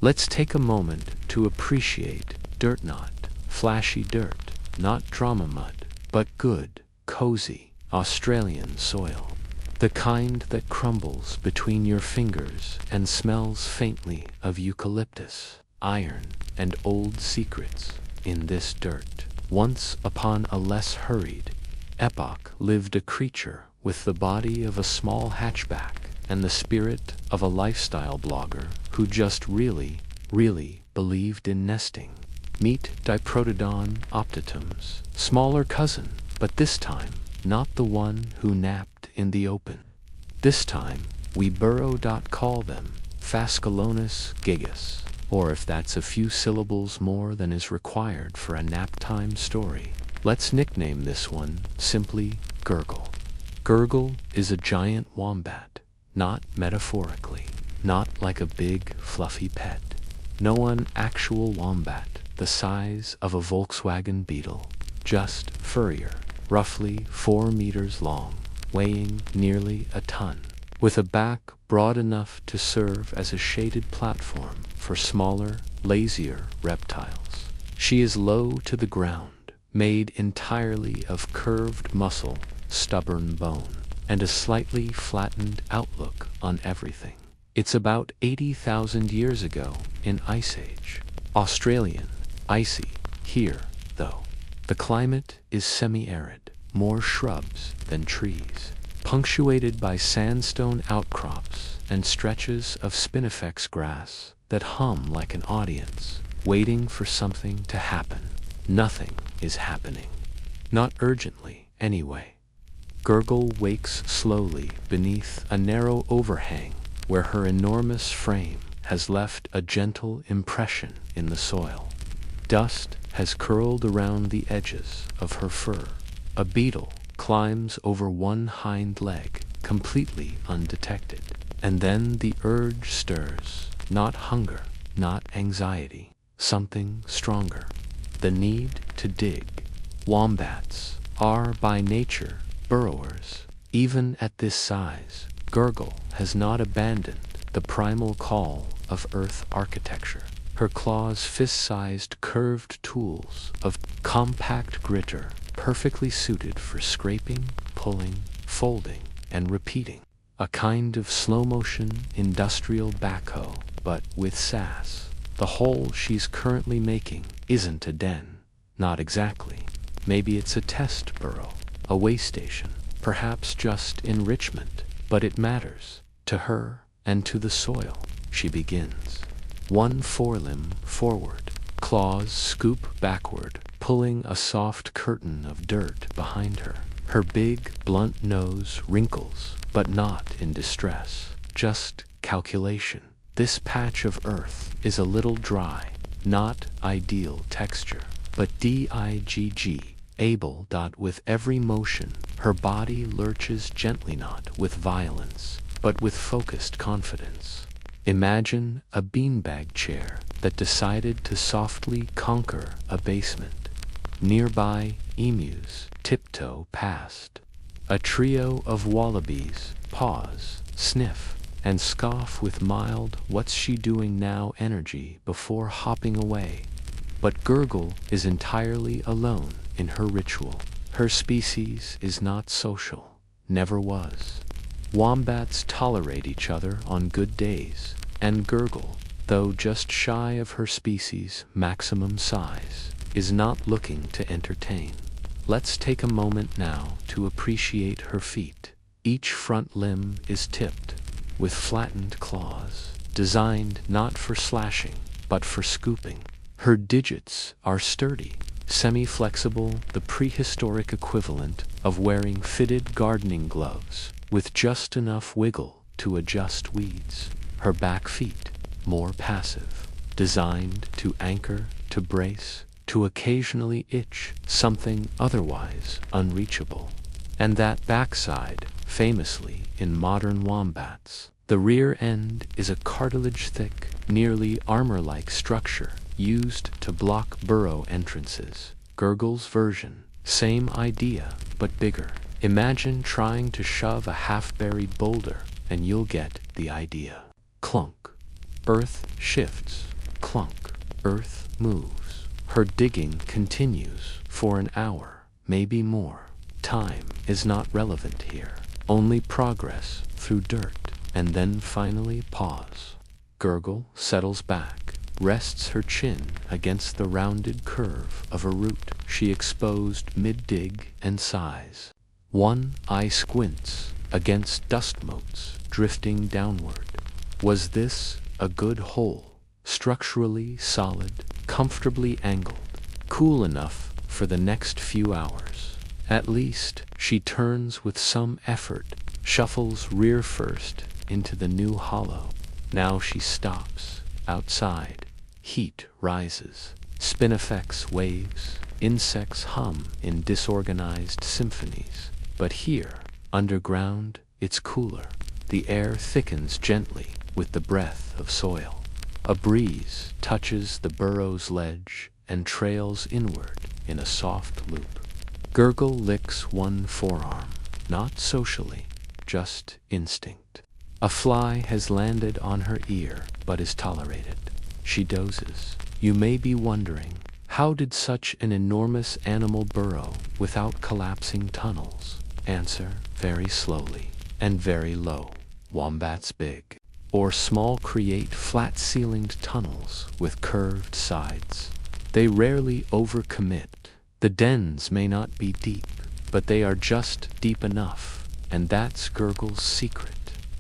Let's take a moment to appreciate dirt, not flashy dirt, not drama mud, but good, cozy, Australian soil. The kind that crumbles between your fingers and smells faintly of eucalyptus, iron, and old secrets. In this dirt, once upon a less hurried epoch, lived a creature with the body of a small hatchback and the spirit of a lifestyle blogger who just really believed in nesting. Meet Diprotodon optatum's smaller cousin, but this time not the one who napped in the open. This time we call them Phascolonus gigas, or if that's a few syllables more than is required for a nap time story, let's nickname this one simply Gurgle. Gurgle is a giant wombat, not metaphorically, not like a big fluffy pet. No, an actual wombat the size of a Volkswagen Beetle, just furrier, roughly 4 meters long, weighing nearly a ton, with a back broad enough to serve as a shaded platform for smaller, lazier reptiles. She is low to the ground, made entirely of curved muscle, stubborn bone, and a slightly flattened outlook on everything. It's about 80,000 years ago in Ice Age. Australian, icy. Here, though, the climate is semi-arid, more shrubs than trees, punctuated by sandstone outcrops and stretches of spinifex grass that hum like an audience, waiting for something to happen. Nothing is happening. Not urgently, anyway. Gurgle wakes slowly beneath a narrow overhang where her enormous frame has left a gentle impression in the soil. Dust has curled around the edges of her fur. A beetle climbs over one hind leg, completely undetected. And then the urge stirs, not hunger, not anxiety, something stronger. The need to dig. Wombats are by nature burrowers. Even at this size, Gurgle has not abandoned the primal call of earth architecture. Her claws fist-sized curved tools of compact gritter, perfectly suited for scraping, pulling, folding, and repeating. A kind of slow-motion industrial backhoe, but with sass. The hole she's currently making isn't a den. Not exactly. Maybe it's a test burrow, a way station, perhaps just enrichment, but it matters to her and to the soil. She begins. One forelimb forward, claws scoop backward, pulling a soft curtain of dirt behind her. Her big, blunt nose wrinkles, but not in distress, just calculation. This patch of earth is a little dry, not ideal texture, but digg, able. With every motion, her body lurches gently, not with violence, but with focused confidence. Imagine a beanbag chair that decided to softly conquer a basement. Nearby, emus tiptoe past. A trio of wallabies pause, sniff, and scoff with mild "what's she doing now" energy before hopping away. But Gurgle is entirely alone in her ritual. Her species is not social, never was. Wombats tolerate each other on good days, and Gurgle, though just shy of her species' maximum size, is not looking to entertain. Let's take a moment now to appreciate her feet. Each front limb is tipped, with flattened claws, designed not for slashing, but for scooping. Her digits are sturdy, semi-flexible, the prehistoric equivalent of wearing fitted gardening gloves, with just enough wiggle to adjust weeds. Her back feet, more passive, designed to anchor, to brace, to occasionally itch something otherwise unreachable. And that backside, famously in modern wombats. The rear end is a cartilage-thick, nearly armor-like structure used to block burrow entrances. Gurgle's version, same idea, but bigger. Imagine trying to shove a half-buried boulder, and you'll get the idea. Clunk. Earth shifts clunk, earth moves. Her digging continues for an hour, maybe more. Time is not relevant here. Only progress through dirt, and then finally pause. Gurgle settles back, rests her chin against the rounded curve of a root she exposed mid-dig and sighs. One eye squints against dust motes drifting downward. Was this a good hole? Structurally solid, comfortably angled, cool enough for the next few hours. At least, she turns with some effort, shuffles rear first into the new hollow. Now she stops. Outside, heat rises. Spinifex waves. Insects hum in disorganized symphonies. But here, underground, it's cooler. The air thickens gently with the breath of soil. A breeze touches the burrow's ledge and trails inward in a soft loop. Gurgle licks one forearm, not socially, just instinct. A fly has landed on her ear, but is tolerated. She dozes. You may be wondering, how did such an enormous animal burrow without collapsing tunnels? Answer, very slowly and very low. Wombats big or small create flat-ceilinged tunnels with curved sides. They rarely overcommit. The dens may not be deep, but they are just deep enough, and that's Gurgle's secret.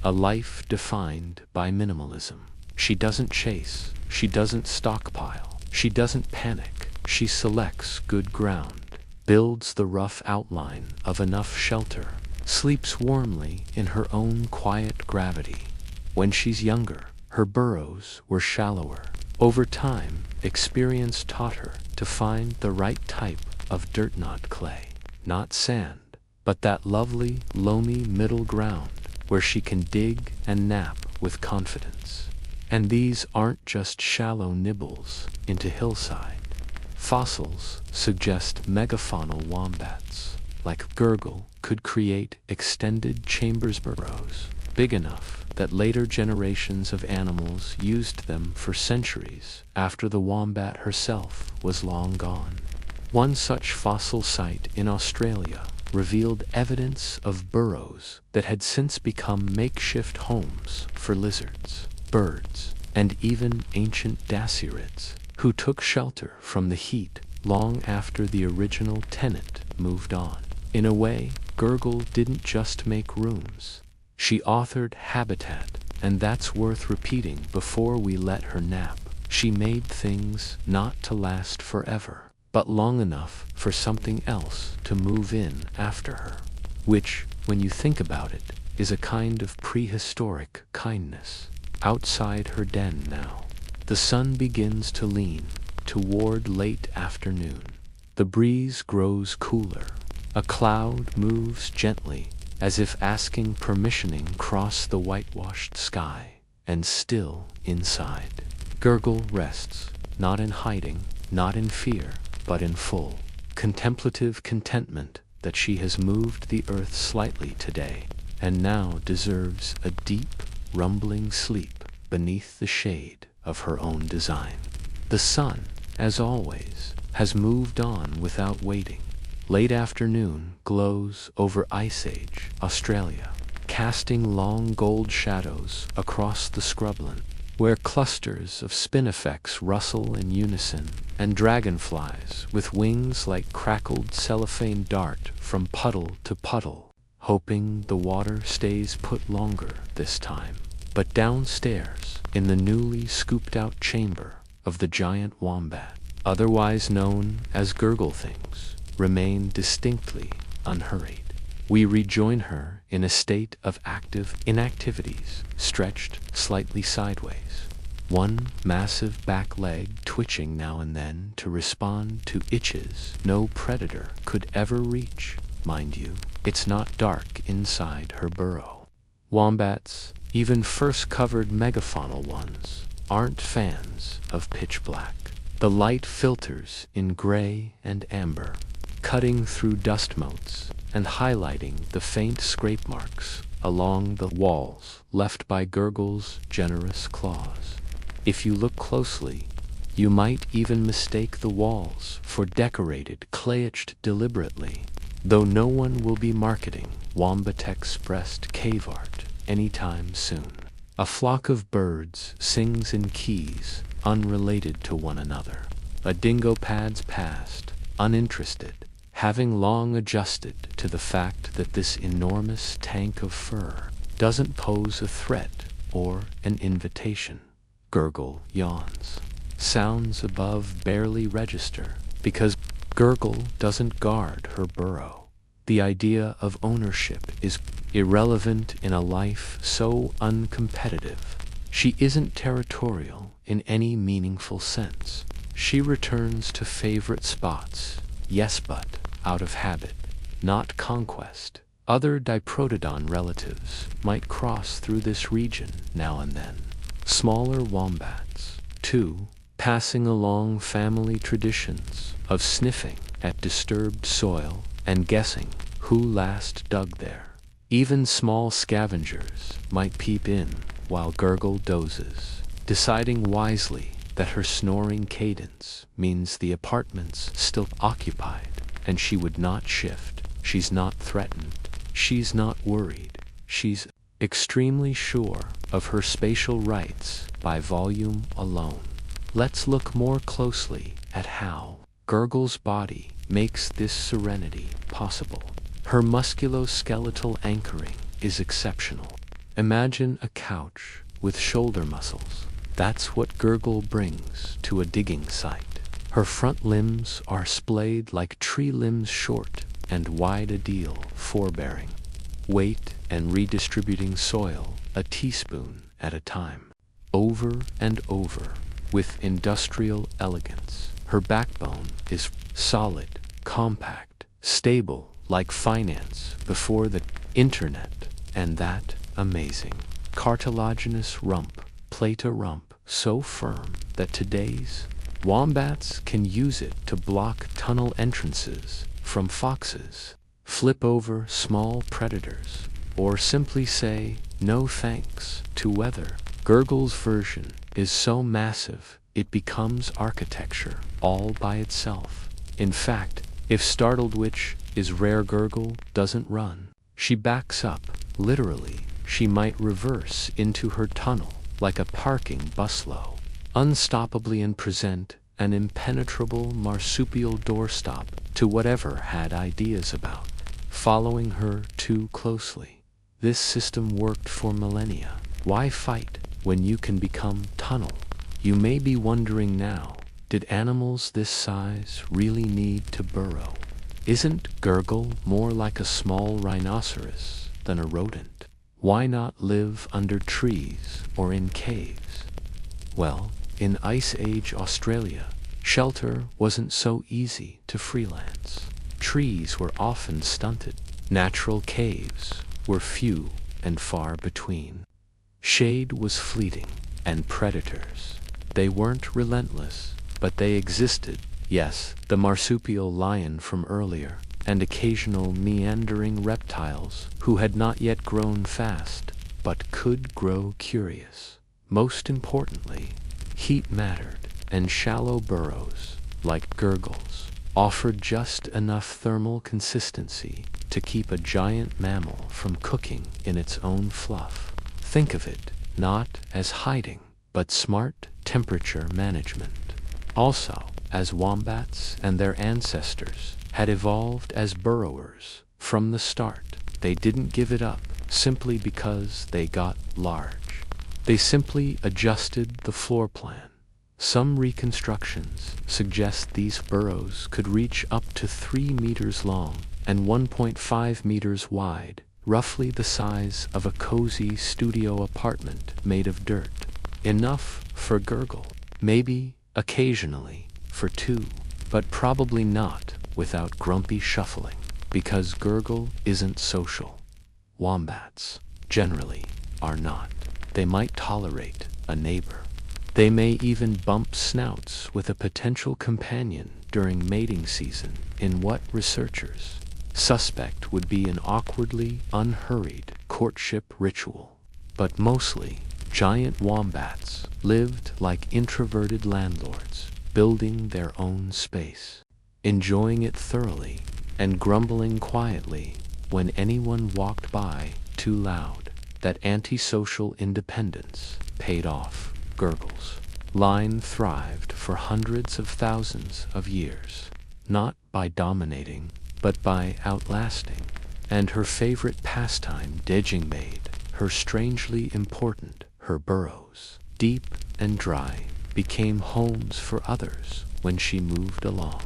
A life defined by minimalism. She doesn't chase, she doesn't stockpile, she doesn't panic. She selects good ground, builds the rough outline of enough shelter, sleeps warmly in her own quiet gravity. When she's younger, her burrows were shallower. Over time, experience taught her to find the right type of dirt, not clay, not sand, but that lovely, loamy middle ground where she can dig and nap with confidence. And these aren't just shallow nibbles into hillside. Fossils suggest megafaunal wombats, like Gurgle, could create extended chambers burrows, big enough that later generations of animals used them for centuries after the wombat herself was long gone. One such fossil site in Australia revealed evidence of burrows that had since become makeshift homes for lizards, birds, and even ancient dasyurids, who took shelter from the heat long after the original tenant moved on. In a way, Gurgle didn't just make rooms. She authored habitat, and that's worth repeating before we let her nap. She made things not to last forever, but long enough for something else to move in after her. Which, when you think about it, is a kind of prehistoric kindness. Outside her den now, the sun begins to lean toward late afternoon. The breeze grows cooler. A cloud moves gently, as if asking permissioning across the whitewashed sky. And still inside, Gurgle rests, not in hiding, not in fear, but in full, contemplative contentment that she has moved the earth slightly today, and now deserves a deep, rumbling sleep beneath the shade of her own design. The sun, as always, has moved on without waiting. Late afternoon glows over Ice Age, Australia, casting long gold shadows across the scrubland, where clusters of spinifex rustle in unison, and dragonflies with wings like crackled cellophane dart from puddle to puddle, hoping the water stays put longer this time. But downstairs, in the newly scooped-out chamber of the giant wombat, otherwise known as Gurgle Things, remain distinctly unhurried. We rejoin her in a state of active inactivities, stretched slightly sideways, one massive back leg twitching now and then to respond to itches no predator could ever reach. Mind you, it's not dark inside her burrow. Wombats, even first-covered megafaunal ones, aren't fans of pitch black. The light filters in gray and amber, cutting through dust motes and highlighting the faint scrape marks along the walls left by Gurgle's generous claws. If you look closely, You might even mistake the walls for decorated clay etched deliberately, though no one will be marketing Wombat expressed cave art anytime soon. A flock of birds sings in keys unrelated to one another. A dingo pads past, uninterested, having long adjusted to the fact that this enormous tank of fur doesn't pose a threat or an invitation. Gurgle yawns. Sounds above barely register because Gurgle doesn't guard her burrow. The idea of ownership is irrelevant in a life so uncompetitive. She isn't territorial in any meaningful sense. She returns to favorite spots, yes, but out of habit, not conquest. Other diprotodon relatives might cross through this region now and then. Smaller wombats, too, passing along family traditions of sniffing at disturbed soil and guessing who last dug there. Even small scavengers might peep in while Gurgle dozes, deciding wisely that her snoring cadence means the apartment's still occupied and she would not shift. She's not threatened. She's not worried. She's extremely sure of her spatial rights by volume alone. Let's look more closely at how Gurgle's body makes this serenity possible. Her musculoskeletal anchoring is exceptional. Imagine a couch with shoulder muscles. That's what Gurgle brings to a digging site. Her front limbs are splayed like tree limbs, short and wide, ideal forbearing. Weight and redistributing soil a teaspoon at a time. Over and over, with industrial elegance. Her backbone is solid, compact, stable, like finance before the internet, and that amazing cartilaginous rump, plata rump, so firm that today's wombats can use it to block tunnel entrances from foxes, flip over small predators, or simply say no thanks to weather. Gurgle's version is so massive it becomes architecture all by itself. In fact, if startled, which is rare, Gurgle doesn't run. She backs up, literally. She might reverse into her tunnel like a parking buslow, unstoppably, and present an impenetrable marsupial doorstop to whatever had ideas about following her too closely. This system worked for millennia. Why fight when you can become tunnel? You may be wondering now, did animals this size really need to burrow? Isn't Gurgle more like a small rhinoceros than a rodent? Why not live under trees or in caves? Well, in Ice Age Australia, shelter wasn't so easy to freelance. Trees were often stunted. Natural caves were few and far between. Shade was fleeting, and predators, they weren't relentless, but they existed. Yes, the marsupial lion from earlier, and occasional meandering reptiles who had not yet grown fast, but could grow curious. Most importantly, heat mattered, and shallow burrows, like Gurgle's, offered just enough thermal consistency to keep a giant mammal from cooking in its own fluff. Think of it not as hiding, but smart temperature management. Also, as wombats and their ancestors had evolved as burrowers from the start, they didn't give it up simply because they got large. They simply adjusted the floor plan. Some reconstructions suggest these burrows could reach up to 3 meters long and 1.5 meters wide, roughly the size of a cozy studio apartment made of dirt. Enough for Gurgle, maybe occasionally for two, but probably not without grumpy shuffling, because Gurgle isn't social. Wombats, generally, are not. They might tolerate a neighbor. They may even bump snouts with a potential companion during mating season in what researchers suspect would be an awkwardly unhurried courtship ritual. But mostly, Giant wombats lived like introverted landlords, building their own space, enjoying it thoroughly, and grumbling quietly when anyone walked by too loud. That antisocial independence paid off. Gurgle's line thrived for hundreds of thousands of years, not by dominating, but by outlasting. And her favorite pastime, digging, made her strangely important. Her burrows, deep and dry, became homes for others when she moved along.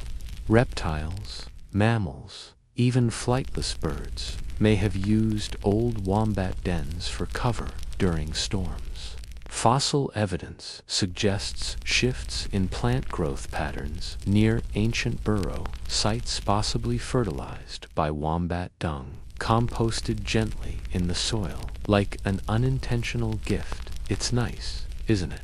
Reptiles, mammals, even flightless birds may have used old wombat dens for cover during storms. Fossil evidence suggests shifts in plant growth patterns near ancient burrow sites, possibly fertilized by wombat dung, composted gently in the soil like an unintentional gift. It's nice, isn't it,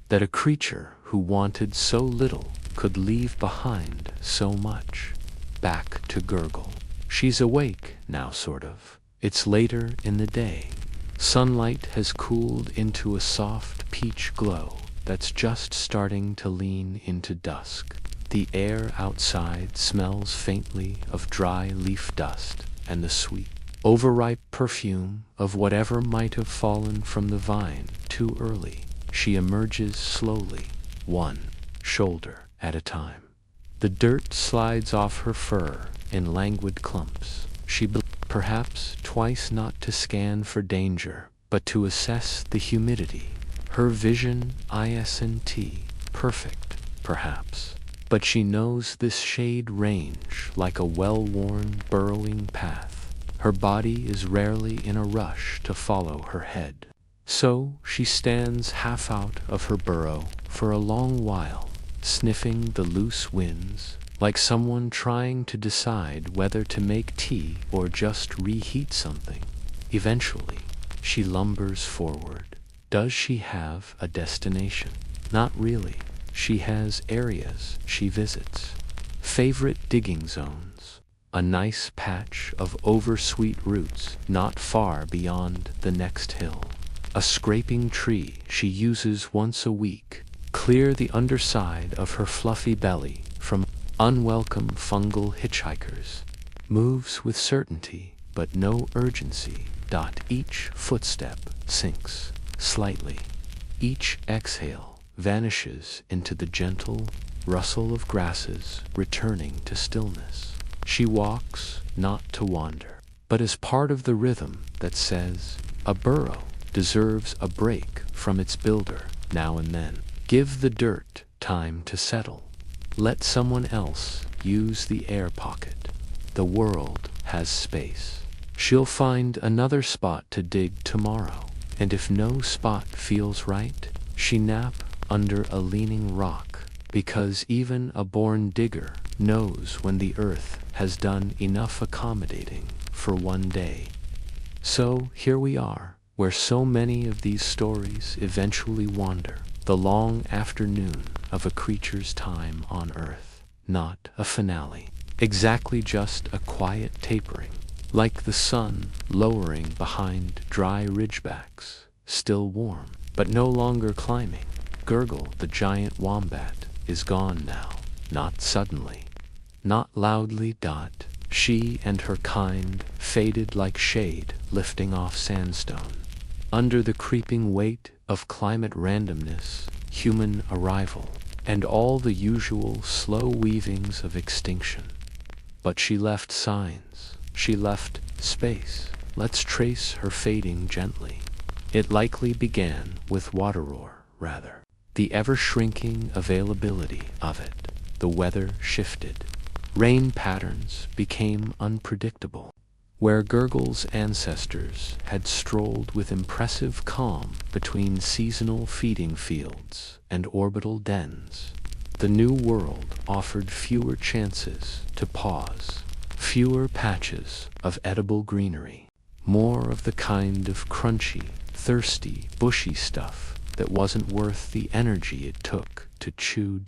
that a creature who wanted so little could leave behind so much. Back to Gurgle. She's awake now, sort of. It's later in the day. Sunlight has cooled into a soft peach glow that's just starting to lean into dusk. The air outside smells faintly of dry leaf dust and the sweet, overripe perfume of whatever might have fallen from the vine too early. She emerges slowly, one shoulder at a time. The dirt slides off her fur in languid clumps. She perhaps twice, not to scan for danger, but to assess the humidity. Her vision isn't perfect, perhaps, but she knows this shade range like a well-worn burrowing path. Her body is rarely in a rush to follow her head. So she stands half out of her burrow for a long while, sniffing the loose winds, like someone trying to decide whether to make tea or just reheat something. Eventually, she lumbers forward. Does she have a destination? Not really. She has areas she visits. Favorite digging zones. A nice patch of oversweet roots not far beyond the next hill. A scraping tree she uses once a week. Clear the underside of her fluffy belly from unwelcome fungal hitchhikers. Moves with certainty, but no urgency. Each footstep sinks slightly. Each exhale vanishes into the gentle rustle of grasses, returning to stillness. She walks not to wander, but as part of the rhythm that says, a burrow deserves a break from its builder now and then. Give the dirt time to settle. Let someone else use the air pocket. The world has space. She'll find another spot to dig tomorrow, and if no spot feels right, she nap under a leaning rock, because even a born digger knows when the earth has done enough accommodating for one day. So here we are, where so many of these stories eventually wander, the long afternoon of a creature's time on Earth. Not a finale. Exactly, just a quiet tapering, like the sun lowering behind dry ridgebacks, still warm, but no longer climbing. Gurgle, the giant wombat, is gone now. Not suddenly. Not loudly. She and her kind faded like shade lifting off sandstone. Under the creeping weight of climate randomness, human arrival, and all the usual slow weavings of extinction. But she left signs. She left space. Let's trace her fading gently. It likely began with water roar, rather. The ever-shrinking availability of it. The weather shifted. Rain patterns became unpredictable. Where Gurgle's ancestors had strolled with impressive calm between seasonal feeding fields and orbital dens, the new world offered fewer chances to pause, fewer patches of edible greenery, more of the kind of crunchy, thirsty, bushy stuff that wasn't worth the energy it took to chew.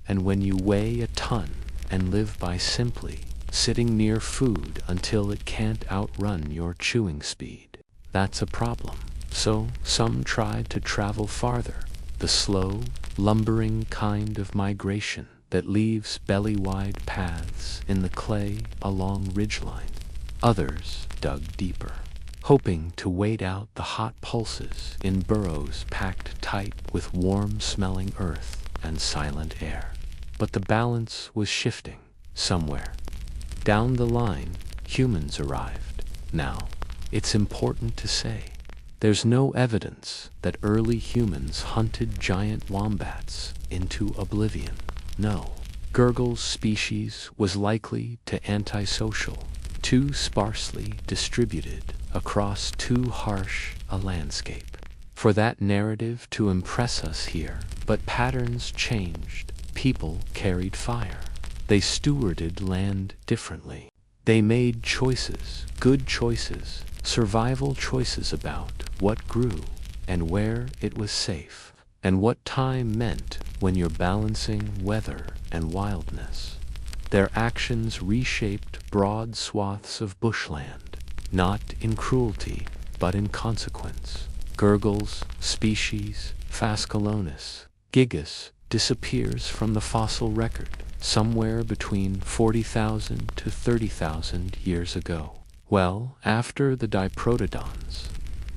And when you weigh a ton and live by simply sitting near food until it can't outrun your chewing speed, that's a problem. So some tried to travel farther, the slow, lumbering kind of migration that leaves belly-wide paths in the clay along ridgelines. Others dug deeper, hoping to wait out the hot pulses in burrows packed tight with warm-smelling earth and silent air. But the balance was shifting somewhere. Down the line, humans arrived. Now, it's important to say, there's no evidence that early humans hunted giant wombats into oblivion. No. Gurgle's species was likely to antisocial, too sparsely distributed across too harsh a landscape for that narrative to impress us here. But patterns changed. People carried fire. They stewarded land differently. They made choices, good choices, survival choices about what grew and where it was safe, and what time meant when you're balancing weather and wildness. Their actions reshaped broad swaths of bushland, not in cruelty, but in consequence. Gurgle's species, Phascolonus gigas, disappears from the fossil record somewhere between 40,000 to 30,000 years ago. Well after the diprotodons,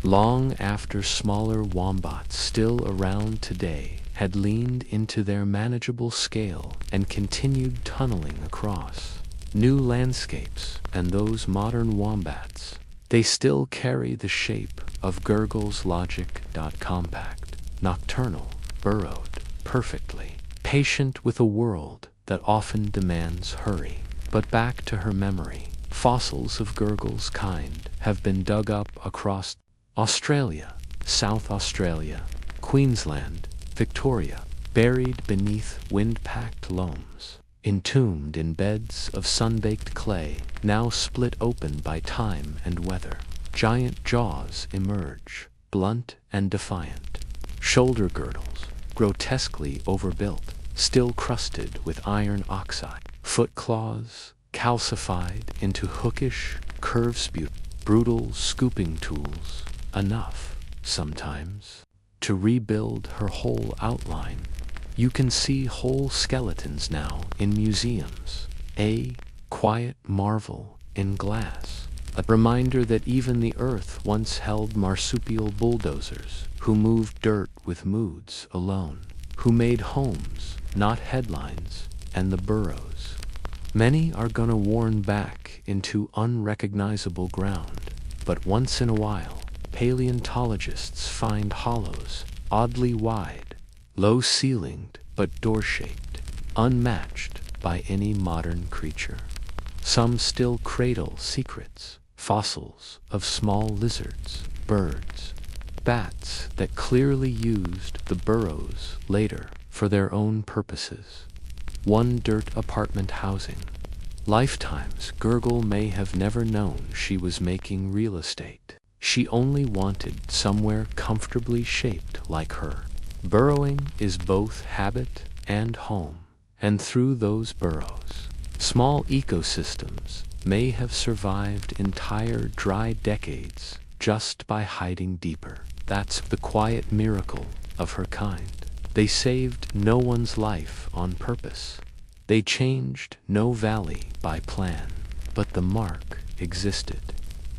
long after smaller wombats still around today had leaned into their manageable scale and continued tunneling across new landscapes, and those modern wombats, they still carry the shape of Gurgle's logic. Compact, nocturnal, burrowed, perfectly, patient with a world that often demands hurry. But back to her memory. Fossils of Gurgle's kind have been dug up across Australia, South Australia, Queensland, Victoria, buried beneath wind-packed loams, entombed in beds of sun-baked clay, now split open by time and weather. Giant jaws emerge, blunt and defiant. Shoulder girdles, grotesquely overbuilt, still crusted with iron oxide. Foot claws, calcified into hookish, curve-spewed, brutal scooping tools. Enough, sometimes, to rebuild her whole outline. You can see whole skeletons now in museums, a quiet marvel in glass. A reminder that even the earth once held marsupial bulldozers who moved dirt with moods alone, who made homes, not headlines, and the burrows. Many are gonna worn back into unrecognizable ground, but once in a while, paleontologists find hollows, oddly wide, low-ceilinged but door-shaped, unmatched by any modern creature. Some still cradle secrets, fossils of small lizards, birds, bats that clearly used the burrows later for their own purposes. One dirt apartment housing. Lifetimes Gurgle may have never known she was making real estate. She only wanted somewhere comfortably shaped like her. Burrowing is both habit and home, and through those burrows, small ecosystems may have survived entire dry decades just by hiding deeper. That's the quiet miracle of her kind. They saved no one's life on purpose. They changed no valley by plan, but the mark existed,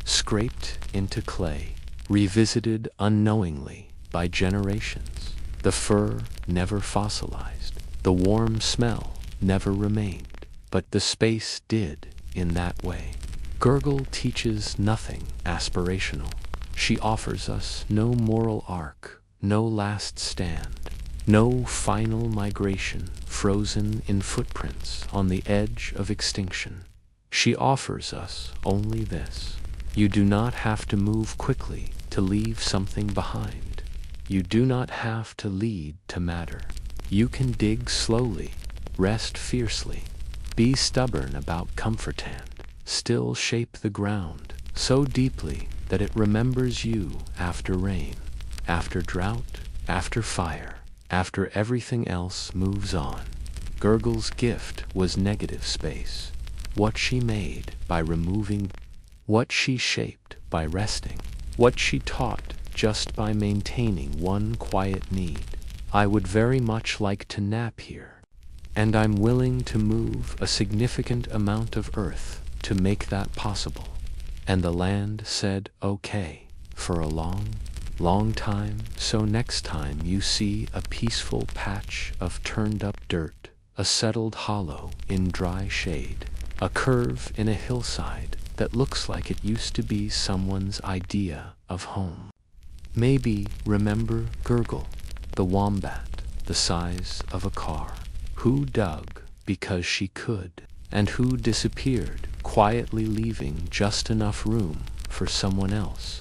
scraped into clay, revisited unknowingly by generations. The fur never fossilized, the warm smell never remained, but the space did in that way. Gurgle teaches nothing aspirational. She offers us no moral arc, no last stand, no final migration frozen in footprints on the edge of extinction. She offers us only this. You do not have to move quickly to leave something behind. You do not have to lead to matter. You can dig slowly, rest fiercely, be stubborn about comfort and still shape the ground so deeply that it remembers you after rain, after drought, after fire, after everything else moves on. Gurgle's gift was negative space. What she made by removing, what she shaped by resting, what she taught just by maintaining one quiet need. I would very much like to nap here, and I'm willing to move a significant amount of earth to make that possible. And the land said okay for a long time. So next time you see a peaceful patch of turned up dirt, a settled hollow in dry shade, a curve in a hillside that looks like it used to be someone's idea of home, maybe remember Gurgle, the wombat, the size of a car, who dug because she could, and who disappeared, quietly leaving just enough room for someone else.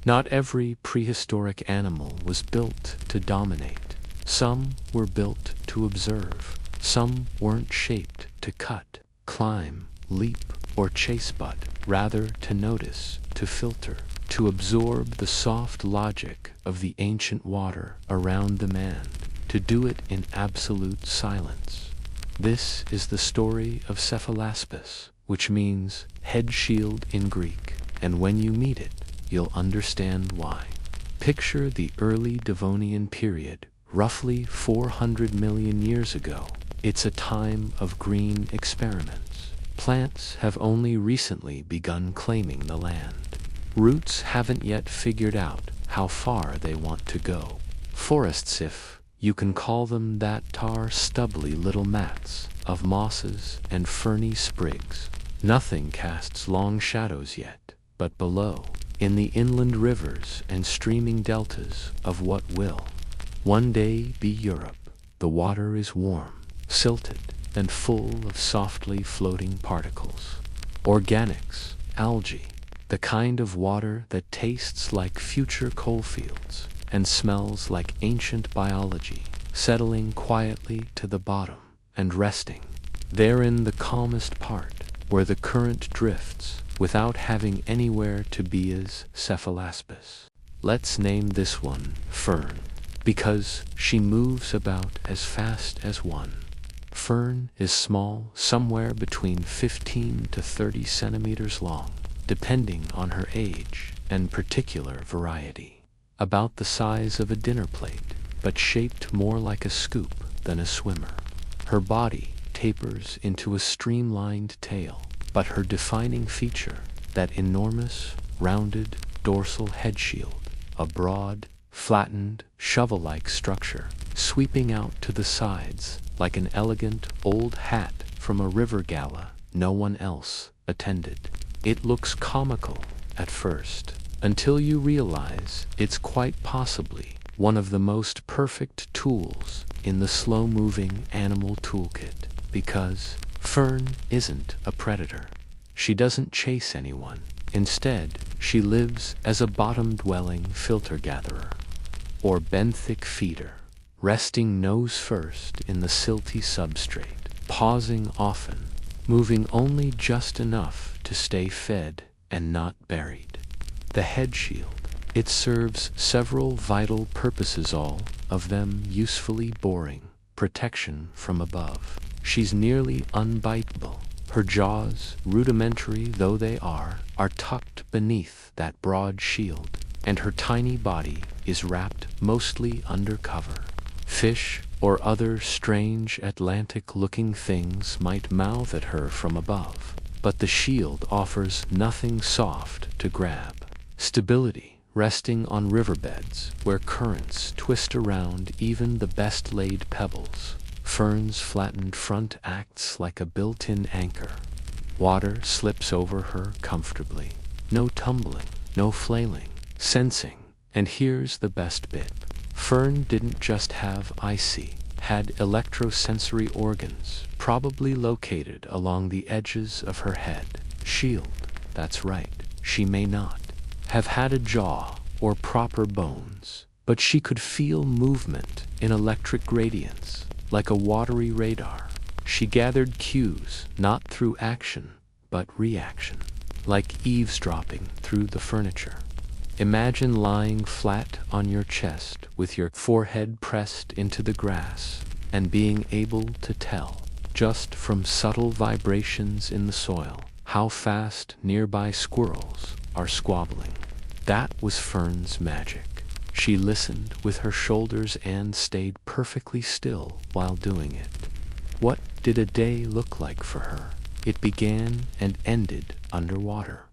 Not every prehistoric animal was built to dominate. Some were built to observe. Some weren't shaped to cut, climb, leap, or chase, but rather to notice, to filter, to absorb the soft logic of the ancient water around the man, to do it in absolute silence. This is the story of Cephalaspis, which means head shield in Greek, and when you meet it, you'll understand why. Picture the early Devonian period, roughly 400 million years ago. It's a time of green experiments. Plants have only recently begun claiming the land. Roots haven't yet figured out how far they want to go. Forests, if you can call them that, are stubbly little mats of mosses and ferny sprigs. Nothing casts long shadows yet, but below, in the inland rivers and streaming deltas of what will one day be Europe, the water is warm, silted, and full of softly floating particles. Organics, algae, the kind of water that tastes like future coalfields and smells like ancient biology, settling quietly to the bottom and resting there in the calmest part, where the current drifts without having anywhere to be, is Cephalaspis. Let's name this one Fern, because she moves about as fast as one. Fern is small, somewhere between 15 to 30 centimeters long, depending on her age and particular variety. About the size of a dinner plate, but shaped more like a scoop than a swimmer. Her body tapers into a streamlined tail, but her defining feature, that enormous, rounded dorsal head shield, a broad, flattened, shovel-like structure, sweeping out to the sides like an elegant old hat from a river gala no one else attended. It looks comical at first, until you realize it's quite possibly one of the most perfect tools in the slow-moving animal toolkit, because Fern isn't a predator. She doesn't chase anyone. Instead, she lives as a bottom-dwelling filter-gatherer, or benthic feeder, resting nose first in the silty substrate, pausing often, moving only just enough to stay fed and not buried. The head shield, it serves several vital purposes, all of them usefully boring protection from above. She's nearly unbiteable. Her jaws, rudimentary though they are tucked beneath that broad shield, and her tiny body is wrapped mostly under cover. Fish or other strange Atlantic-looking things might mouth at her from above, but the shield offers nothing soft to grab. Stability, resting on riverbeds where currents twist around even the best-laid pebbles. Fern's flattened front acts like a built-in anchor. Water slips over her comfortably. No tumbling, no flailing, sensing. And here's the best bit. Fern didn't just have had electrosensory organs, probably located along the edges of her head. Shield, that's right, she may not have had a jaw or proper bones, but she could feel movement in electric gradients, like a watery radar. She gathered cues, not through action, but reaction, like eavesdropping through the furniture. Imagine lying flat on your chest with your forehead pressed into the grass and being able to tell, just from subtle vibrations in the soil, how fast nearby squirrels are squabbling. That was Fern's magic. She listened with her shoulders and stayed perfectly still while doing it. What did a day look like for her? It began and ended underwater.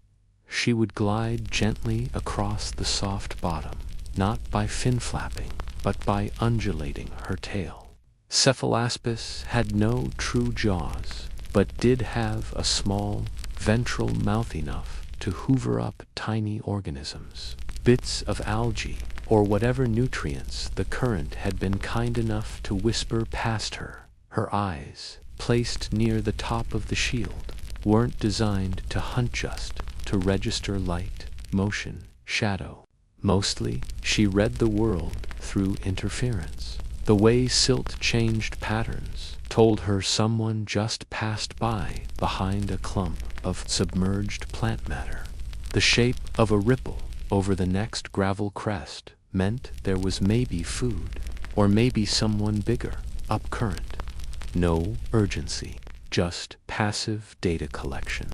She would glide gently across the soft bottom, not by fin flapping, but by undulating her tail. Cephalaspis had no true jaws, but did have a small, ventral mouth enough to hoover up tiny organisms, bits of algae, or whatever nutrients the current had been kind enough to whisper past her. Her eyes, placed near the top of the shield, weren't designed to hunt, just to register light, motion, shadow. Mostly, she read the world through interference. The way silt changed patterns told her someone just passed by behind a clump of submerged plant matter. The shape of a ripple over the next gravel crest meant there was maybe food, or maybe someone bigger, up current. No urgency, just passive data collection.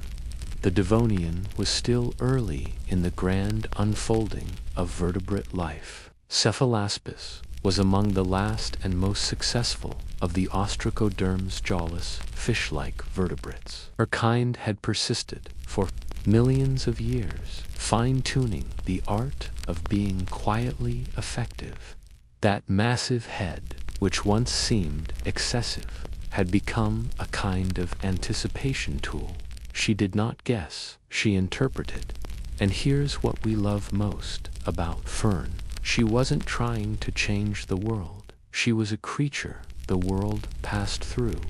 The Devonian was still early in the grand unfolding of vertebrate life. Cephalaspis was among the last and most successful of the ostracoderms jawless, fish-like vertebrates. Her kind had persisted for millions of years, fine-tuning the art of being quietly effective. That massive head, which once seemed excessive, had become a kind of anticipation tool. She did not guess, she interpreted. And here's what we love most about Fern. She wasn't trying to change the world. She was a creature the world passed through.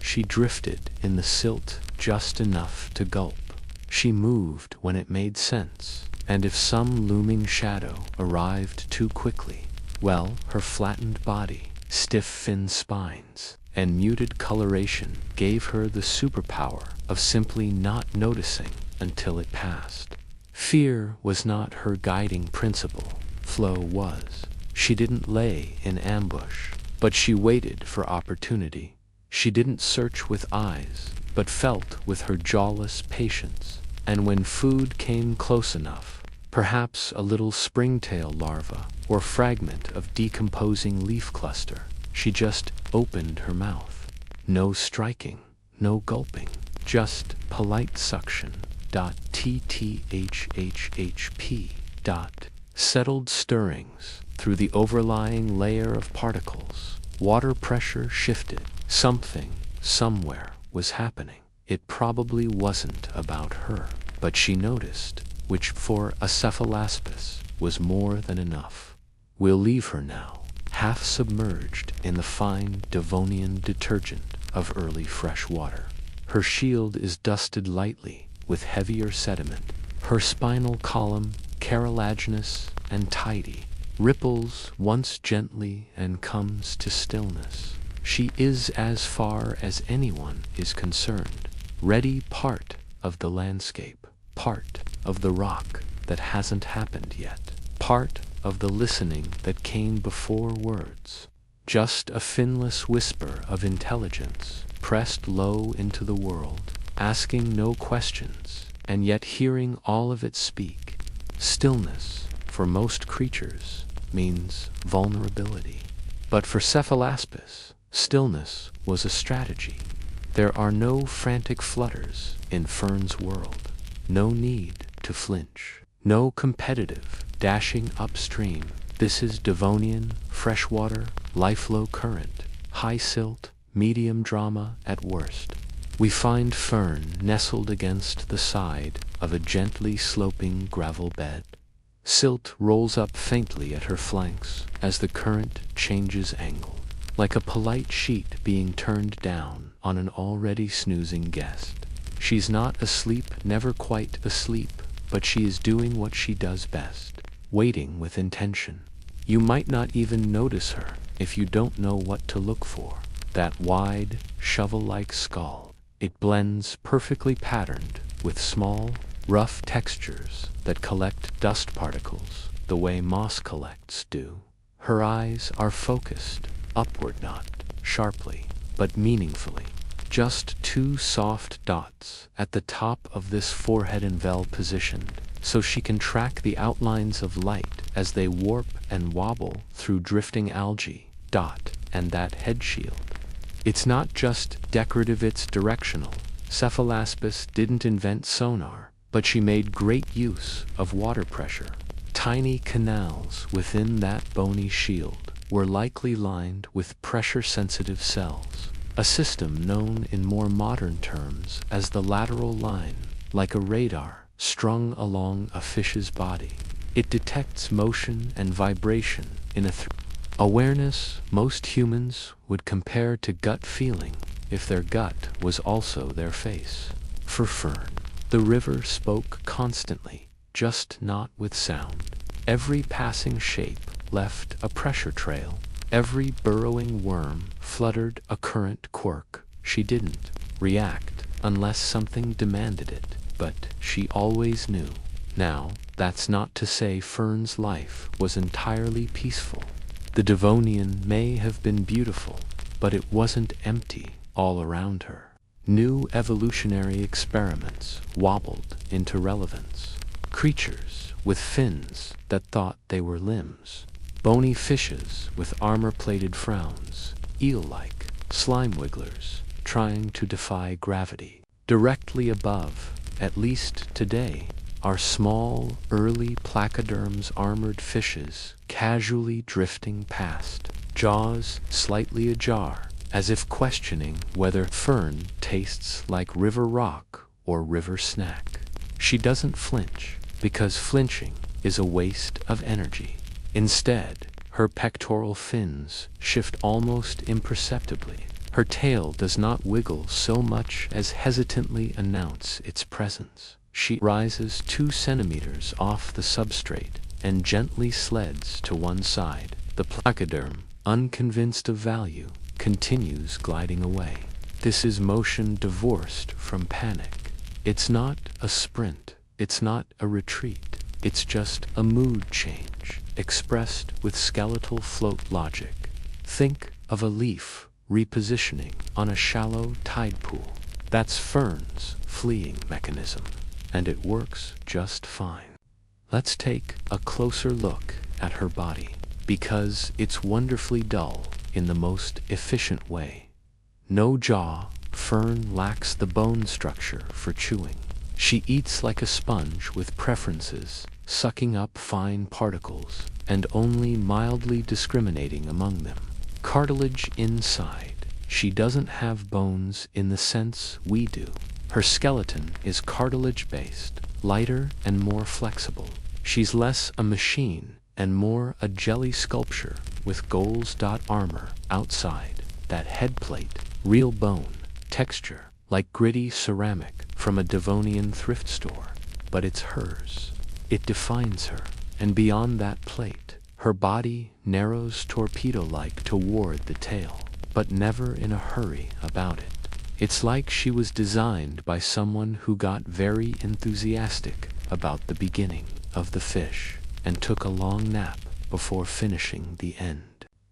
She drifted in the silt just enough to gulp. She moved when it made sense, and if some looming shadow arrived too quickly, well, her flattened body, stiff fin spines, and muted coloration gave her the superpower of simply not noticing until it passed. Fear was not her guiding principle. Flow was. She didn't lay in ambush, but she waited for opportunity. She didn't search with eyes, but felt with her jawless patience. And when food came close enough, perhaps a little springtail larva or fragment of decomposing leaf cluster, she just opened her mouth. No striking, no gulping, just polite suction. TTHHHP. Settled stirrings through the overlying layer of particles. Water pressure shifted. Something, somewhere, was happening. It probably wasn't about her, but she noticed, which for a cephalaspis was more than enough. We'll leave her now, half submerged in the fine Devonian detergent of early fresh water. Her shield is dusted lightly with heavier sediment. Her spinal column cartilaginous and tidy, ripples once gently and comes to stillness. She is, as far as anyone is concerned, ready, part of the landscape, part of the rock that hasn't happened yet, part of the listening that came before words. Just a finless whisper of intelligence, pressed low into the world, asking no questions, and yet hearing all of it speak. Stillness, for most creatures, means vulnerability. But for Cephalaspis, stillness was a strategy. There are no frantic flutters in Fern's world, no need to flinch, no competitive dashing upstream. This is Devonian, freshwater, life-low current, high silt, medium drama at worst. We find Fern nestled against the side of a gently sloping gravel bed. Silt rolls up faintly at her flanks as the current changes angle, like a polite sheet being turned down on an already snoozing guest. She's not asleep, never quite asleep, but she is doing what she does best, waiting with intention. You might not even notice her if you don't know what to look for. That wide, shovel-like skull. It blends perfectly patterned with small, rough textures that collect dust particles the way moss collects do. Her eyes are focused, upward, not sharply, but meaningfully. Just two soft dots at the top of this forehead and well positioned, so she can track the outlines of light as they warp and wobble through drifting algae. And that head shield. It's not just decorative, it's directional. Cephalaspis didn't invent sonar, but she made great use of water pressure. Tiny canals within that bony shield were likely lined with pressure-sensitive cells, a system known in more modern terms as the lateral line, like a radar strung along a fish's body. It detects motion and vibration in a awareness most humans would compare to gut feeling if their gut was also their face. For Fern, the river spoke constantly, just not with sound. Every passing shape left a pressure trail. Every burrowing worm fluttered a current quirk. She didn't react unless something demanded it, but she always knew. Now, that's not to say Fern's life was entirely peaceful. The Devonian may have been beautiful, but it wasn't empty all around her. New evolutionary experiments wobbled into relevance. Creatures with fins that thought they were limbs. Bony fishes with armor-plated frowns. Eel-like slime wigglers trying to defy gravity. Directly above, at least today, are small, early placoderms, armored fishes casually drifting past, jaws slightly ajar, as if questioning whether Fern tastes like river rock or river snack. She doesn't flinch, because flinching is a waste of energy. Instead, her pectoral fins shift almost imperceptibly. Her tail does not wiggle so much as hesitantly announce its presence. She rises 2 centimeters off the substrate and gently sleds to one side. The placoderm, unconvinced of value, continues gliding away. This is motion divorced from panic. It's not a sprint. It's not a retreat. It's just a mood change, expressed with skeletal float logic. Think of a leaf repositioning on a shallow tide pool. That's Fern's fleeing mechanism, and it works just fine. Let's take a closer look at her body, because it's wonderfully dull in the most efficient way. No jaw, Fern lacks the bone structure for chewing. She eats like a sponge with preferences, sucking up fine particles, and only mildly discriminating among them. Cartilage inside. She doesn't have bones in the sense we do. Her skeleton is cartilage-based, lighter and more flexible. She's less a machine and more a jelly sculpture with goals. Armor outside. That headplate, real bone, texture, like gritty ceramic from a Devonian thrift store. But it's hers. It defines her. And beyond that plate, her body narrows torpedo-like toward the tail, but never in a hurry about it. It's like she was designed by someone who got very enthusiastic about the beginning of the fish and took a long nap before finishing the end.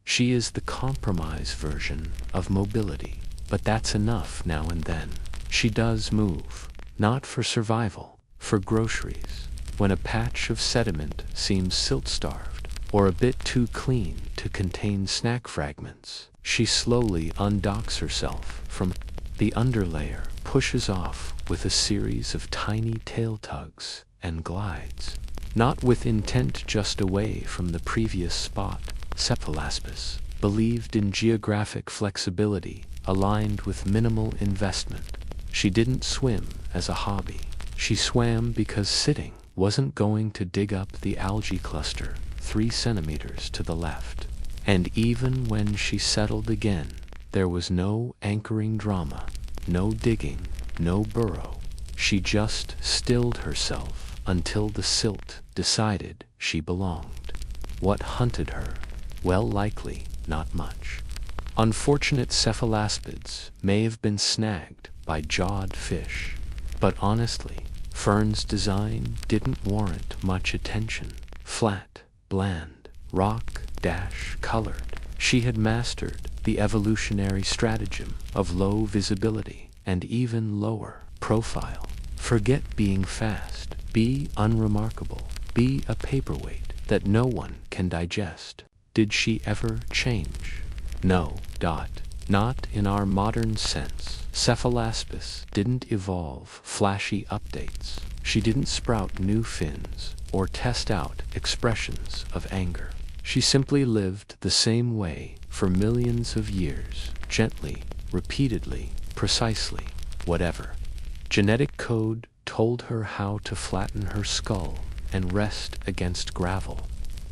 She is the compromise version of mobility, but that's enough now and then. She does move, not for survival, for groceries. When a patch of sediment seems silt-starved, or a bit too clean to contain snack fragments, she slowly undocks herself from the underlayer, pushes off with a series of tiny tail tugs, and glides. Not with intent, just away from the previous spot. Cephalaspis believed in geographic flexibility, aligned with minimal investment. She didn't swim as a hobby. She swam because sitting wasn't going to dig up the algae cluster 3 centimeters to the left. And even when she settled again, there was no anchoring drama, no digging, no burrow. She just stilled herself until the silt decided she belonged. What hunted her? Well, likely not much. Unfortunate cephalaspids may have been snagged by jawed fish, but honestly, Fern's design didn't warrant much attention. Flat, bland, rock-colored. She had mastered the evolutionary stratagem of low visibility and even lower profile. Forget being fast. Be unremarkable. Be a paperweight that no one can digest. Did she ever change? No. Not in our modern sense. Cephalaspis didn't evolve flashy updates. She didn't sprout new fins or test out expressions of anger. She simply lived the same way for millions of years, gently, repeatedly, precisely, whatever. Genetic code told her how to flatten her skull and rest against gravel.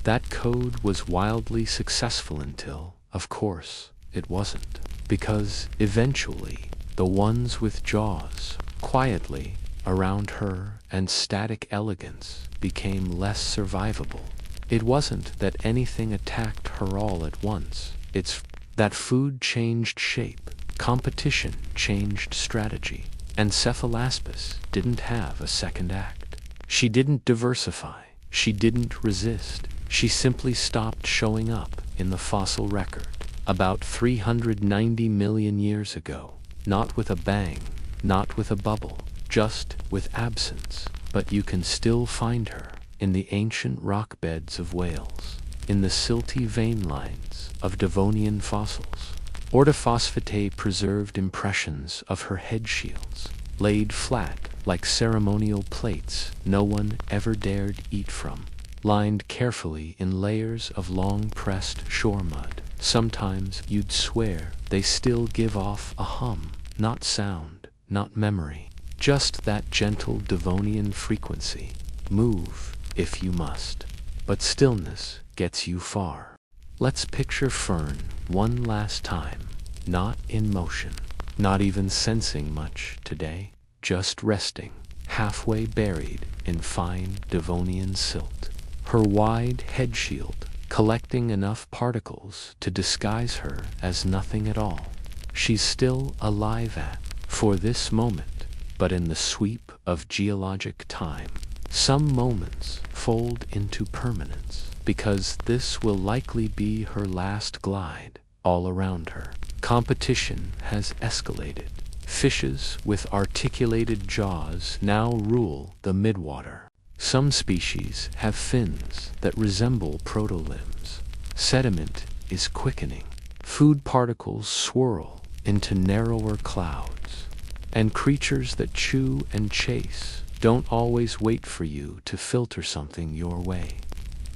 That code was wildly successful until, of course, it wasn't. Because eventually, the ones with jaws, quietly, around her and static elegance, became less survivable. It wasn't that anything attacked her all at once. It's that food changed shape, competition changed strategy, and Cephalaspis didn't have a second act. She didn't diversify. She didn't resist. She simply stopped showing up in the fossil record about 390 million years ago. Not with a bang, not with a bubble, just with absence. But you can still find her in the ancient rock beds of Wales, in the silty vein lines of Devonian fossils. Orthophosphate preserved impressions of her head shields, laid flat like ceremonial plates no one ever dared eat from, lined carefully in layers of long-pressed shore mud. Sometimes you'd swear they still give off a hum, not sound, not memory, just that gentle Devonian frequency. Move, if you must, but stillness gets you far. Let's picture Fern one last time, not in motion, not even sensing much today, just resting, halfway buried in fine Devonian silt. Her wide head shield collecting enough particles to disguise her as nothing at all. She's still alive for this moment, but in the sweep of geologic time, some moments fold into permanence, because this will likely be her last glide. All around her, competition has escalated. Fishes with articulated jaws now rule the midwater. Some species have fins that resemble protolimbs. Sediment is quickening. Food particles swirl into narrower clouds. And creatures that chew and chase don't always wait for you to filter something your way.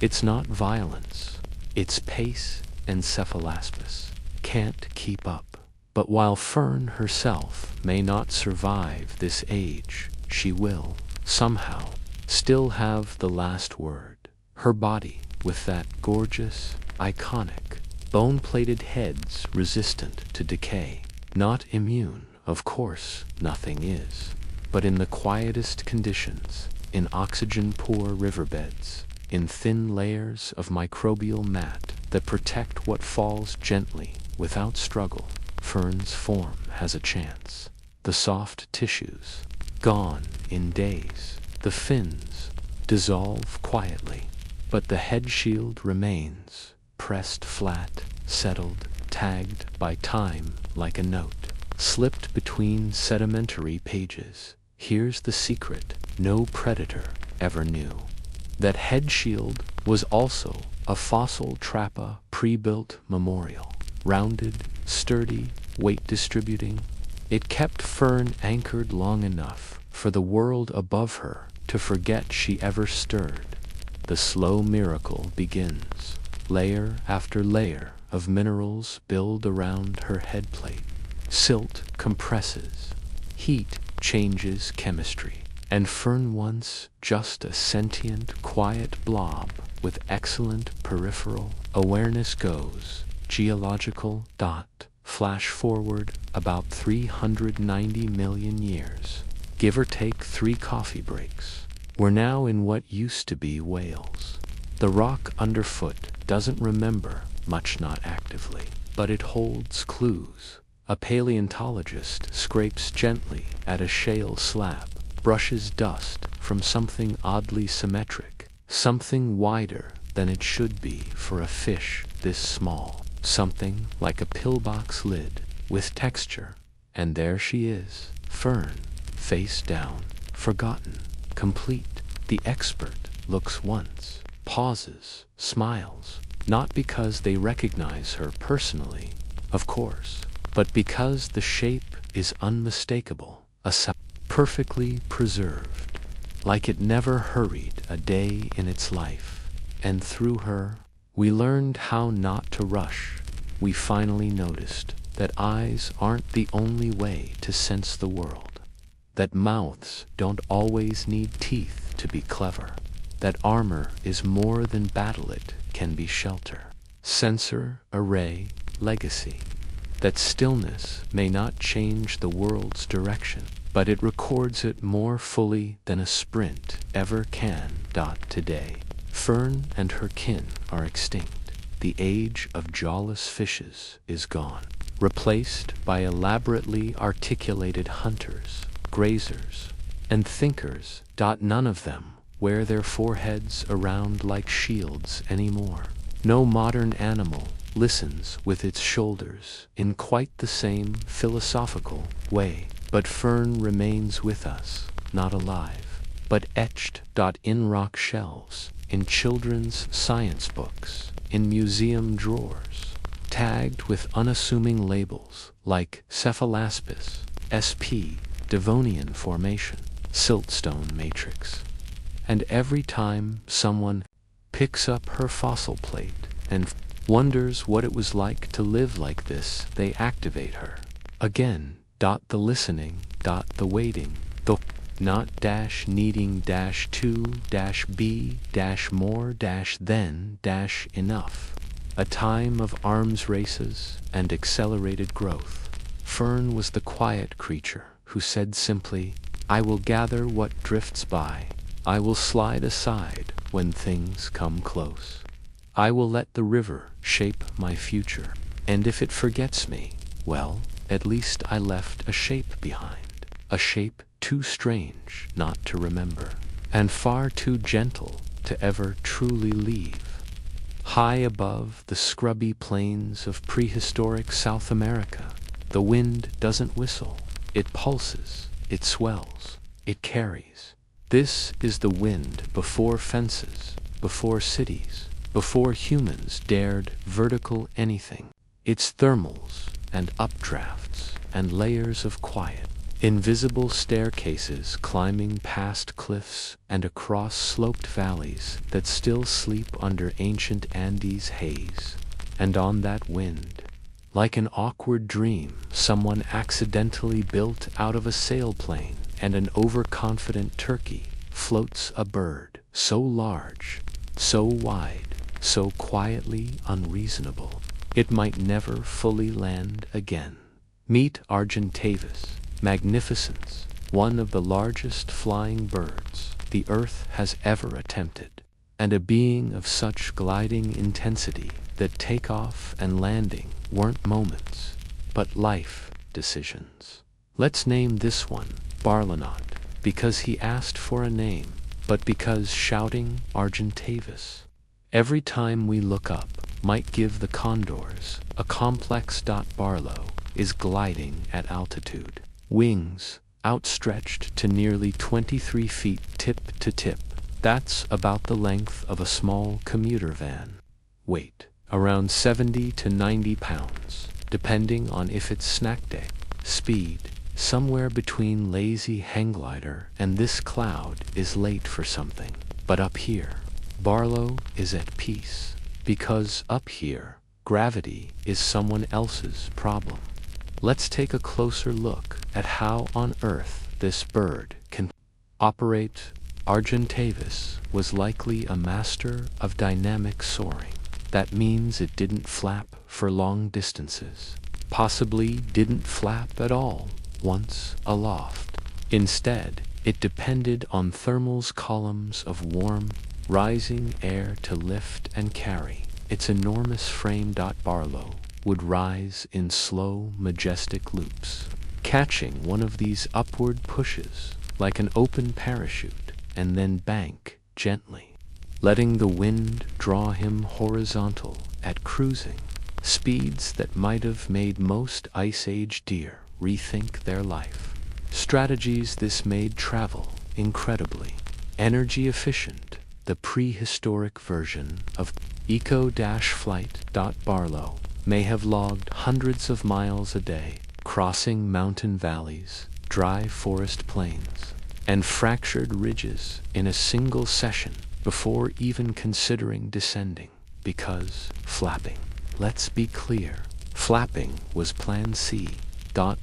It's not violence. It's pace and Cephalaspis can't keep up. But while Fern herself may not survive this age, she will, somehow, still have the last word. Her body, with that gorgeous, iconic, bone-plated heads resistant to decay. Not immune, of course, nothing is. But in the quietest conditions, in oxygen-poor riverbeds, in thin layers of microbial mat that protect what falls gently, without struggle, Fern's form has a chance. The soft tissues, gone in days. The fins dissolve quietly, but the head shield remains, pressed flat, settled, tagged by time like a note, slipped between sedimentary pages. Here's the secret no predator ever knew. That head shield was also a fossil trappa pre-built memorial, rounded, sturdy, weight distributing. It kept Fern anchored long enough for the world above her to forget she ever stirred. The slow miracle begins. Layer after layer of minerals build around her headplate. Silt compresses. Heat changes chemistry. And Fern, once just a sentient, quiet blob with excellent peripheral awareness, goes geological dot. Flash forward about 390 million years. Give or take 3 coffee breaks. We're now in what used to be Wales. The rock underfoot doesn't remember, much not actively, but it holds clues. A paleontologist scrapes gently at a shale slab, brushes dust from something oddly symmetric, something wider than it should be for a fish this small, something like a pillbox lid with texture, and there she is, Fern, face down, forgotten, complete, The expert looks once, pauses, smiles, not because they recognize her personally, of course, but because the shape is unmistakable, perfectly preserved, like it never hurried a day in its life. And through her, we learned how not to rush. We finally noticed that eyes aren't the only way to sense the world, that mouths don't always need teeth to be clever, that armor is more than battle, it can be shelter, sensor, array, legacy, that stillness may not change the world's direction, but it records it more fully than a sprint ever can. Today, Fern and her kin are extinct. The age of jawless fishes is gone, replaced by elaborately articulated hunters, grazers, and thinkers. None of them wear their foreheads around like shields anymore. No modern animal listens with its shoulders in quite the same philosophical way, but Fern remains with us, not alive, but etched. In rock shelves, in children's science books, in museum drawers, tagged with unassuming labels like Cephalaspis, SP, Devonian Formation, Siltstone Matrix. And every time someone picks up her fossil plate and wonders what it was like to live like this, they activate her. Again, the listening, the waiting, the not needing to be more than enough. A time of arms races and accelerated growth. Fern was the quiet creature who said simply, I will gather what drifts by. I will slide aside when things come close. I will let the river shape my future. And if it forgets me, well, at least I left a shape behind. A shape too strange not to remember, and far too gentle to ever truly leave. High above the scrubby plains of prehistoric South America, the wind doesn't whistle. It pulses, it swells, it carries. This is the wind before fences, before cities, before humans dared vertical anything. It's thermals and updrafts and layers of quiet. Invisible staircases climbing past cliffs and across sloped valleys that still sleep under ancient Andes haze. And on that wind, like an awkward dream someone accidentally built out of a sailplane and an overconfident turkey, floats a bird so large, so wide, so quietly unreasonable, it might never fully land again. Meet Argentavis, magnificence, one of the largest flying birds the Earth has ever attempted, and a being of such gliding intensity that takeoff and landing weren't moments, but life decisions. Let's name this one Barlanaut, because he asked for a name, but because shouting Argentavis every time we look up might give the condors a complex. Barlow is gliding at altitude. Wings outstretched to nearly 23 feet tip to tip. That's about the length of a small commuter van. Weight, around 70 to 90 pounds, depending on if it's snack day. Speed, somewhere between lazy hang glider and this cloud is late for something. But up here, Barlow is at peace, because up here, gravity is someone else's problem. Let's take a closer look at how on Earth this bird can operate. Argentavis was likely a master of dynamic soaring. That means it didn't flap for long distances, possibly didn't flap at all once aloft. Instead, it depended on thermal's columns of warm, rising air to lift and carry its enormous frame. Barlow would rise in slow, majestic loops, catching one of these upward pushes like an open parachute, and then bank gently, letting the wind draw him horizontal at cruising speeds that might have made most Ice Age deer rethink their life. Strategies this made travel incredibly Energy efficient, the prehistoric version of eco-flight. Barlow may have logged hundreds of miles a day, crossing mountain valleys, dry forest plains, and fractured ridges in a single session before even considering descending, because flapping. Let's be clear, flapping was Plan C.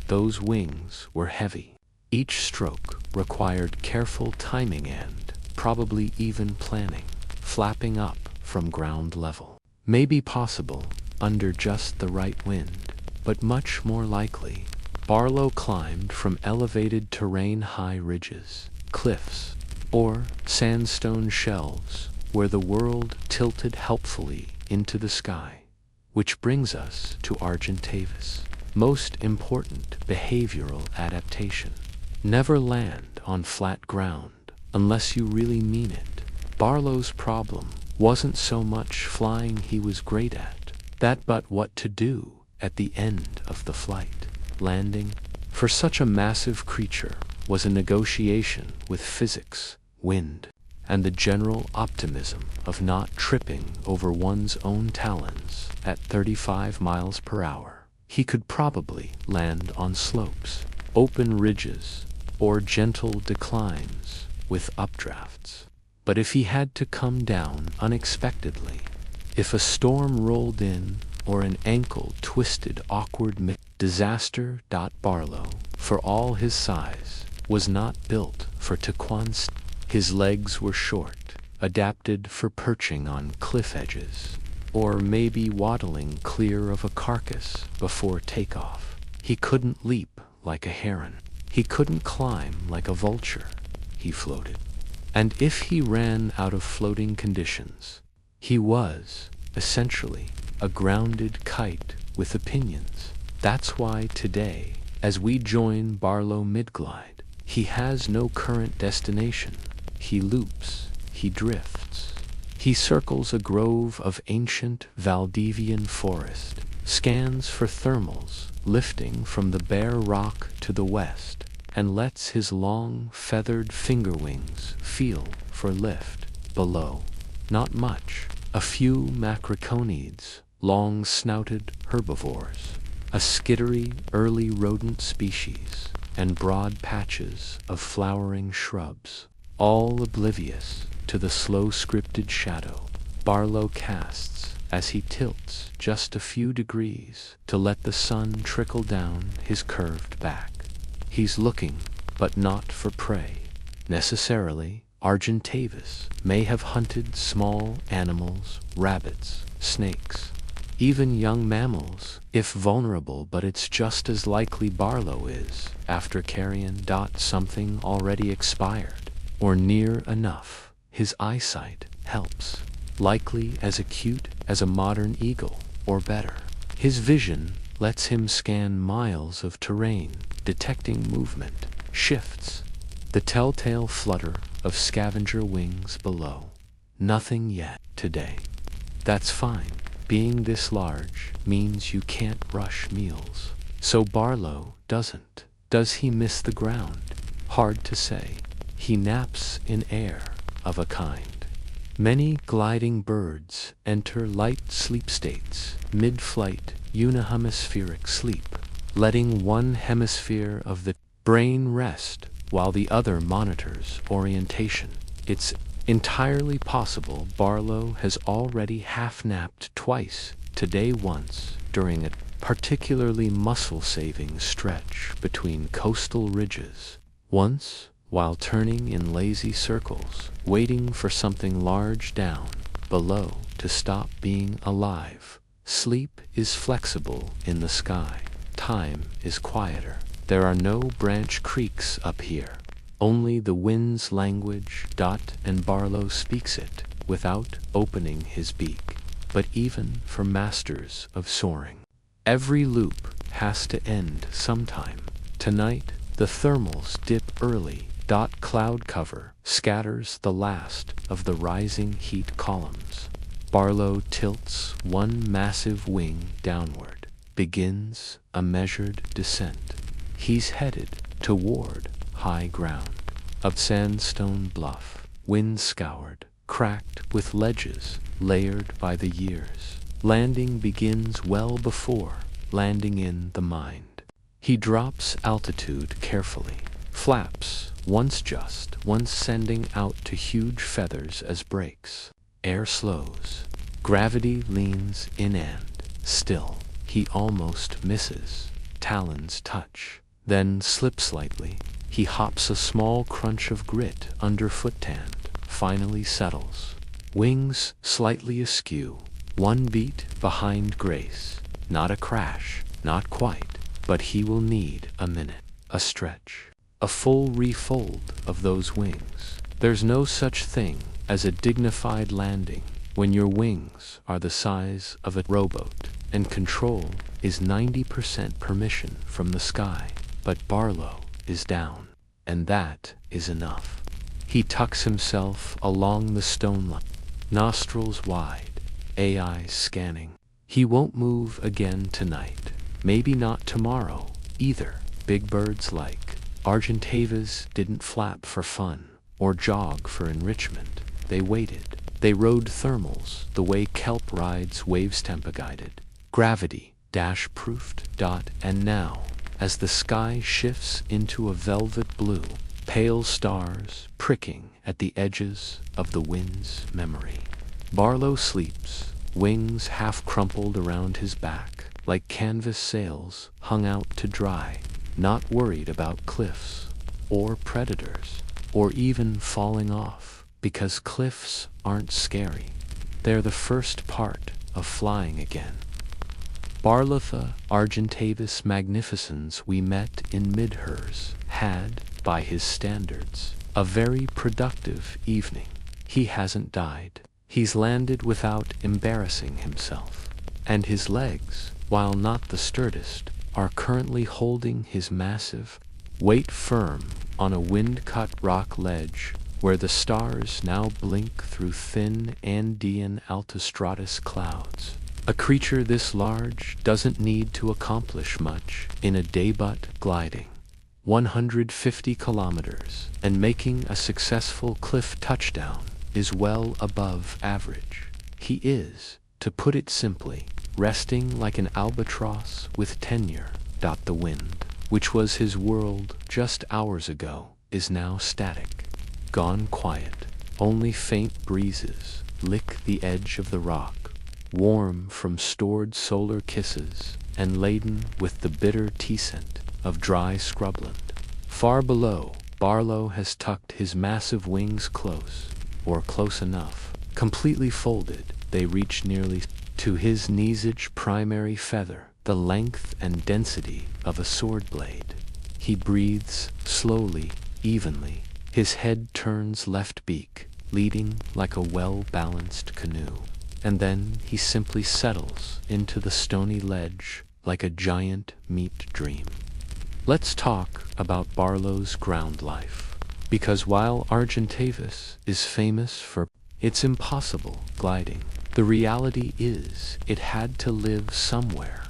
Those wings were heavy. Each stroke required careful timing and, probably even planning, flapping up from ground level. May be possible under just the right wind, but much more likely, Barlow climbed from elevated terrain, high ridges, cliffs, or sandstone shelves where the world tilted helpfully into the sky. Which brings us to Argentavis' most important behavioral adaptation. Never land on flat ground unless you really mean it. Barlow's problem wasn't so much flying he was great at, but what to do at the end of the flight. Landing, for such a massive creature, was a negotiation with physics, wind, and the general optimism of not tripping over one's own talons at 35 miles per hour. He could probably land on slopes, open ridges, or gentle declines with updrafts. But if he had to come down unexpectedly, if a storm rolled in or an ankle twisted awkward disaster. Barlow, for all his size, was not built for taekwondo. His legs were short, adapted for perching on cliff edges, or maybe waddling clear of a carcass before takeoff. He couldn't leap like a heron. He couldn't climb like a vulture. He floated. And if he ran out of floating conditions, he was, essentially, a grounded kite with opinions. That's why today, as we join Barlow mid-glide, he has no current destination. He loops, he drifts. He circles a grove of ancient Valdivian forest, scans for thermals lifting from the bare rock to the west, and lets his long, feathered finger wings feel for lift below. Not much. A few macroconids, long-snouted herbivores, a skittery early rodent species, and broad patches of flowering shrubs, all oblivious to the slow-scripted shadow Barlow casts as he tilts just a few degrees to let the sun trickle down his curved back. He's looking, but not for prey. Necessarily, Argentavis may have hunted small animals, rabbits, snakes, even young mammals, if vulnerable, but it's just as likely Barlow is after carrion. Something already expired, or near enough. His eyesight helps, likely as acute as a modern eagle, or better. His vision lets him scan miles of terrain, detecting movement, shifts, the telltale flutter of scavenger wings below. Nothing yet today. That's fine. Being this large means you can't rush meals. So Barlow doesn't. Does he miss the ground? Hard to say. He naps in air of a kind. Many gliding birds enter light sleep states, mid-flight unihemispheric sleep, letting one hemisphere of the brain rest while the other monitors orientation. It's entirely possible Barlow has already half-napped twice, today once, during a particularly muscle-saving stretch between coastal ridges. Once, while turning in lazy circles, waiting for something large down below to stop being alive. Sleep is flexible in the sky. Time is quieter. There are no branch creaks up here. Only the wind's language. And Barlow speaks it without opening his beak. But even for masters of soaring, every loop has to end sometime. Tonight, the thermals dip early. Cloud cover scatters the last of the rising heat columns. Barlow tilts one massive wing downward, begins a measured descent. He's headed toward high ground, of sandstone bluff, wind-scoured, cracked with ledges layered by the years. Landing begins well before landing in the mind. He drops altitude carefully. Flaps, once sending out to huge feathers as brakes. Air slows. Gravity leans in and, still, he almost misses. Talons touch, then slip slightly. He hops a small crunch of grit underfoot and finally settles. Wings slightly askew, one beat behind grace. Not a crash, not quite, but he will need a minute, a stretch, a full refold of those wings. There's no such thing as a dignified landing when your wings are the size of a rowboat and control is 90% permission from the sky. But Barlow is down, and that is enough. He tucks himself along the stone line, nostrils wide, AI scanning. He won't move again tonight, maybe not tomorrow either. Big birds like Argentavis didn't flap for fun or jog for enrichment. They waited. They rode thermals the way kelp rides waves tempo-guided, gravity-proofed. And now, as the sky shifts into a velvet blue, pale stars pricking at the edges of the wind's memory, Barlow sleeps, wings half crumpled around his back, like canvas sails hung out to dry, not worried about cliffs, or predators, or even falling off, because cliffs aren't scary. They're the first part of flying again. Barlotha Argentavis magnificens we met in Midhurst had, by his standards, a very productive evening. He hasn't died. He's landed without embarrassing himself. And his legs, while not the sturdiest, are currently holding his massive weight firm on a wind-cut rock ledge where the stars now blink through thin Andean altistratus clouds. A creature this large doesn't need to accomplish much in a day, but gliding 150 kilometers and making a successful cliff touchdown is well above average. He is, to put it simply, resting like an albatross with tenure. The wind, which was his world just hours ago, is now static, gone quiet. Only faint breezes lick the edge of the rock, warm from stored solar kisses and laden with the bitter tea scent of dry scrubland. Far below, Barlow has tucked his massive wings close, or close enough. Completely folded, they reach nearly to his knees-edge primary feather, the length and density of a sword blade. He breathes slowly, evenly. His head turns left beak, leading like a well-balanced canoe. And then he simply settles into the stony ledge like a giant meat dream. Let's talk about Barlow's ground life. Because while Argentavis is famous for its impossible gliding, the reality is it had to live somewhere.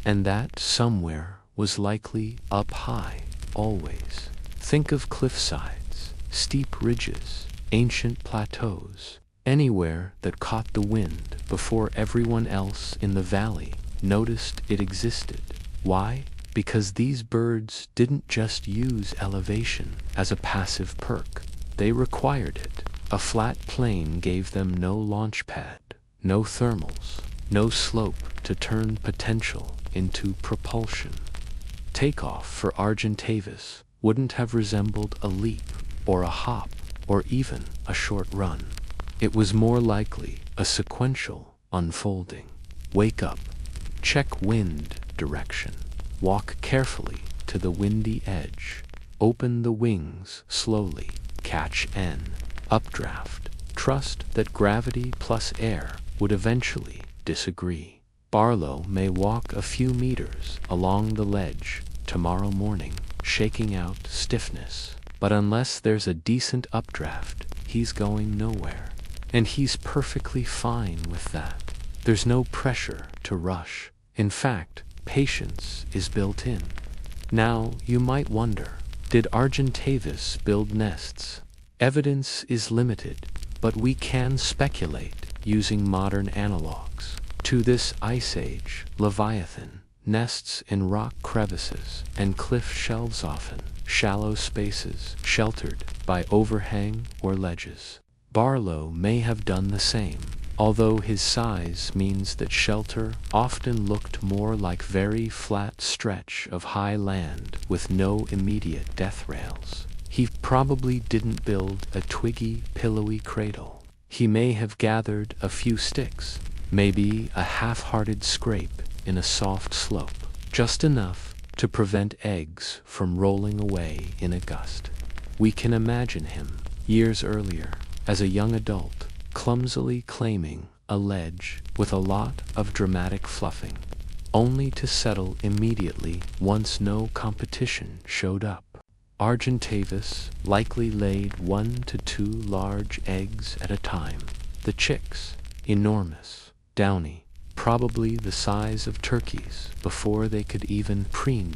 And that somewhere was likely up high, always. Think of cliff sides, steep ridges, ancient plateaus, anywhere that caught the wind before everyone else in the valley noticed it existed. Why? Because these birds didn't just use elevation as a passive perk. They required it. A flat plain gave them no launch pad, no thermals, no slope to turn potential into propulsion. Takeoff for Argentavis wouldn't have resembled a leap, or a hop, or even a short run. It was more likely a sequential unfolding. Wake up, check wind direction, walk carefully to the windy edge, open the wings slowly, catch an updraft, trust that gravity plus air would eventually disagree. Barlow may walk a few meters along the ledge tomorrow morning, shaking out stiffness, but unless there's a decent updraft, he's going nowhere. And he's perfectly fine with that. There's no pressure to rush. In fact, patience is built in. Now, you might wonder, did Argentavis build nests Evidence is limited, but we can speculate using modern analogs. To this ice age, Leviathan nests in rock crevices and cliff shelves, often shallow spaces sheltered by overhang or ledges. Barlow may have done the same, although his size means that shelter often looked more like very flat stretch of high land with no immediate death rails. He probably didn't build a twiggy, pillowy cradle. He may have gathered a few sticks, maybe a half-hearted scrape in a soft slope, just enough to prevent eggs from rolling away in a gust. We can imagine him, years earlier, as a young adult, clumsily claiming a ledge with a lot of dramatic fluffing, only to settle immediately once no competition showed up. Argentavis likely laid 1 to 2 large eggs at a time. The chicks, enormous, downy, probably the size of turkeys before they could even preen.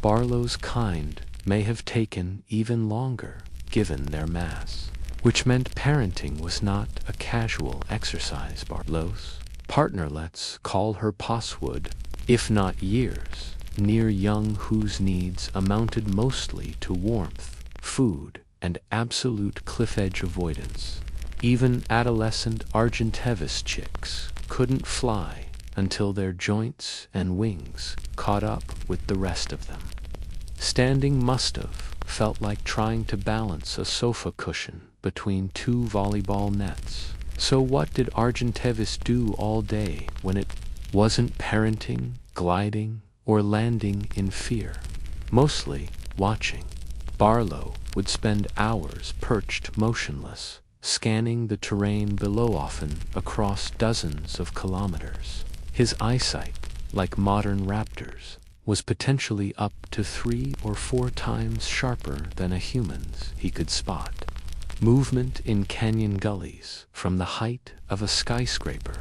Barlow's kind may have taken even longer given their mass, which meant parenting was not a casual exercise. Barlow's partner, let's call her Posswood, if not years, near young whose needs amounted mostly to warmth, food, and absolute cliff-edge avoidance. Even adolescent Argentavis chicks couldn't fly until their joints and wings caught up with the rest of them. Standing must have felt like trying to balance a sofa cushion between 2 volleyball nets. So what did Argentavis do all day when it wasn't parenting, gliding, or landing in fear? Mostly watching. Barlow would spend hours perched motionless, scanning the terrain below, often across dozens of kilometers. His eyesight, like modern raptors, was potentially up to 3 or 4 times sharper than a human's. He could spot movement in canyon gullies from the height of a skyscraper,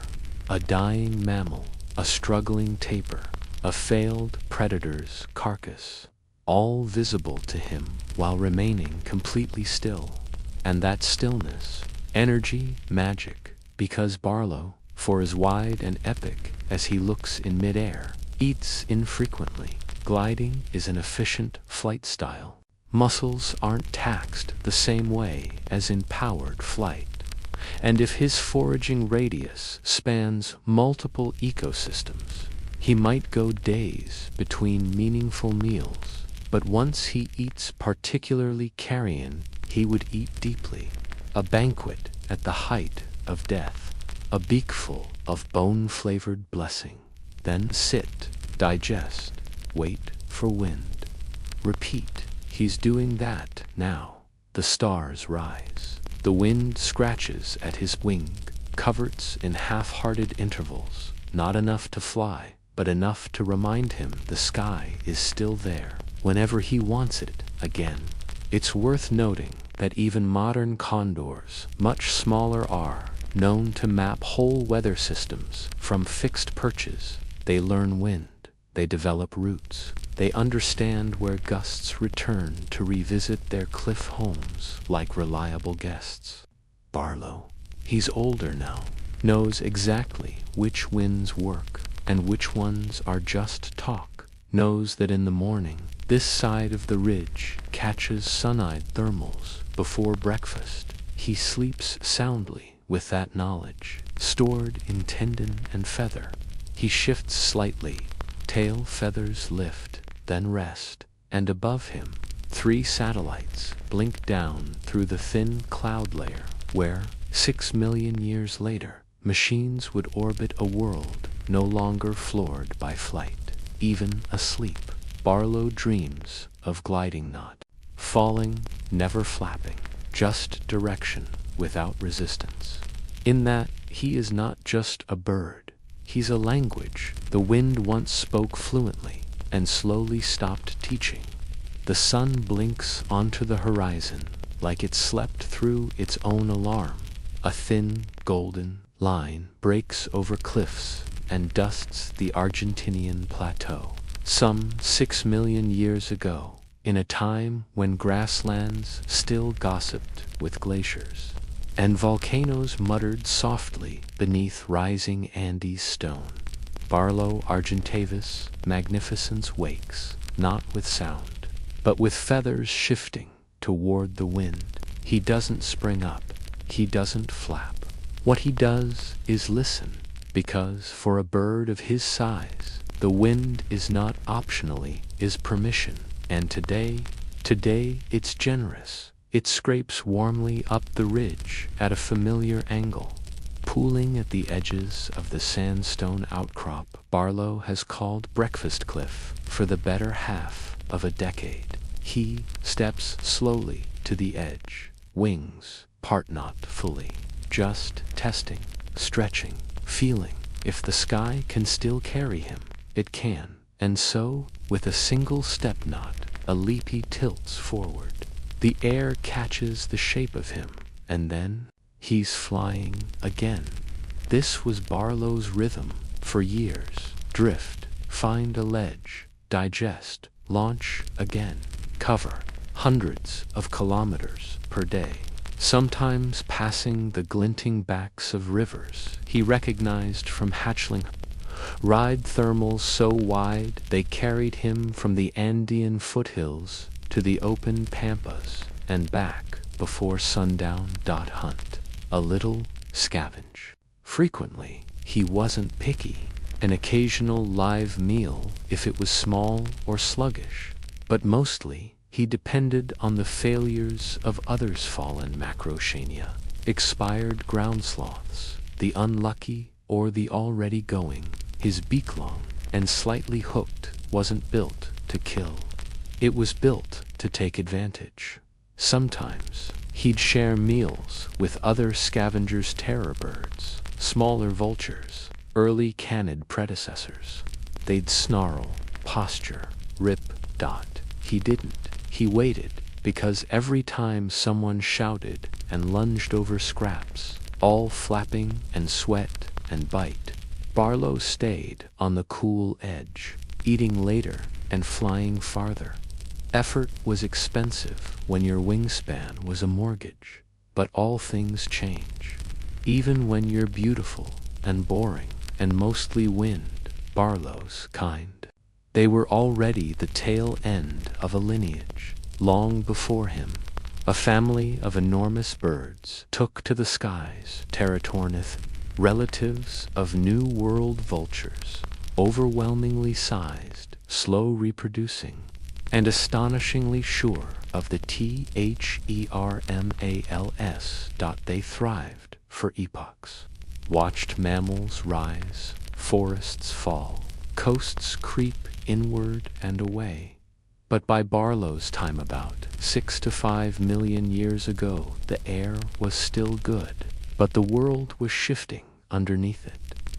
a dying mammal, a struggling tapir, a failed predator's carcass, all visible to him while remaining completely still. And that stillness, energy, magic, because Barlow, for as wide and epic as he looks in midair, eats infrequently. Gliding is an efficient flight style. Muscles aren't taxed the same way as in powered flight. And if his foraging radius spans multiple ecosystems, he might go days between meaningful meals. But once he eats particularly carrion, he would eat deeply. A banquet at the height of death. A beakful of bone-flavored blessing. Then sit, digest, wait for wind. Repeat. He's doing that now. The stars rise. The wind scratches at his wing, coverts in half-hearted intervals, not enough to fly, but enough to remind him the sky is still there whenever he wants it again. It's worth noting that even modern condors, much smaller, are known to map whole weather systems from fixed perches. They learn wind, they develop roots, they understand where gusts return to revisit their cliff homes like reliable guests. Barlow, he's older now, knows exactly which winds work and which ones are just talk, knows that in the morning, this side of the ridge catches sun-eyed thermals before breakfast. He sleeps soundly with that knowledge, stored in tendon and feather. He shifts slightly, tail feathers lift, then rest, and above him, 3 satellites blink down through the thin cloud layer, where, 6 million years later, machines would orbit a world no longer floored by flight. Even asleep, Barlow dreams of gliding, not falling, never flapping, just direction without resistance. In that, he is not just a bird, he's a language the wind once spoke fluently and slowly stopped teaching. The sun blinks onto the horizon like it slept through its own alarm. A thin, golden line breaks over cliffs and dusts the Argentinian plateau. Some 6 million years ago, in a time when grasslands still gossiped with glaciers, and volcanoes muttered softly beneath rising Andes stone. Barlow Argentavis magnificence wakes, not with sound, but with feathers shifting toward the wind. He doesn't spring up, he doesn't flap. What he does is listen, because for a bird of his size, the wind is not optionally, is permission. And today it's generous. It scrapes warmly up the ridge at a familiar angle, pooling at the edges of the sandstone outcrop Barlow has called Breakfast Cliff for the better half of a decade. He steps slowly to the edge, wings part not fully, just testing, stretching, feeling if the sky can still carry him. It can, and so, with a single step knot, a leap he tilts forward. The air catches the shape of him, and then he's flying again. This was Barlow's rhythm for years. Drift, find a ledge, digest, launch again, cover hundreds of kilometers per day, sometimes passing the glinting backs of rivers he recognized from hatchling. Ride thermals so wide they carried him from the Andean foothills to the open pampas and back before sundown. Hunt a little, scavenge. Frequently, he wasn't picky, an occasional live meal if it was small or sluggish, but mostly he depended on the failures of others' fallen macrochania, expired ground sloths, the unlucky or the already going. His beak-long and slightly hooked wasn't built to kill. It was built to take advantage. Sometimes he'd share meals with other scavengers' terror birds, smaller vultures, early canid predecessors. They'd snarl, posture, rip. He didn't. He waited, because every time someone shouted and lunged over scraps, all flapping and sweat and bite, Barlow stayed on the cool edge, eating later and flying farther. Effort was expensive when your wingspan was a mortgage, but all things change. Even when you're beautiful and boring and mostly wind, Barlow's kind. They were already the tail end of a lineage. Long before him, a family of enormous birds took to the skies. Teratornith, relatives of New World vultures, overwhelmingly sized, slow reproducing, and astonishingly sure of the THERMALS. They thrived for epochs, watched mammals rise, forests fall, coasts creep inward and away. But by Barlow's time, about 6 to 5 million years ago, the air was still good, but the world was shifting underneath it.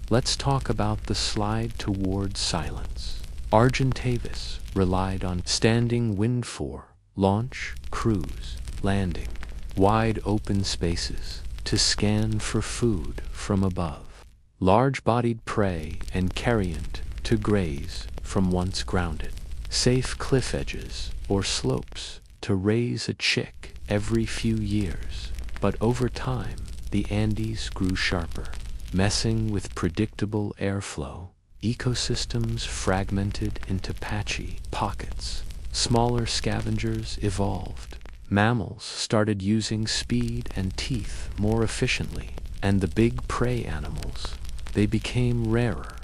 Let's talk about the slide toward silence. Argentavis relied on standing wind for launch, cruise, landing, wide open spaces to scan for food from above, large-bodied prey and carrion to graze from once grounded, safe cliff edges or slopes to raise a chick every few years. But over time, the Andes grew sharper, messing with predictable airflow. Ecosystems fragmented into patchy pockets. Smaller scavengers evolved. Mammals started using speed and teeth more efficiently, and the big prey animals, they became rarer.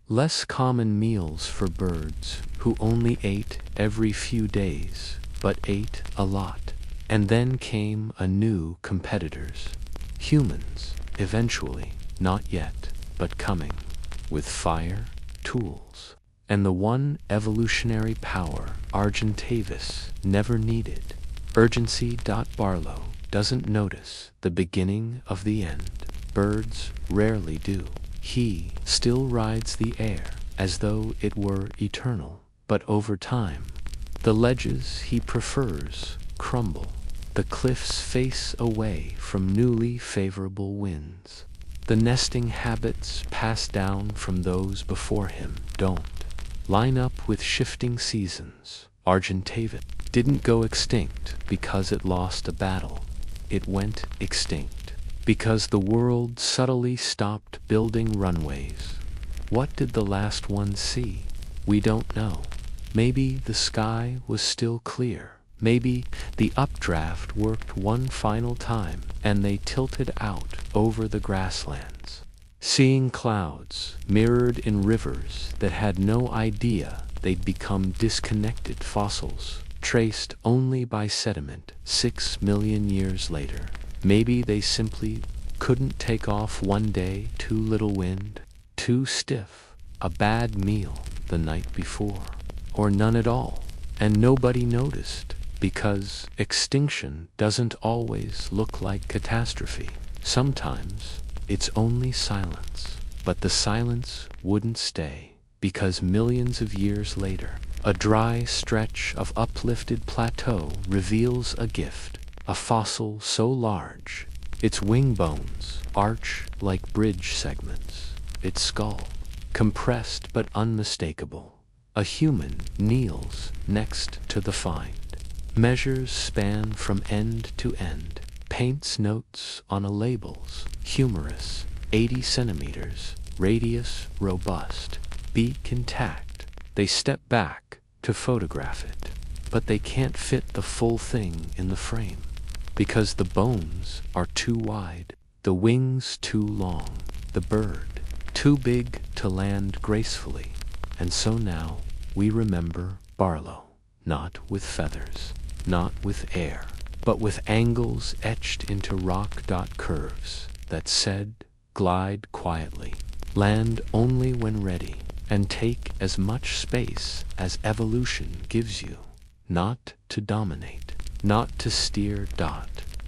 Less common meals for birds who only ate every few days, but ate a lot. And then came a new competitors. Humans, eventually, not yet, but coming, with fire, tools, and the one evolutionary power Argentavis never needed, urgency. Barlow doesn't notice the beginning of the end. Birds rarely do. He still rides the air as though it were eternal, but over time, the ledges he prefers crumble. The cliffs face away from newly favorable winds. The nesting habits passed down from those before him don't line up with shifting seasons Argentavis didn't go extinct because it lost a battle. It went extinct because the world subtly stopped building runways. What did the last one see? We don't know. Maybe the sky was still clear. Maybe the updraft worked one final time and they tilted out over the grasslands. Seeing clouds mirrored in rivers that had no idea they'd become disconnected fossils, traced only by sediment 6 million years later. Maybe they simply couldn't take off one day, too little wind, too stiff, a bad meal the night before, or none at all, and nobody noticed, because extinction doesn't always look like catastrophe. Sometimes it's only silence, but the silence wouldn't stay, because millions of years later, a dry stretch of uplifted plateau reveals a gift, a fossil so large, its wing bones arch like bridge segments, its skull, compressed but unmistakable. A human kneels next to the find, measures span from end to end, paints notes on a label's humerus, 80 centimeters, radius robust, beak intact. They step back to photograph it, but they can't fit the full thing in the frame, because the bones are too wide, the wings too long, the bird too big to land gracefully. And so now we remember Barlow, not with feathers, not with air, but with angles etched into rock curves that said, glide quietly, land only when ready, and take as much space as evolution gives you, not to dominate, not to steer,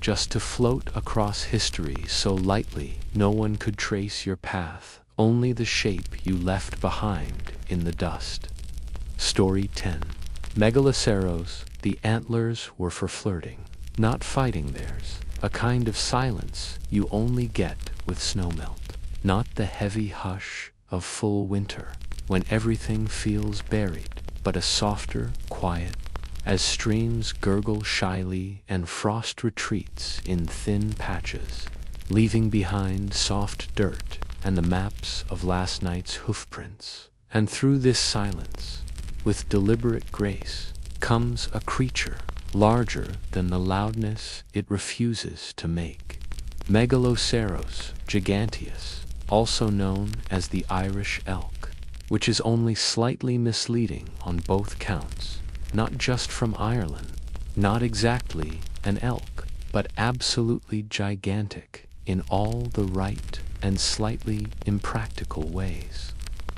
just to float across history so lightly no one could trace your path, only the shape you left behind in the dust. Story 10. Megaloceros, the antlers were for flirting, not fighting theirs, a kind of silence you only get with snowmelt, not the heavy hush of full winter, when everything feels buried, but a softer quiet, as streams gurgle shyly and frost retreats in thin patches, leaving behind soft dirt and the maps of last night's hoofprints. And through this silence, with deliberate grace, comes a creature larger than the loudness it refuses to make. Megaloceros giganteus, also known as the Irish elk, which is only slightly misleading on both counts. Not just from Ireland, not exactly an elk, but absolutely gigantic in all the right and slightly impractical ways.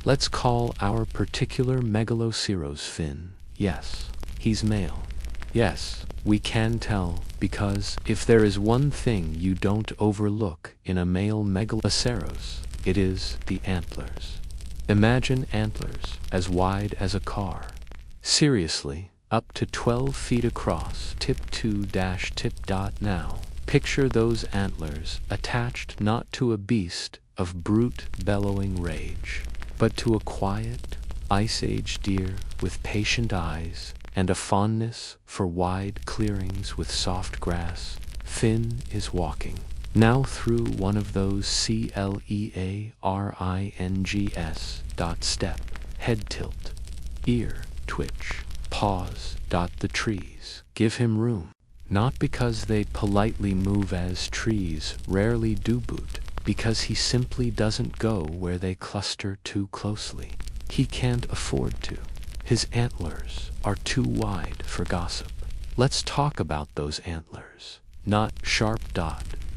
Let's call our particular Megaloceros Finn. Yes, he's male. Yes, we can tell, because if there is one thing you don't overlook in a male Megaloceros, it is the antlers. Imagine antlers as wide as a car. Seriously, up to 12 feet across, tip to tip. Now, picture those antlers attached not to a beast of brute bellowing rage, but to a quiet, ice-age deer with patient eyes and a fondness for wide clearings with soft grass. Finn is walking, now through one of those clearings. Step, head tilt, ear twitch, pause. The trees give him room, not because they politely move as trees rarely do boot, because he simply doesn't go where they cluster too closely. He can't afford to. His antlers are too wide for gossip. Let's talk about those antlers. Not sharp,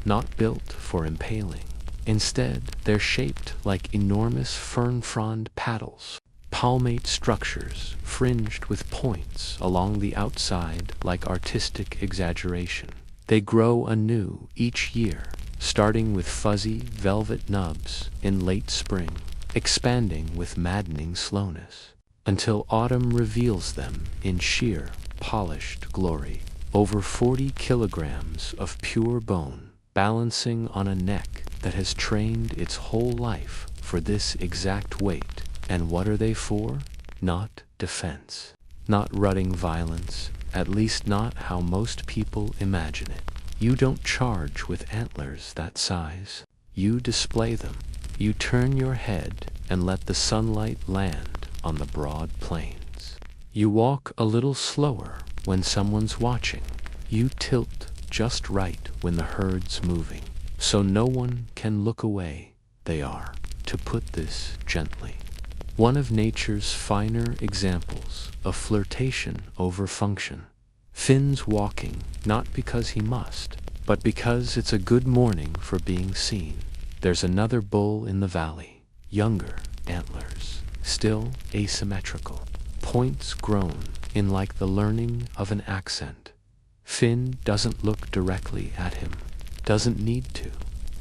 not built for impaling. Instead, they're shaped like enormous fern-frond paddles, palmate structures fringed with points along the outside like artistic exaggeration. They grow anew each year, starting with fuzzy velvet nubs in late spring, expanding with maddening slowness, until autumn reveals them in sheer, polished glory. Over 40 kilograms of pure bone, balancing on a neck that has trained its whole life for this exact weight. And what are they for? Not defense. not rutting violence, at least not how most people imagine it. You don't charge with antlers that size. You display them. You turn your head and let the sunlight land on the broad plains. You walk a little slower when someone's watching. You tilt just right when the herd's moving, so no one can look away. They are, to put this gently, one of nature's finer examples of flirtation over function. Finn's walking not because he must, but because it's a good morning for being seen. There's another bull in the valley, younger, antlers, still asymmetrical, points grown in like the learning of an accent. Finn doesn't look directly at him, doesn't need to.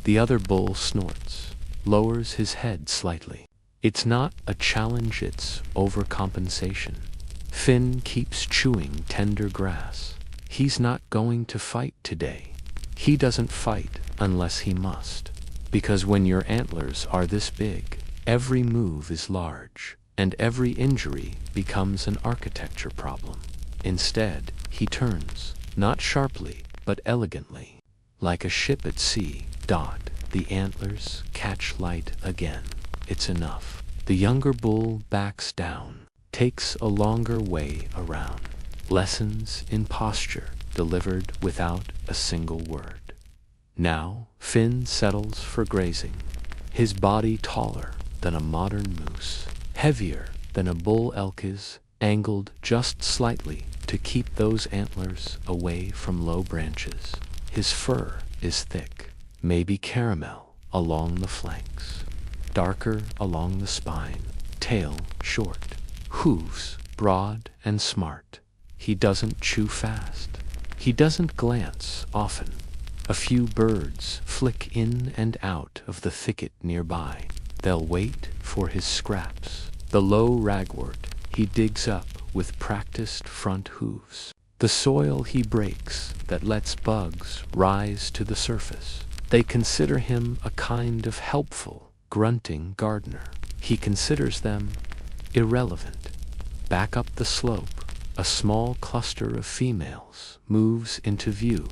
The other bull snorts, lowers his head slightly. It's not a challenge, it's overcompensation. Finn keeps chewing tender grass. He's not going to fight today. He doesn't fight unless he must. Because when your antlers are this big, every move is large, and every injury becomes an architecture problem. Instead, he turns, not sharply, but elegantly. Like a ship at sea, the antlers catch light again. It's enough. The younger bull backs down, takes a longer way around. Lessons in posture delivered without a single word. Now, Finn settles for grazing. His body taller than a modern moose, heavier than a bull elk is, angled just slightly to keep those antlers away from low branches. His fur is thick, maybe caramel along the flanks, darker along the spine, tail short, hooves broad and smart. He doesn't chew fast. He doesn't glance often. A few birds flick in and out of the thicket nearby. They'll wait for his scraps. The low ragwort he digs up with practiced front hooves. The soil he breaks that lets bugs rise to the surface. They consider him a kind of helpful, grunting gardener. He considers them irrelevant. Back up the slope, a small cluster of females moves into view.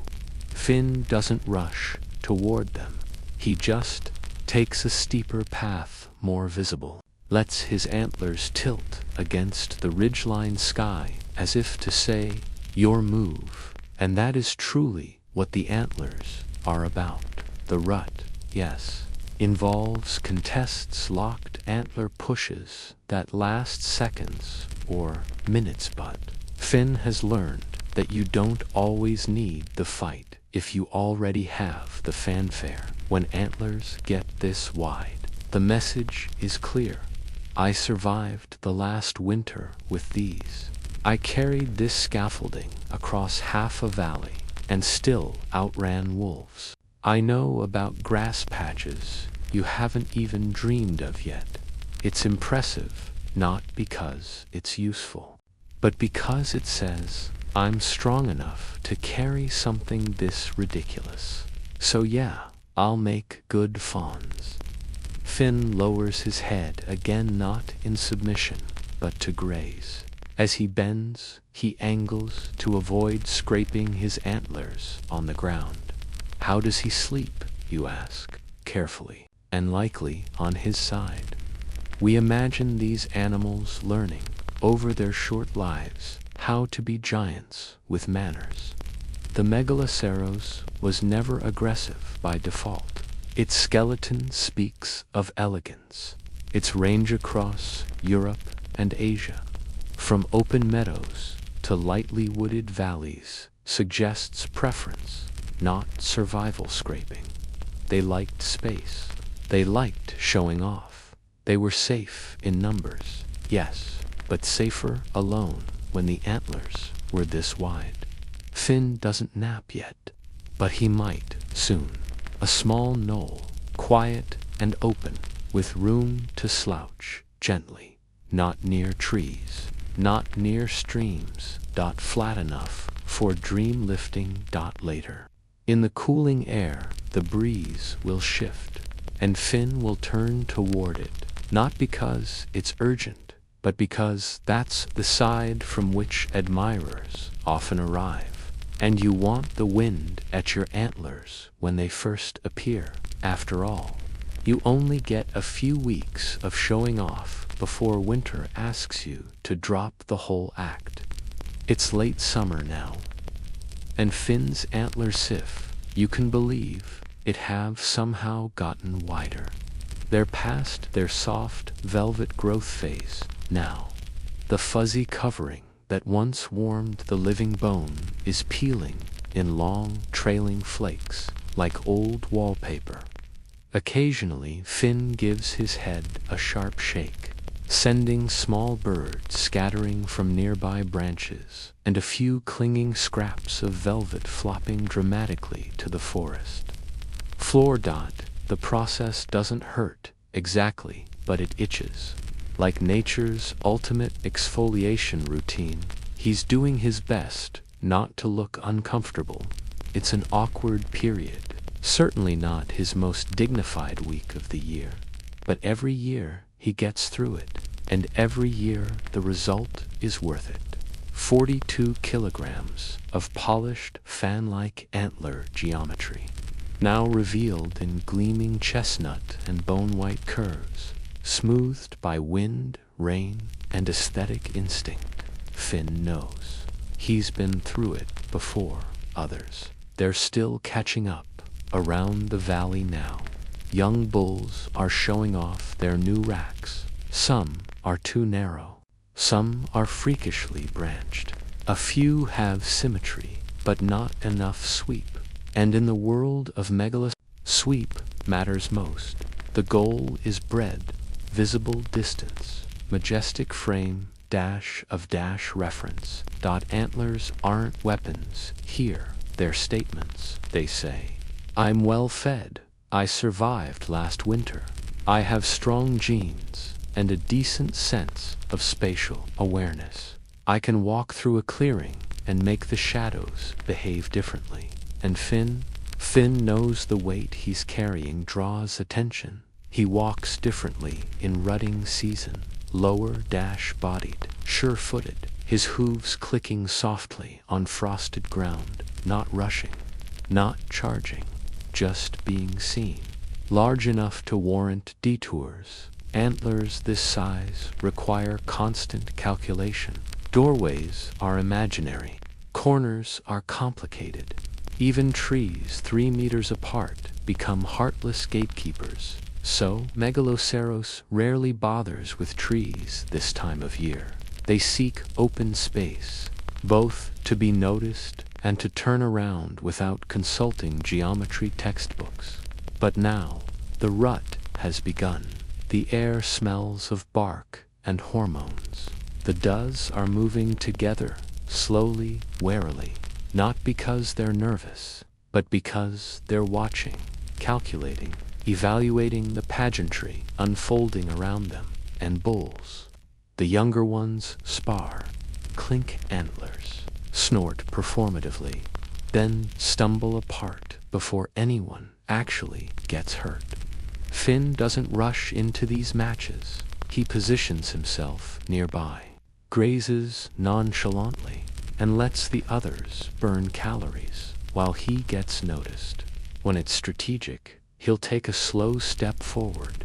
Finn doesn't rush toward them. He just takes a steeper path more visible, lets his antlers tilt against the ridgeline sky as if to say, your move. And that is truly what the antlers are about. The rut, yes, involves contests, locked antler pushes that last seconds or minutes, but Finn has learned that you don't always need the fight if you already have the fanfare. When antlers get this wide, the message is clear. I survived the last winter with these. I carried this scaffolding across half a valley and still outran wolves. I know about grass patches you haven't even dreamed of yet. It's impressive, not because it's useful, but because it says, I'm strong enough to carry something this ridiculous. So yeah, I'll make good fawns. Finn lowers his head again, not in submission, but to graze. As he bends, he angles to avoid scraping his antlers on the ground. How does he sleep, you ask, carefully, and likely on his side. We imagine these animals learning, over their short lives, how to be giants with manners. The Megaloceros was never aggressive by default. Its skeleton speaks of elegance. Its range across Europe and Asia, from open meadows to lightly wooded valleys, suggests preference, not survival scraping. They liked space. They liked showing off. They were safe in numbers, yes, but safer alone when the antlers were this wide. Finn doesn't nap yet, but he might soon. A small knoll, quiet and open, with room to slouch gently, not near trees, not near streams, flat enough for dream lifting. Later. In the cooling air, the breeze will shift, and Finn will turn toward it, not because it's urgent, but because that's the side from which admirers often arrive. And you want the wind at your antlers when they first appear. After all, you only get a few weeks of showing off before winter asks you to drop the whole act. It's late summer now, and Finn's antlers, if you can believe it, have somehow gotten wider. They're past their soft velvet growth phase now. The fuzzy covering that once warmed the living bone is peeling in long, trailing flakes like old wallpaper. Occasionally, Finn gives his head a sharp shake, sending small birds scattering from nearby branches and a few clinging scraps of velvet flopping dramatically to the forest floor. The process doesn't hurt exactly, but it itches. Like nature's ultimate exfoliation routine, he's doing his best not to look uncomfortable. It's an awkward period, certainly not his most dignified week of the year, but every year he gets through it, and every year the result is worth it. 42 kilograms of polished fan-like antler geometry, now revealed in gleaming chestnut and bone-white curves, smoothed by wind, rain, and aesthetic instinct. Finn knows. He's been through it before. Others, they're still catching up. Around the valley now, young bulls are showing off their new racks. Some are too narrow. Some are freakishly branched. A few have symmetry, but not enough sweep. And in the world of megaliths, sweep matters most. The goal is breadth, visible distance, majestic frame, dash of dash reference. Antlers aren't weapons here, they're statements. They say, I'm well fed, I survived last winter, I have strong genes, and a decent sense of spatial awareness. I can walk through a clearing and make the shadows behave differently. And Finn knows the weight he's carrying draws attention. He walks differently in rutting season, lower dash-bodied, sure-footed, his hooves clicking softly on frosted ground, not rushing, not charging, just being seen. Large enough to warrant detours. Antlers this size require constant calculation. Doorways are imaginary. Corners are complicated. Even trees 3 meters apart become heartless gatekeepers. So, Megaloceros rarely bothers with trees this time of year. They seek open space, both to be noticed and to turn around without consulting geometry textbooks. But now, the rut has begun. The air smells of bark and hormones. The does are moving together, slowly, warily, not because they're nervous, but because they're watching, calculating, evaluating the pageantry unfolding around them. And bulls, the younger ones, spar, clink antlers, snort performatively, then stumble apart before anyone actually gets hurt. Finn doesn't rush into these matches. He positions himself nearby, grazes nonchalantly, and lets the others burn calories while he gets noticed. When it's strategic, he'll take a slow step forward,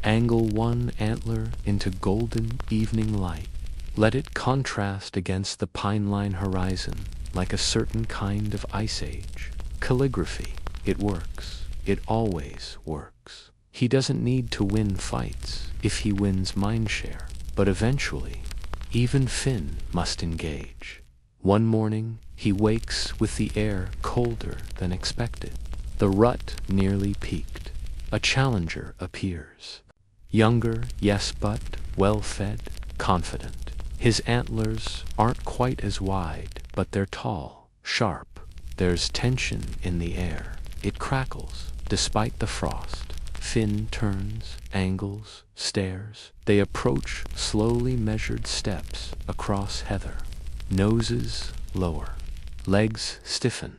angle one antler into golden evening light, let it contrast against the pine-line horizon like a certain kind of ice age. Calligraphy. It works. It always works. He doesn't need to win fights if he wins mindshare, but eventually, even Finn must engage. One morning, he wakes with the air colder than expected. The rut nearly peaked. A challenger appears. Younger, yes, but well-fed, confident. His antlers aren't quite as wide, but they're tall, sharp. There's tension in the air. It crackles, despite the frost. Finn turns, angles, stares. They approach slowly measured steps across heather. Noses lower. Legs stiffen.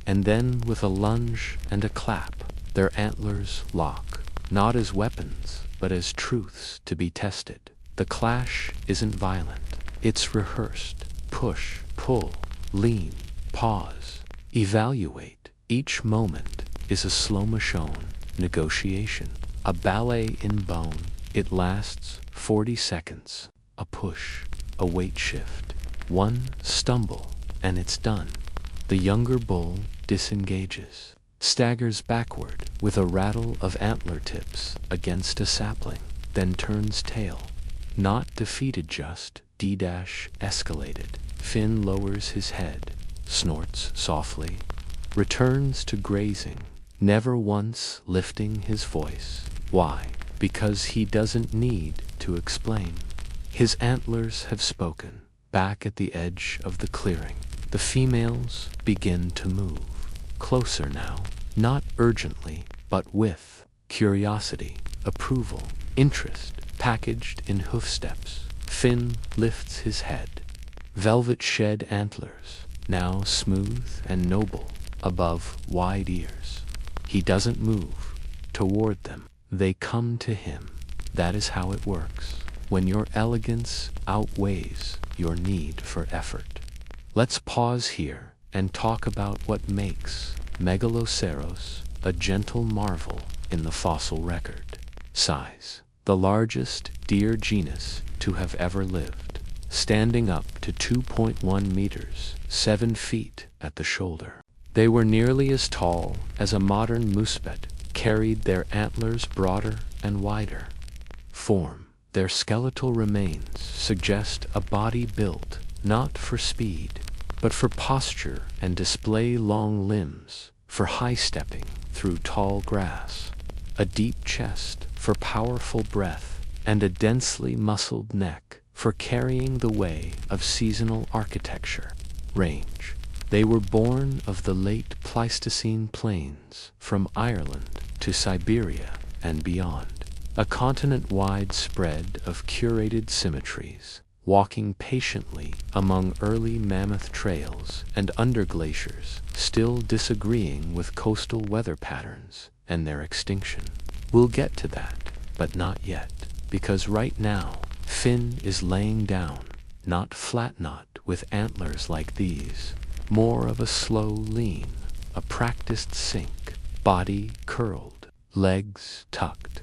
And then with a lunge and a clap, their antlers lock. Not as weapons, but as truths to be tested. The clash isn't violent. It's rehearsed. Push, pull, lean, pause, evaluate. Each moment is a slow-motion negotiation. A ballet in bone. It lasts 40 seconds. A push, a weight shift. One stumble, and it's done. The younger bull disengages, staggers backward with a rattle of antler tips against a sapling, then turns tail. Not defeated, just escalated. Finn lowers his head, snorts softly, returns to grazing, never once lifting his voice. Why? Because he doesn't need to explain. His antlers have spoken. Back at the edge of the clearing, the females begin to move. Closer now, not urgently, but with curiosity, approval, interest, packaged in hoofsteps. Finn lifts his head. Velvet shed antlers, now smooth and noble, above wide ears. He doesn't move toward them. They come to him. That is how it works, when your elegance outweighs your need for effort. Let's pause here and talk about what makes Megaloceros a gentle marvel in the fossil record. Size. The largest deer genus to have ever lived, standing up to 2.1 meters, 7 feet at the shoulder. They were nearly as tall as a modern moospet, carried their antlers broader and wider. Form. Their skeletal remains suggest a body built not for speed, but for posture and display. Long limbs for high-stepping through tall grass, a deep chest for powerful breath, and a densely muscled neck for carrying the way of seasonal architecture. Range. They were born of the late Pleistocene plains, from Ireland to Siberia and beyond. A continent-wide spread of curated symmetries, walking patiently among early mammoth trails and underglaciers, still disagreeing with coastal weather patterns and their extinction. We'll get to that, but not yet, because right now, Finn is laying down, not flat knot with antlers like these, more of a slow lean, a practiced sink, body curled, legs tucked,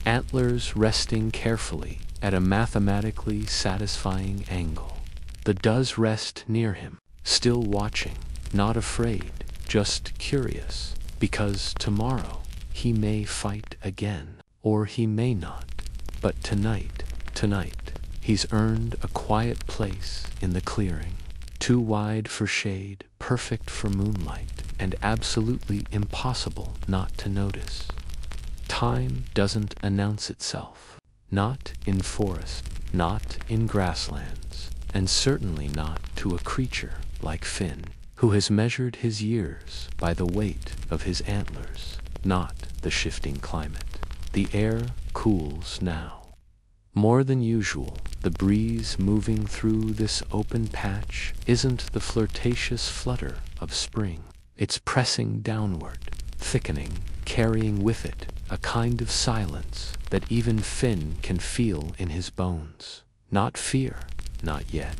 antlers resting carefully at a mathematically satisfying angle. The does rest near him, still watching, not afraid, just curious, because tomorrow he may fight again, or he may not. But tonight, he's earned a quiet place in the clearing, too wide for shade, perfect for moonlight, and absolutely impossible not to notice. Time doesn't announce itself, not in forest, not in grasslands, and certainly not to a creature like Finn, who has measured his years by the weight of his antlers, not the shifting climate. The air cools now. More than usual, the breeze moving through this open patch isn't the flirtatious flutter of spring. It's pressing downward, thickening, carrying with it a kind of silence that even Finn can feel in his bones. Not fear, not yet.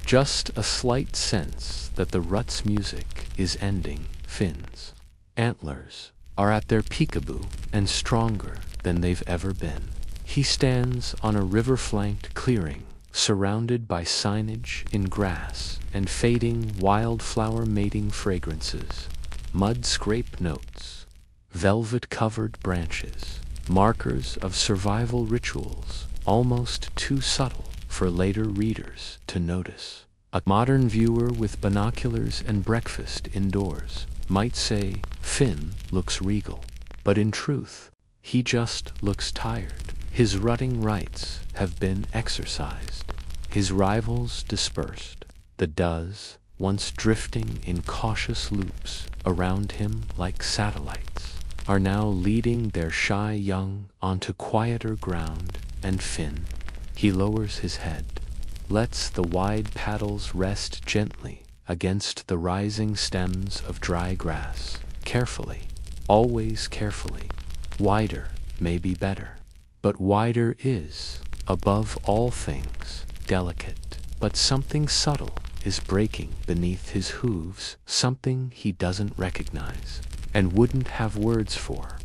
Just a slight sense that the rut's music is ending. Finn's antlers are at their peekaboo and stronger than they've ever been. He stands on a river-flanked clearing, surrounded by signage in grass and fading wildflower mating fragrances, mud scrape notes, velvet-covered branches, markers of survival rituals, almost too subtle for later readers to notice. A modern viewer with binoculars and breakfast indoors might say, Finn looks regal. But in truth, he just looks tired. His rutting rights have been exercised, his rivals dispersed. The does, once drifting in cautious loops around him like satellites, are now leading their shy young onto quieter ground, and Finn, he lowers his head, lets the wide paddles rest gently against the rising stems of dry grass, carefully, always carefully. Wider may be better. But wider is above all things, delicate. But something subtle is breaking beneath his hooves, something he doesn't recognize and wouldn't have words for.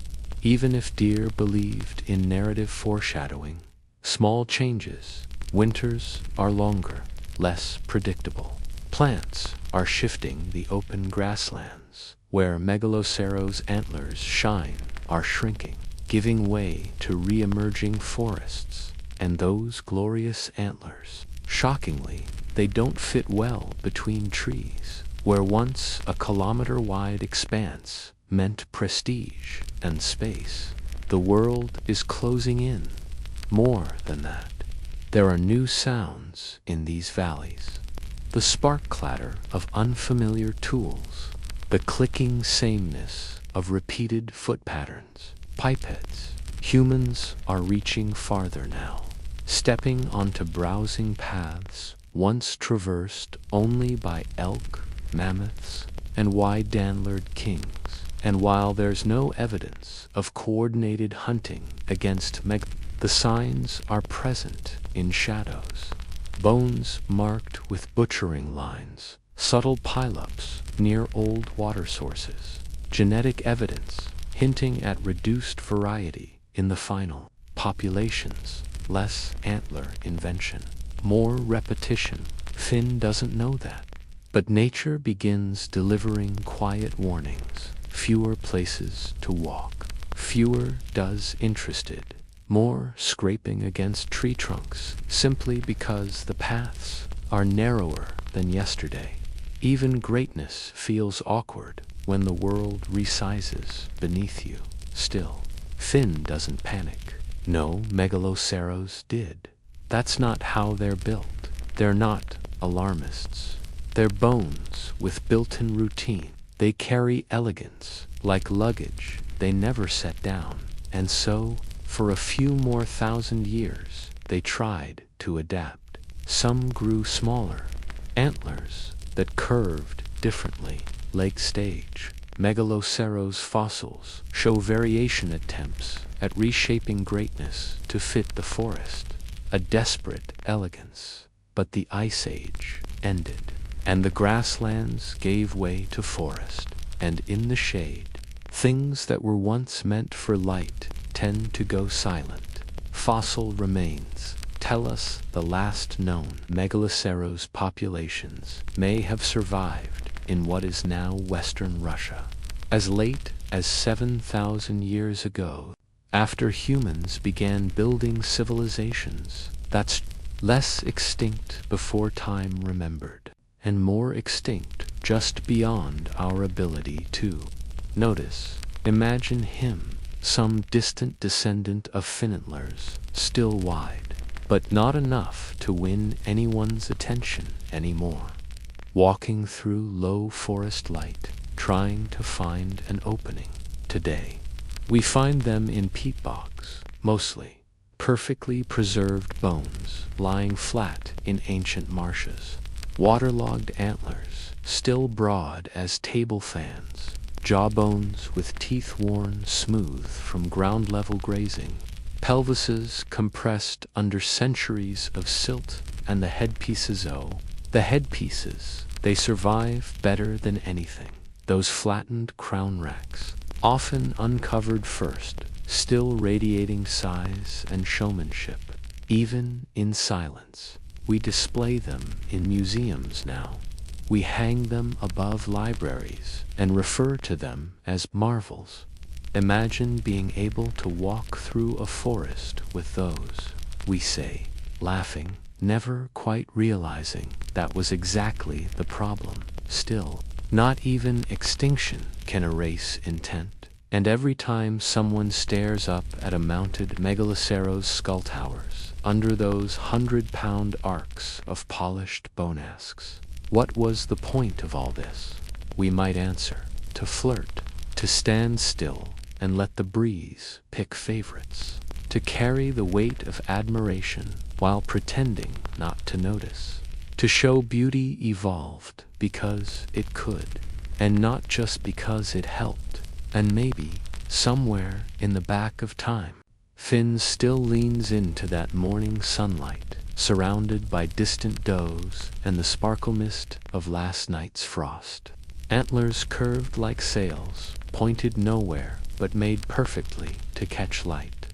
Even if deer believed in narrative foreshadowing, small changes. Winters are longer, less predictable. Plants are shifting. The open grasslands, where Megaloceros' antlers shine, are shrinking, giving way to re-emerging forests. And those glorious antlers, shockingly, they don't fit well between trees. Where once a kilometer-wide expanse meant prestige and space, the world is closing in. More than that, there are new sounds in these valleys. The spark clatter of unfamiliar tools, the clicking sameness of repeated foot patterns, pipettes. Humans are reaching farther now, stepping onto browsing paths once traversed only by elk, mammoths, and wide-antlered kings. And while there's no evidence of coordinated hunting against the signs are present in shadows. Bones marked with butchering lines, subtle pileups near old water sources, genetic evidence hinting at reduced variety in the final populations, less antler invention, more repetition. Finn doesn't know that. But nature begins delivering quiet warnings, fewer places to walk, fewer does interested, more scraping against tree trunks simply because the paths are narrower than yesterday. Even greatness feels awkward when the world resizes beneath you. Still, Finn doesn't panic. No, Megaloceros did. That's not how they're built. They're not alarmists. They're bones with built-in routine. They carry elegance like luggage they never set down. And so, for a few more thousand years, they tried to adapt. Some grew smaller, antlers that curved differently. Lake stage. Megaloceros fossils show variation attempts at reshaping greatness to fit the forest. A desperate elegance. But the Ice Age ended, and the grasslands gave way to forest. And in the shade, things that were once meant for light tend to go silent. Fossil remains tell us the last known Megaloceros populations may have survived in what is now Western Russia. As late as 7,000 years ago, after humans began building civilizations that's less extinct before time remembered, and more extinct just beyond our ability to notice. Imagine him, some distant descendant of Finantlers, still wide, but not enough to win anyone's attention anymore. Walking through low forest light, trying to find an opening. Today, we find them in peat bogs, mostly. Perfectly preserved bones lying flat in ancient marshes. Waterlogged antlers, still broad as table fans. Jawbones with teeth worn smooth from ground-level grazing. Pelvises compressed under centuries of silt, and the headpieces, they survive better than anything. Those flattened crown racks, often uncovered first, still radiating size and showmanship. Even in silence, we display them in museums now. We hang them above libraries and refer to them as marvels. Imagine being able to walk through a forest with those, we say, laughing, never quite realizing that was exactly the problem. Still, not even extinction can erase intent. And every time someone stares up at a mounted Megaloceros skull towers, under those 100-pound arcs of polished bonasks, what was the point of all this? We might answer, to flirt, to stand still and let the breeze pick favorites, to carry the weight of admiration while pretending not to notice, to show beauty evolved because it could, and not just because it helped. And maybe, somewhere in the back of time, Finn still leans into that morning sunlight, surrounded by distant does and the sparkle mist of last night's frost. Antlers curved like sails, pointed nowhere but made perfectly to catch light.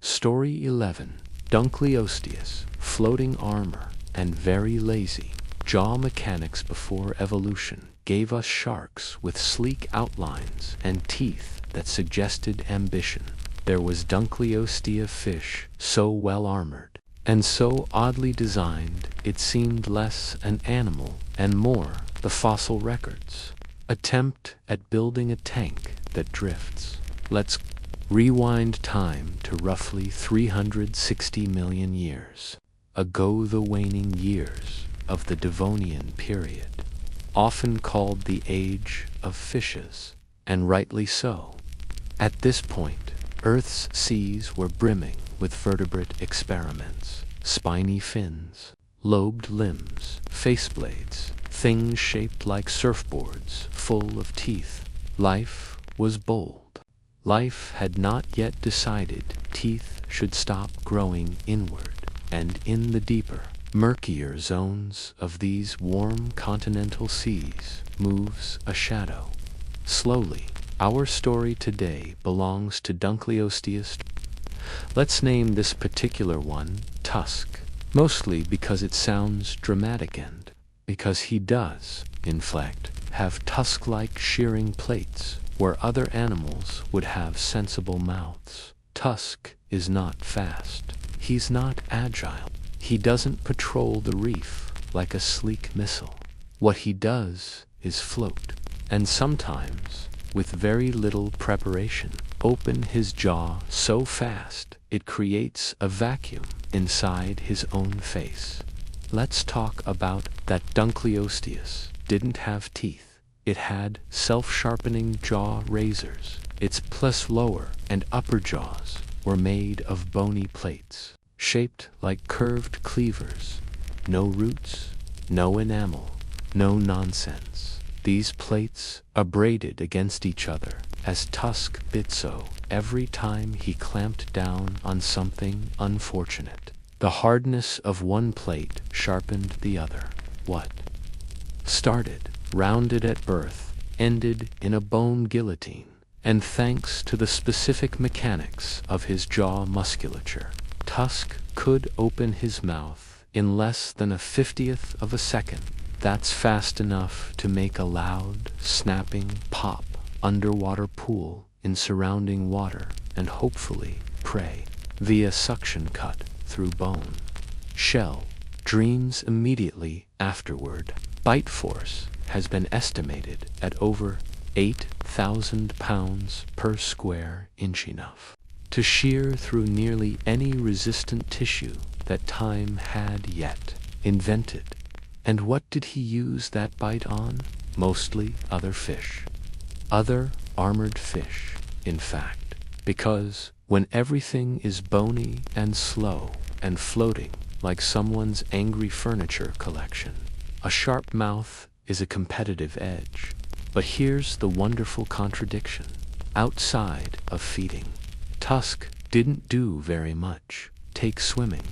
Story 11. Dunkleosteus, floating armor, and very lazy. Jaw mechanics before evolution gave us sharks with sleek outlines and teeth that suggested ambition. There was Dunkleostea fish, so well armored, and so oddly designed it seemed less an animal and more the fossil records. Attempt at building a tank that drifts. Let's rewind time to roughly 360 million years ago, the waning years of the Devonian period, often called the Age of Fishes, and rightly so. At this point, Earth's seas were brimming with vertebrate experiments, spiny fins, lobed limbs, faceblades, things shaped like surfboards, full of teeth. Life was bold. Life had not yet decided teeth should stop growing inward, and in the deeper, murkier zones of these warm continental seas moves a shadow. Slowly, our story today belongs to Dunkleosteus. Let's name this particular one Tusk, mostly because it sounds dramatic and because he does, in fact, have tusk-like shearing plates where other animals would have sensible mouths. Tusk is not fast. He's not agile. He doesn't patrol the reef like a sleek missile. What he does is float, and sometimes, with very little preparation, open his jaw so fast it creates a vacuum inside his own face. Let's talk about that. Dunkleosteus didn't have teeth. It had self-sharpening jaw razors. Its plus lower and upper jaws were made of bony plates, shaped like curved cleavers. No roots, no enamel, no nonsense. These plates abraded against each other as Tusk bit so every time he clamped down on something unfortunate. The hardness of one plate sharpened the other. What started rounded at birth ended in a bone guillotine, and thanks to the specific mechanics of his jaw musculature, Tusk could open his mouth in less than a 50th of a second. That's fast enough to make a loud, snapping pop underwater pool in surrounding water and hopefully prey via suction cut through bone. Shell dreams immediately afterward. Bite force has been estimated at over 8,000 pounds per square inch, enough to shear through nearly any resistant tissue that time had yet invented. And what did he use that bite on? Mostly other fish. Other armored fish, in fact, because when everything is bony and slow and floating like someone's angry furniture collection, a sharp mouth is a competitive edge. But here's the wonderful contradiction. Outside of feeding, Tusk didn't do very much. Take swimming,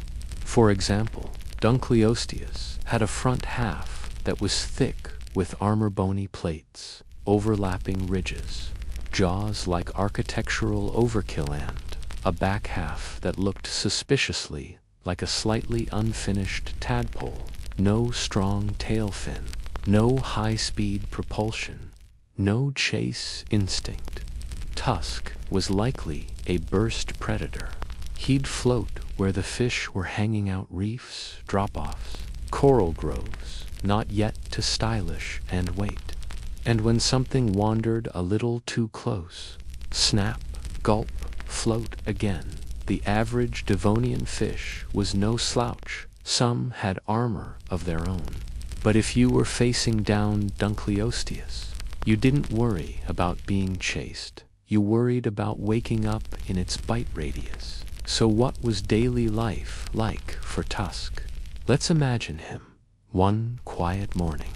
for example. Dunkleosteus had a front half that was thick with armor-bony plates, overlapping ridges, jaws like architectural overkill, and a back half that looked suspiciously like a slightly unfinished tadpole. No strong tail fin, no high-speed propulsion, no chase instinct. Tusk was likely a burst predator. He'd float where the fish were hanging out, reefs, drop-offs, coral groves, not yet too stylish, and wait. And when something wandered a little too close, snap, gulp, float again. The average Devonian fish was no slouch. Some had armor of their own. But if you were facing down Dunkleosteus, you didn't worry about being chased. You worried about waking up in its bite radius. So what was daily life like for Tusk? Let's imagine him, one quiet morning,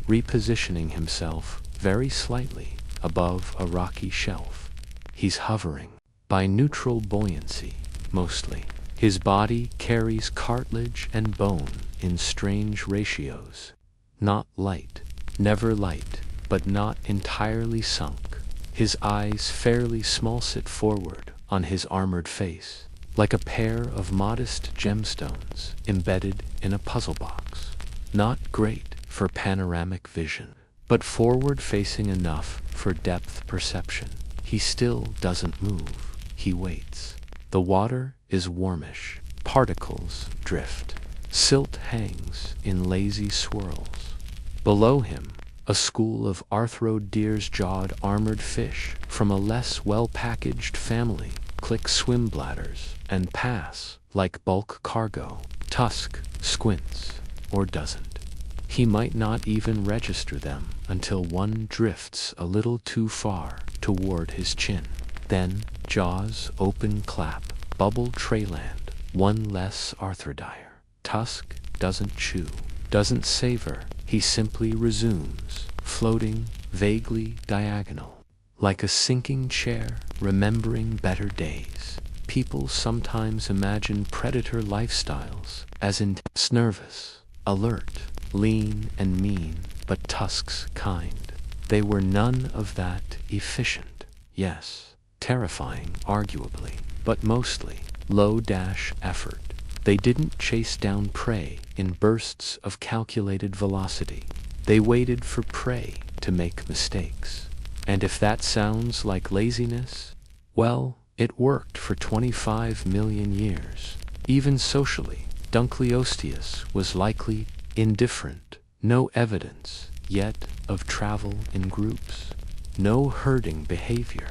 repositioning himself very slightly above a rocky shelf. He's hovering, by neutral buoyancy, mostly. His body carries cartilage and bone in strange ratios. Not light, never light, but not entirely sunk. His eyes fairly small sit forward on his armored face, like a pair of modest gemstones embedded in a puzzle box. Not great for panoramic vision, but forward-facing enough for depth perception. He still doesn't move. He waits. The water is warmish. Particles drift. Silt hangs in lazy swirls. Below him, a school of arthro-deer's-jawed armored fish from a less well-packaged family click swim bladders and pass like bulk cargo. Tusk squints, or doesn't. He might not even register them until one drifts a little too far toward his chin. Then, jaws open clap, bubble trayland, one less arthrodire. Tusk doesn't chew, doesn't savor, he simply resumes, floating vaguely diagonal. Like a sinking chair, remembering better days. People sometimes imagine predator lifestyles as intense, nervous, alert, lean and mean, but Tusk's kind. They were none of that. Efficient, yes. Terrifying, arguably, but mostly low-effort. They didn't chase down prey in bursts of calculated velocity. They waited for prey to make mistakes. And if that sounds like laziness, well, it worked for 25 million years. Even socially, Dunkleosteus was likely indifferent. No evidence, yet, of travel in groups. No herding behavior.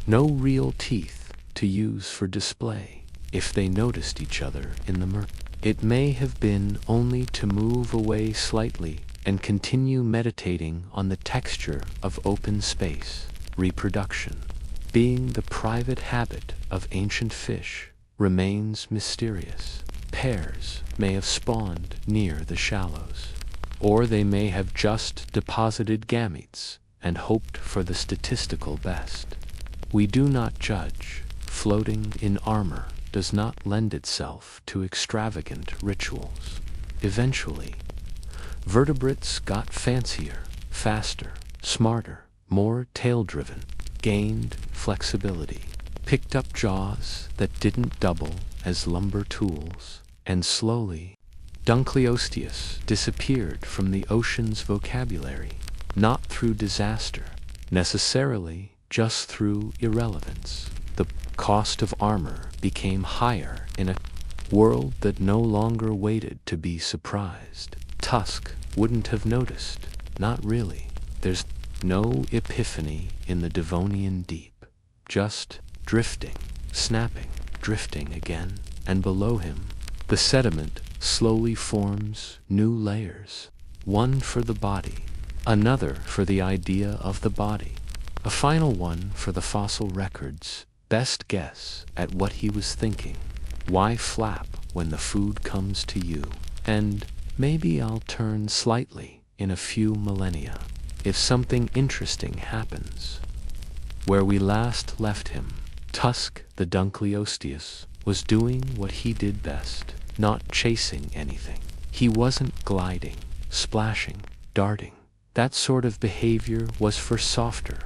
No real teeth to use for display. If they noticed each other in the murk, it may have been only to move away slightly and continue meditating on the texture of open space. Reproduction, being the private habit of ancient fish, remains mysterious. Pairs may have spawned near the shallows, or they may have just deposited gametes and hoped for the statistical best. We do not judge. Floating in armor does not lend itself to extravagant rituals. Eventually, vertebrates got fancier, faster, smarter, more tail-driven, gained flexibility, picked up jaws that didn't double as lumber tools, and slowly, Dunkleosteus disappeared from the ocean's vocabulary, not through disaster, necessarily, just through irrelevance. The cost of armor became higher in a world that no longer waited to be surprised. Tusk wouldn't have noticed. Not really. There's no epiphany in the Devonian deep. Just drifting, snapping, drifting again, and below him, the sediment slowly forms new layers. One for the body, another for the idea of the body, a final one for the fossil record's best guess at what he was thinking. Why flap when the food comes to you? And maybe I'll turn slightly in a few millennia, if something interesting happens. Where we last left him, Tusk the Dunkleosteus was doing what he did best, not chasing anything. He wasn't gliding, splashing, darting. That sort of behavior was for softer,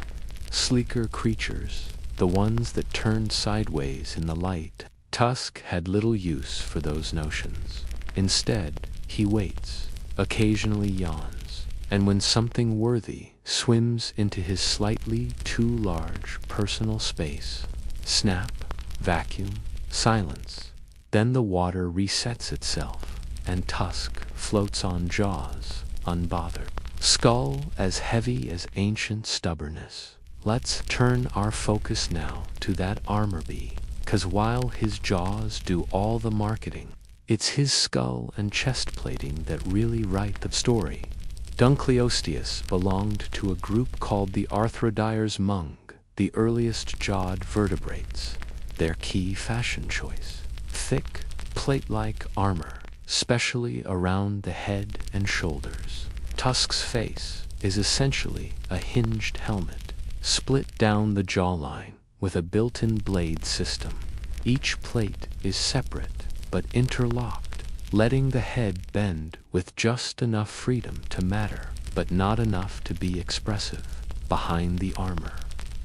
sleeker creatures, the ones that turned sideways in the light. Tusk had little use for those notions. Instead, he waits, occasionally yawns, and when something worthy swims into his slightly too large personal space, snap, vacuum, silence. Then the water resets itself, and Tusk floats on jaws, unbothered. Skull as heavy as ancient stubbornness. Let's turn our focus now to that armor bee, 'cause while his jaws do all the marketing, it's his skull and chest plating that really write the story. Dunkleosteus belonged to a group called the Arthrodires Mung, the earliest jawed vertebrates. Their key fashion choice: thick, plate-like armor, especially around the head and shoulders. Tusk's face is essentially a hinged helmet, split down the jawline, with a built-in blade system. Each plate is separate but interlocked, letting the head bend with just enough freedom to matter, but not enough to be expressive. Behind the armor,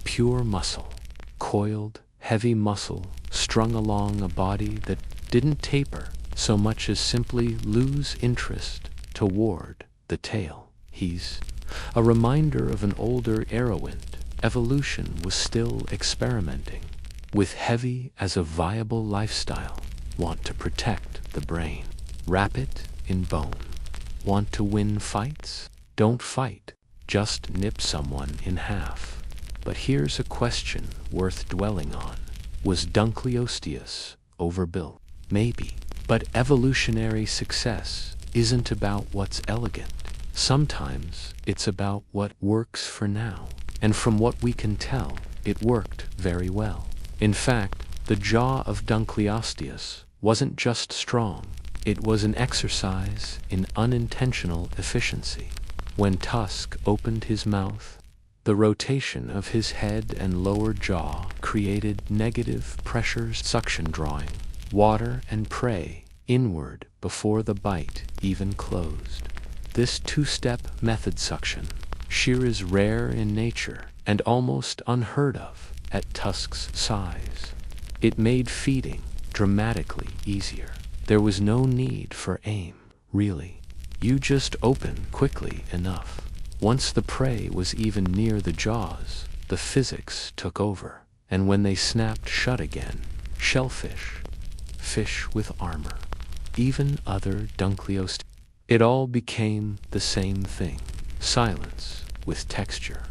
pure muscle, coiled, heavy muscle strung along a body that didn't taper so much as simply lose interest toward the tail. He's a reminder of an older Arrowwind. Evolution was still experimenting with heavy as a viable lifestyle. Want to protect the brain, wrap it in bone. Want to win fights? Don't fight, just nip someone in half. But here's a question worth dwelling on. Was Dunkleosteus overbuilt? Maybe. But evolutionary success isn't about what's elegant. Sometimes it's about what works for now. And from what we can tell, it worked very well. In fact, the jaw of Dunkleosteus wasn't just strong, it was an exercise in unintentional efficiency. When Tusk opened his mouth, the rotation of his head and lower jaw created negative pressure suction, drawing water and prey inward before the bite even closed. This two-step method suction shear is rare in nature and almost unheard of at Tusk's size. It made feeding dramatically easier. There was no need for aim, really. You just open quickly enough. Once the prey was even near the jaws, the physics took over, and when they snapped shut again, shellfish, fish with armor, even other Dunkleosteus, it all became the same thing. Silence with texture.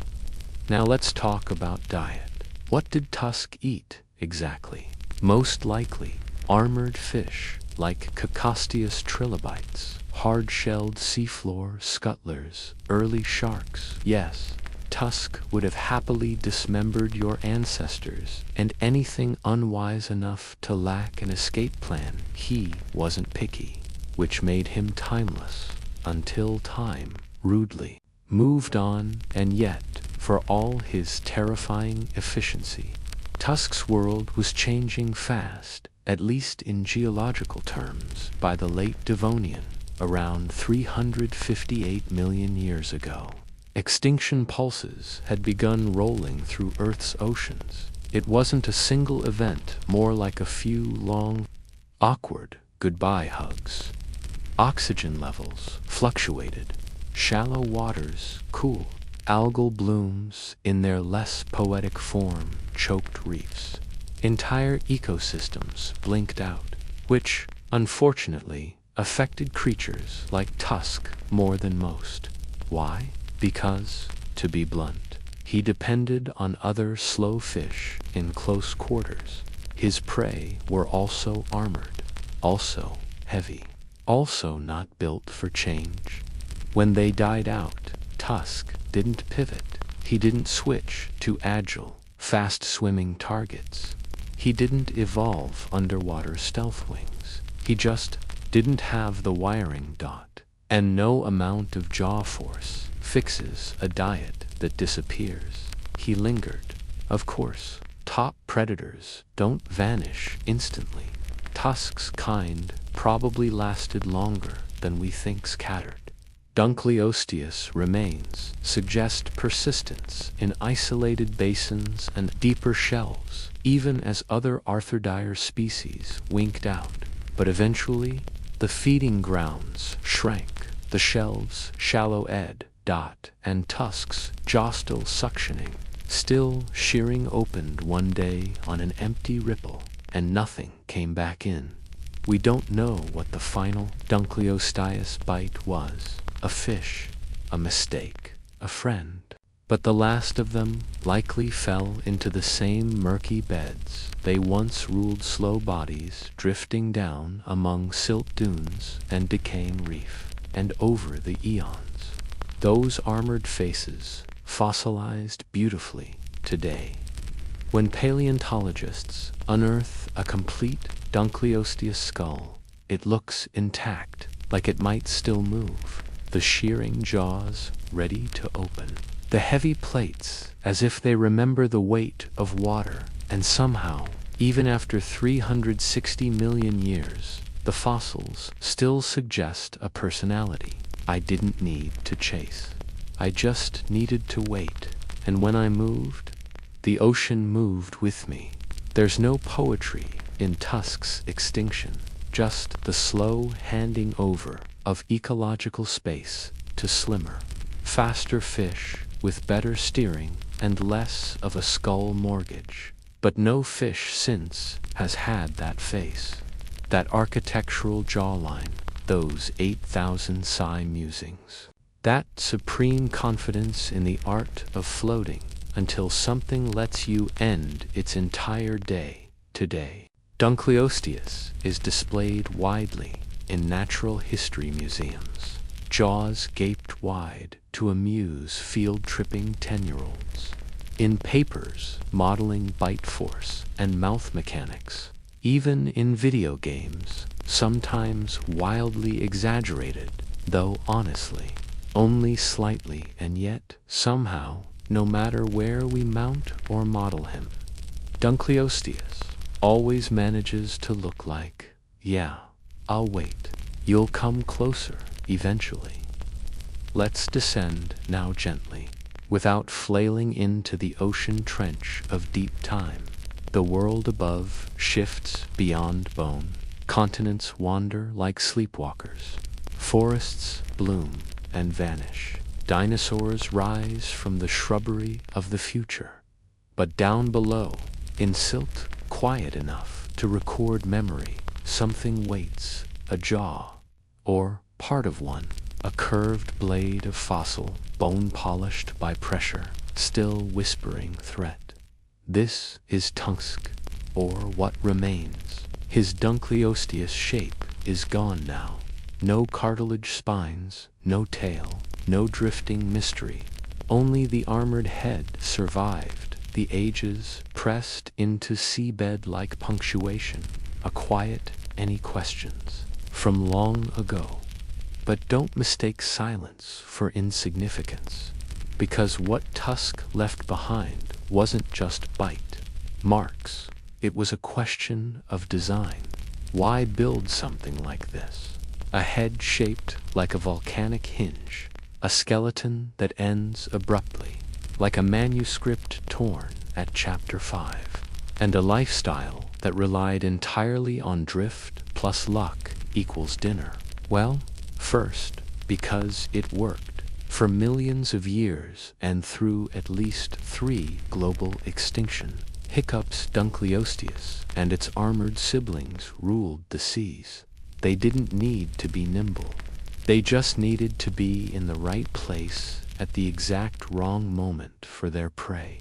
Now let's talk about diet. What did Tusk eat exactly? Most likely armored fish like Cacostes trilobites, hard-shelled seafloor scuttlers, early sharks. Yes, Tusk would have happily dismembered your ancestors and anything unwise enough to lack an escape plan. He wasn't picky, which made him timeless until time rudely moved on. And yet, for all his terrifying efficiency, Tusk's world was changing fast, at least in geological terms. By the late Devonian, around 358 million years ago, extinction pulses had begun rolling through Earth's oceans. It wasn't a single event, more like a few long, awkward goodbye hugs. Oxygen levels fluctuated, shallow waters cooled, algal blooms in their less poetic form choked reefs. Entire ecosystems blinked out, which, unfortunately, affected creatures like Tusk more than most. Why? Because, to be blunt, he depended on other slow fish in close quarters. His prey were also armored, also heavy, also not built for change. When they died out, Tusk didn't pivot. He didn't switch to agile, fast-swimming targets. He didn't evolve underwater stealth wings. He just didn't have the wiring. And no amount of jaw force fixes a diet that disappears. He lingered. Of course, top predators don't vanish instantly. Tusk's kind probably lasted longer than we think. Scattered Dunkleosteus remains suggest persistence in isolated basins and deeper shelves, even as other Arthrodire species winked out. But eventually, the feeding grounds shrank, the shelves shallow-ed, and Tusk's jaw still suctioning, still shearing opened one day on an empty ripple, and nothing came back in. We don't know what the final Dunkleosteus bite was. A fish, a mistake, a friend. But the last of them likely fell into the same murky beds they once ruled, slow bodies drifting down among silt dunes and decaying reef. And over the eons, those armored faces fossilized beautifully today. When paleontologists unearth a complete Dunkleosteus skull, it looks intact, like it might still move. The shearing jaws ready to open. The heavy plates, as if they remember the weight of water And somehow, even after 360 million years, the fossils still suggest a personality. I didn't need to chase. I just needed to wait. And when I moved, the ocean moved with me. There's no poetry in Tusk's extinction, just the slow handing over of ecological space to slimmer, faster fish with better steering and less of a skull mortgage. But no fish since has had that face, that architectural jawline, those 8,000 sigh musings, that supreme confidence in the art of floating until something lets you end its entire day today. Dunkleosteus is displayed widely in natural history museums, jaws gaped wide to amuse field-tripping 10-year-olds. In papers modeling bite force and mouth mechanics, even in video games, sometimes wildly exaggerated, though honestly, only slightly, and yet, somehow, no matter where we mount or model him, Dunkleosteus always manages to look like, yeah, I'll wait. You'll come closer, eventually. Let's descend now gently, without flailing into the ocean trench of deep time. The world above shifts beyond bone. Continents wander like sleepwalkers. Forests bloom and vanish. Dinosaurs rise from the shrubbery of the future. But down below, in silt quiet enough to record memory, something waits, a jaw, or part of one, a curved blade of fossil, bone polished by pressure, still whispering threat. This is Tusk, or what remains. His Dunkleosteus shape is gone now. No cartilage spines, no tail, no drifting mystery. Only the armored head survived, the ages pressed into seabed-like punctuation, a quiet any questions from long ago. But don't mistake silence for insignificance, because what Tusk left behind wasn't just bite marks. It was a question of design. Why build something like this? A head shaped like a volcanic hinge, a skeleton that ends abruptly, like a manuscript torn at chapter 5, and a lifestyle that relied entirely on drift plus luck equals dinner. Well, first, because it worked for millions of years and through at least 3 global extinction hiccups. Dunkleosteus and its armored siblings ruled the seas. They didn't need to be nimble. They just needed to be in the right place at the exact wrong moment for their prey.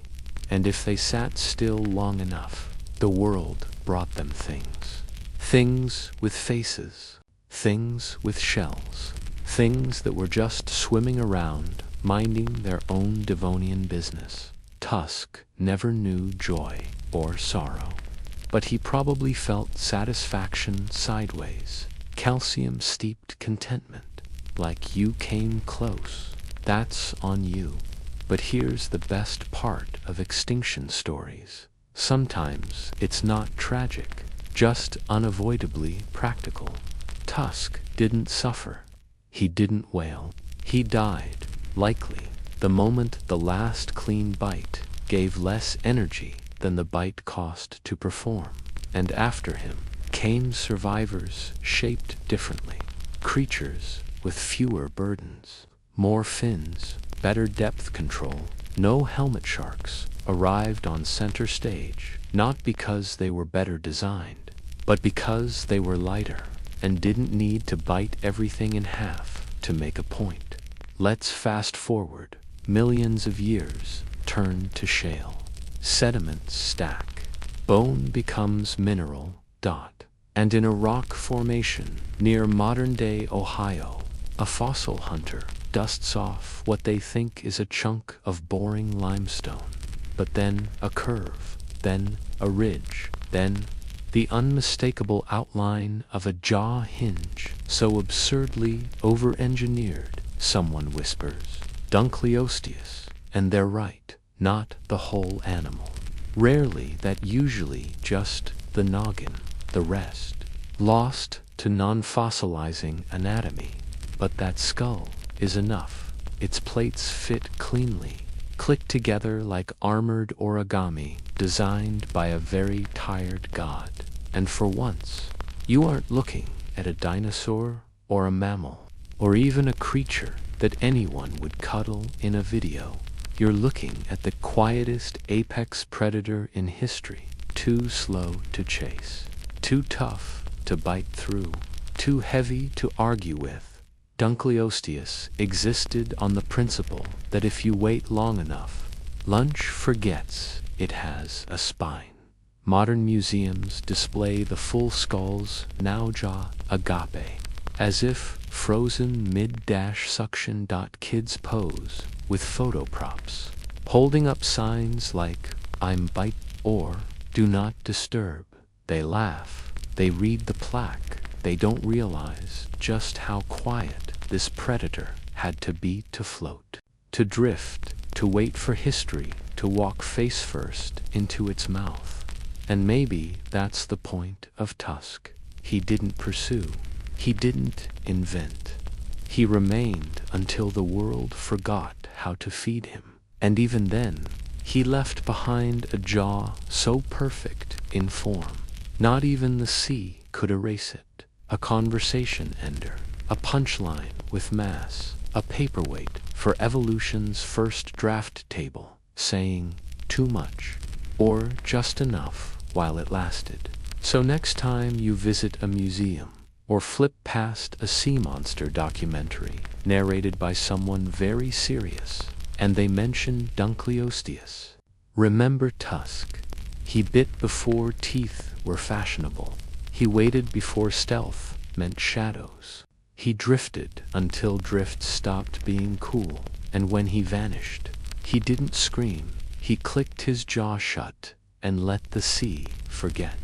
And if they sat still long enough, the world brought them things. Things with faces, things with shells, things that were just swimming around, minding their own Devonian business. Tusk never knew joy or sorrow, but he probably felt satisfaction sideways, calcium-steeped contentment, like you came close, that's on you. But here's the best part of extinction stories. Sometimes it's not tragic, just unavoidably practical. Tusk didn't suffer. He didn't wail. He died, likely, the moment the last clean bite gave less energy than the bite cost to perform. And after him came survivors shaped differently, creatures with fewer burdens, more fins, better depth control. No helmet sharks arrived on center stage, not because they were better designed, but because they were lighter and didn't need to bite everything in half to make a point. Let's fast forward. Millions of years turn to shale. Sediments stack. Bone becomes mineral, and in a rock formation near modern-day Ohio, a fossil hunter dusts off what they think is a chunk of boring limestone. But then a curve, then a ridge, then the unmistakable outline of a jaw hinge, so absurdly over-engineered, someone whispers, Dunkleosteus, and they're right, not the whole animal. Rarely that, usually just the noggin, the rest, lost to non-fossilizing anatomy. But that skull is enough. Its plates fit cleanly, click together like armored origami designed by a very tired god. And for once, you aren't looking at a dinosaur or a mammal, or even a creature that anyone would cuddle in a video. You're looking at the quietest apex predator in history, too slow to chase, too tough to bite through, too heavy to argue with. Dunkleosteus existed on the principle that if you wait long enough, lunch forgets it has a spine. Modern museums display the full skull's now-jaw agape, as if frozen mid-suction. Kids pose with photo props, holding up signs like "I'm bite" or "Do not disturb." They laugh, they read the plaque, they don't realize just how quiet this predator had to be to float, to drift, to wait for history to walk face first into its mouth. And maybe that's the point of Tusk. He didn't pursue. He didn't invent. He remained until the world forgot how to feed him. And even then, he left behind a jaw so perfect in form, not even the sea could erase it. A conversation ender, a punchline with mass, a paperweight for evolution's first draft table, saying too much, or just enough while it lasted. So next time you visit a museum, or flip past a sea monster documentary narrated by someone very serious, and they mention Dunkleosteus, remember Tusk. He bit before teeth were fashionable. He waited before stealth meant shadows. He drifted until drift stopped being cool, and when he vanished, he didn't scream. He clicked his jaw shut and let the sea forget.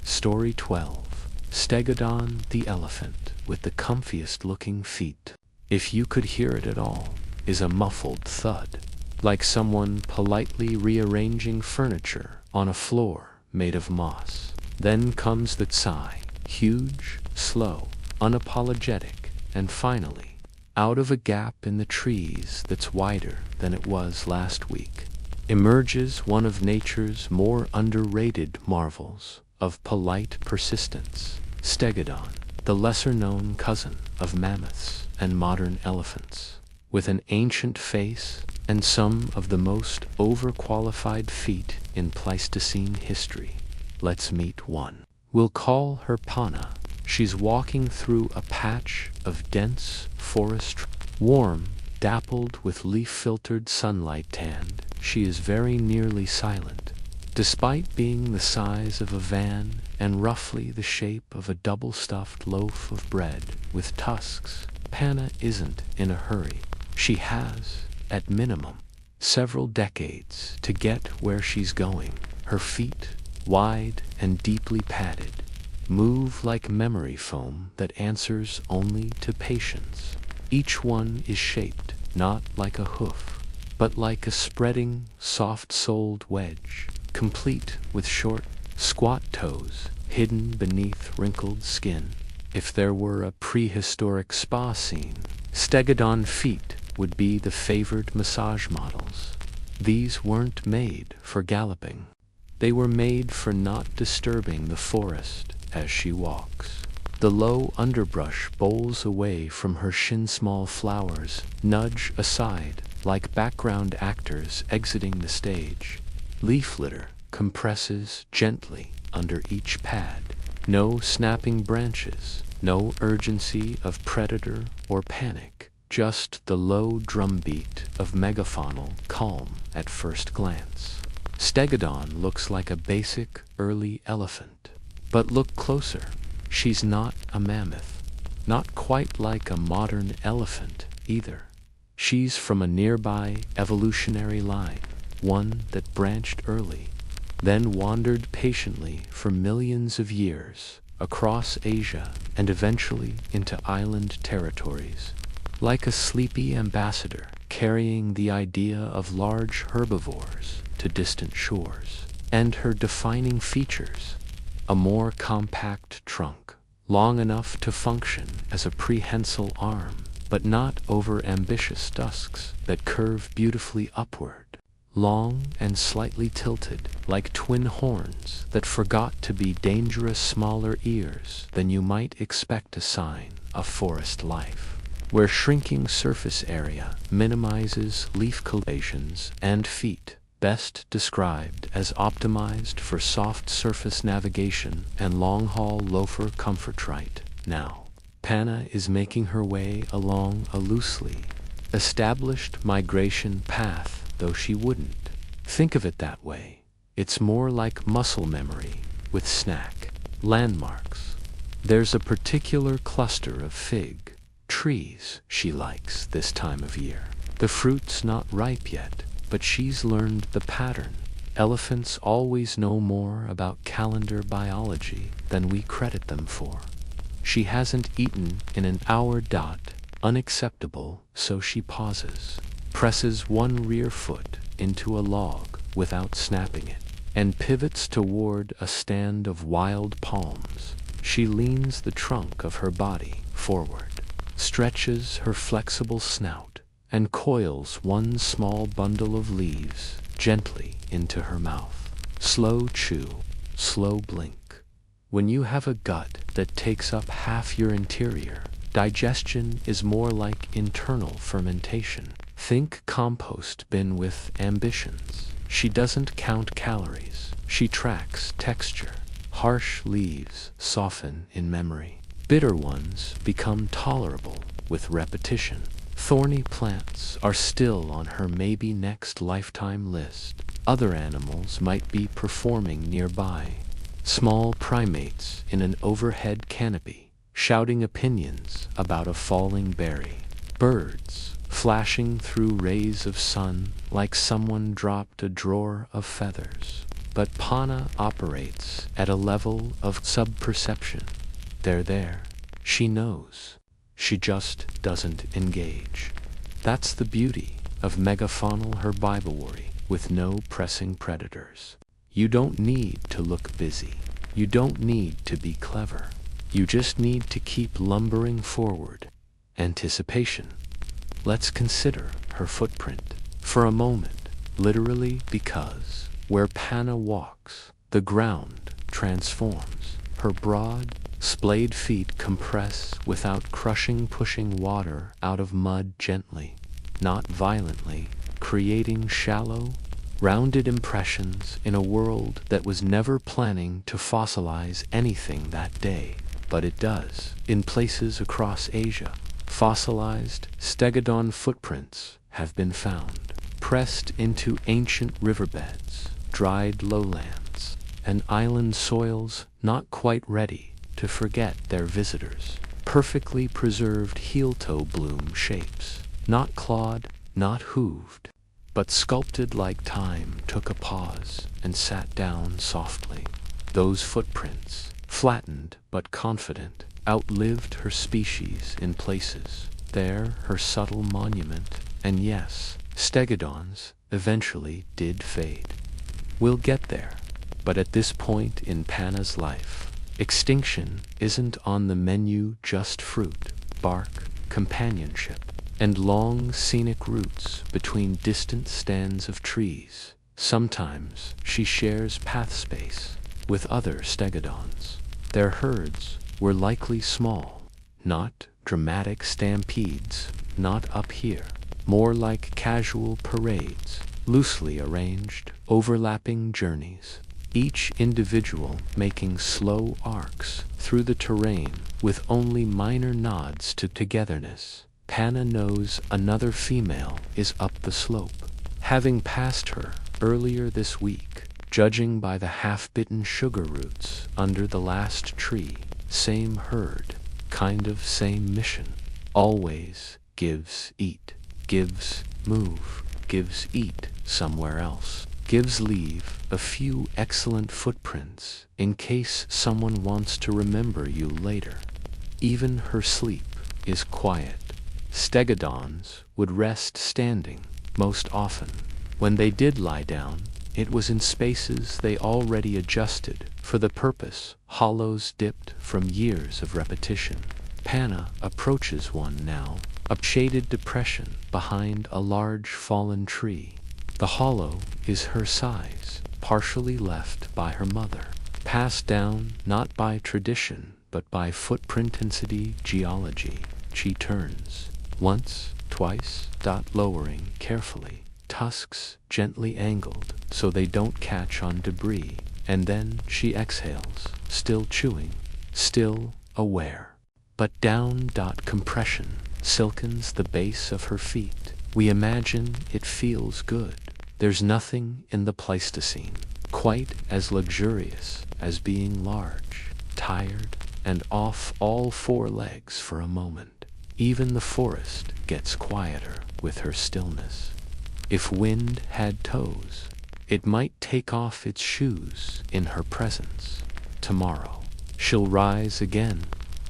Story 12. Stegodon the elephant with the comfiest looking feet, if you could hear it at all, is a muffled thud, like someone politely rearranging furniture on a floor made of moss. Then comes the sigh, huge, slow, unapologetic, and finally, out of a gap in the trees that's wider than it was last week, emerges one of nature's more underrated marvels of polite persistence. Stegodon, the lesser-known cousin of mammoths and modern elephants, with an ancient face and some of the most overqualified feet in Pleistocene history. Let's meet one. We'll call her Pana. She's walking through a patch of dense forest, warm, dappled with leaf-filtered sunlight tanned. She is very nearly silent. Despite being the size of a van and roughly the shape of a double-stuffed loaf of bread with tusks, Pana isn't in a hurry. She has, at minimum, several decades to get where she's going. Her feet, wide and deeply padded, move like memory foam that answers only to patience. Each one is shaped not like a hoof, but like a spreading, soft-soled wedge, complete with short, squat toes hidden beneath wrinkled skin. If there were a prehistoric spa scene, Stegodon feet would be the favored massage models. These weren't made for galloping. They were made for not disturbing the forest as she walks. The low underbrush bowls away from her shin-small flowers, nudge aside like background actors exiting the stage. Leaf litter compresses gently under each pad. No snapping branches, no urgency of predator or panic, just the low drumbeat of megafaunal calm at first glance. Stegodon looks like a basic early elephant. But look closer. She's not a mammoth. Not quite like a modern elephant, either. She's from a nearby evolutionary line, one that branched early, then wandered patiently for millions of years across Asia and eventually into island territories. like a sleepy ambassador carrying the idea of large herbivores to distant shores. And her defining features: a more compact trunk, long enough to function as a prehensile arm, but not over-ambitious tusks that curve beautifully upward, long and slightly tilted, like twin horns that forgot to be dangerous smaller ears than you might expect a sign of forest life, where shrinking surface area minimizes leaf colorations, and feet, best described as optimized for soft surface navigation and long-haul loafer comfort. Right now, Panna is making her way along a loosely established migration path, though she wouldn't think of it that way. It's more like muscle memory with snack landmarks. There's a particular cluster of fig trees she likes this time of year. The fruit's not ripe yet, but she's learned the pattern. Elephants always know more about calendar biology than we credit them for. She hasn't eaten in an hour. Unacceptable, so she pauses, presses one rear foot into a log without snapping it, and pivots toward a stand of wild palms. She leans the trunk of her body forward, stretches her flexible snout, and coils one small bundle of leaves gently into her mouth. Slow chew, slow blink. When you have a gut that takes up half your interior, digestion is more like internal fermentation. Think compost bin with ambitions. She doesn't count calories. She tracks texture. Harsh leaves soften in memory. Bitter ones become tolerable with repetition. Thorny plants are still on her maybe next lifetime list. Other animals might be performing nearby. Small primates in an overhead canopy, shouting opinions about a falling berry. Birds flashing through rays of sun like someone dropped a drawer of feathers. But Panna operates at a level of sub-perception. They're there. She knows. She just doesn't engage. That's the beauty of megafaunal herbivory with no pressing predators. You don't need to look busy. You don't need to be clever. You just need to keep lumbering forward. Anticipation. Let's consider her footprint for a moment, literally, because where Panna walks, the ground transforms. Her broad, splayed feet compress without pushing water out of mud gently, not violently, creating shallow, rounded impressions in a world that was never planning to fossilize anything that day. But it does. In places across Asia, fossilized stegodon footprints have been found, pressed into ancient riverbeds, dried lowlands, and island soils not quite ready to forget their visitors. Perfectly preserved heel-toe bloom shapes, not clawed, not hooved, but sculpted like time took a pause and sat down softly. Those footprints, flattened but confident, outlived her species in places. There her subtle monument, and yes, stegodons eventually did fade. We'll get there, but at this point in Panna's life, extinction isn't on the menu. Just fruit, bark, companionship, and long scenic routes between distant stands of trees. Sometimes she shares path space with other stegodons. Their herds were likely small, not dramatic stampedes, not up here, more like casual parades, loosely arranged, overlapping journeys, each individual making slow arcs through the terrain with only minor nods to togetherness. Panna knows another female is up the slope, having passed her earlier this week, judging by the half-bitten sugar roots under the last tree. Same herd, kind of same mission. Always gives, eat, gives, move, gives, eat somewhere else, gives, leave a few excellent footprints in case someone wants to remember you later. Even her sleep is quiet. Stegodons would rest standing, most often. When they did lie down, it was in spaces they already adjusted for the purpose, hollows dipped from years of repetition. Panna approaches one now, a shaded depression behind a large fallen tree. The hollow is her size, partially left by her mother, passed down not by tradition but by footprint density geology. She turns, once, twice, lowering carefully, tusks gently angled so they don't catch on debris, and then she exhales, still chewing, still aware. But down. Compression silkens the base of her feet. We imagine it feels good. There's nothing in the Pleistocene quite as luxurious as being large, tired, and off all four legs for a moment. Even the forest gets quieter with her stillness. If wind had toes, it might take off its shoes in her presence. Tomorrow, she'll rise again,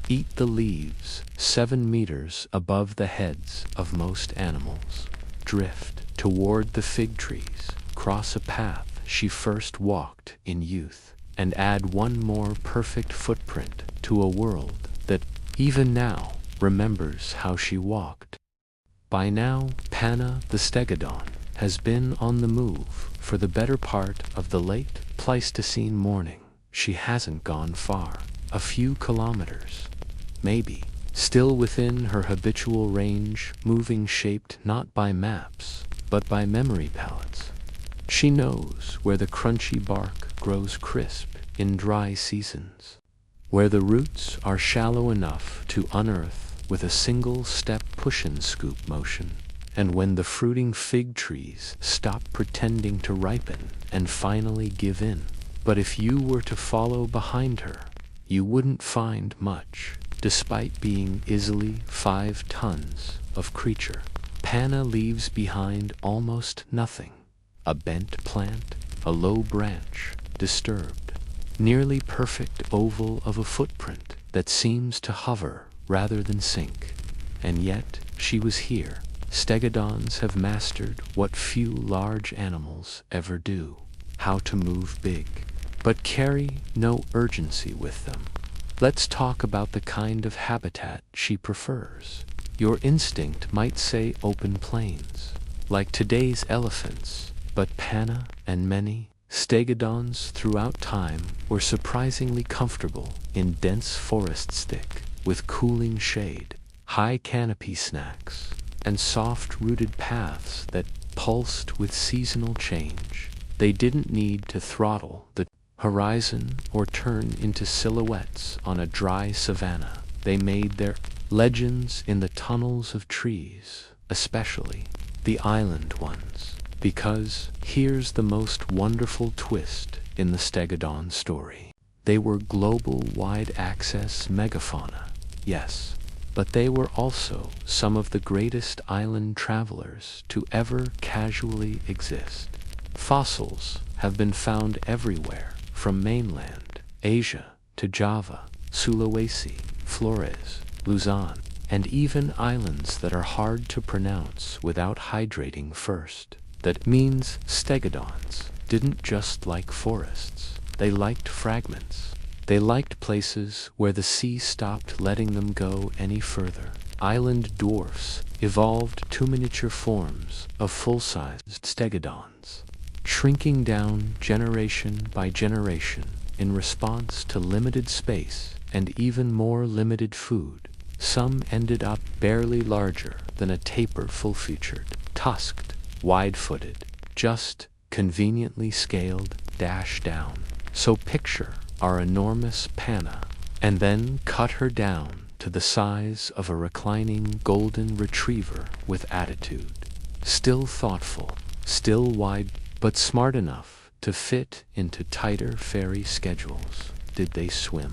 eat the leaves 7 meters above the heads of most animals, drift toward the fig trees, cross a path she first walked in youth, and add one more perfect footprint to a world that, even now, remembers how she walked. By now, Panna the Stegodon has been on the move for the better part of the late Pleistocene morning. She hasn't gone far, a few kilometers, maybe, still within her habitual range, moving shaped not by maps, but by memory palettes. She knows where the crunchy bark grows crisp in dry seasons, where the roots are shallow enough to unearth with a single step push-and-scoop motion, and when the fruiting fig trees stop pretending to ripen and finally give in. But if you were to follow behind her, you wouldn't find much, despite being easily 5 tons of creature. Panna leaves behind almost nothing. A bent plant, a low branch, disturbed. Nearly perfect oval of a footprint that seems to hover rather than sink. And yet, she was here. Stegodons have mastered what few large animals ever do: how to move big, but carry no urgency with them. Let's talk about the kind of habitat she prefers. Your instinct might say open plains, like today's elephants, but Panna and many Stegodons throughout time were surprisingly comfortable in dense forests thick with cooling shade, high canopy snacks, and soft-rooted paths that pulsed with seasonal change. They didn't need to throttle the horizon or turn into silhouettes on a dry savanna. They made their legends in the tunnels of trees, especially the island ones. Because here's the most wonderful twist in the Stegodon story. They were global wide-access megafauna, yes, but they were also some of the greatest island travelers to ever casually exist. Fossils have been found everywhere, from mainland Asia to Java, Sulawesi, Flores, Luzon, and even islands that are hard to pronounce without hydrating first. That means Stegodons didn't just like forests, they liked fragments. They liked places where the sea stopped letting them go any further. Island dwarfs evolved 2 miniature forms of full-sized Stegodons, shrinking down generation by generation in response to limited space and even more limited food. Some ended up barely larger than a tapir full-featured, tusked, wide-footed, just conveniently scaled down. So picture our enormous Panna, and then cut her down to the size of a reclining golden retriever with attitude. Still thoughtful, still wide, but smart enough to fit into tighter ferry schedules. Did they swim?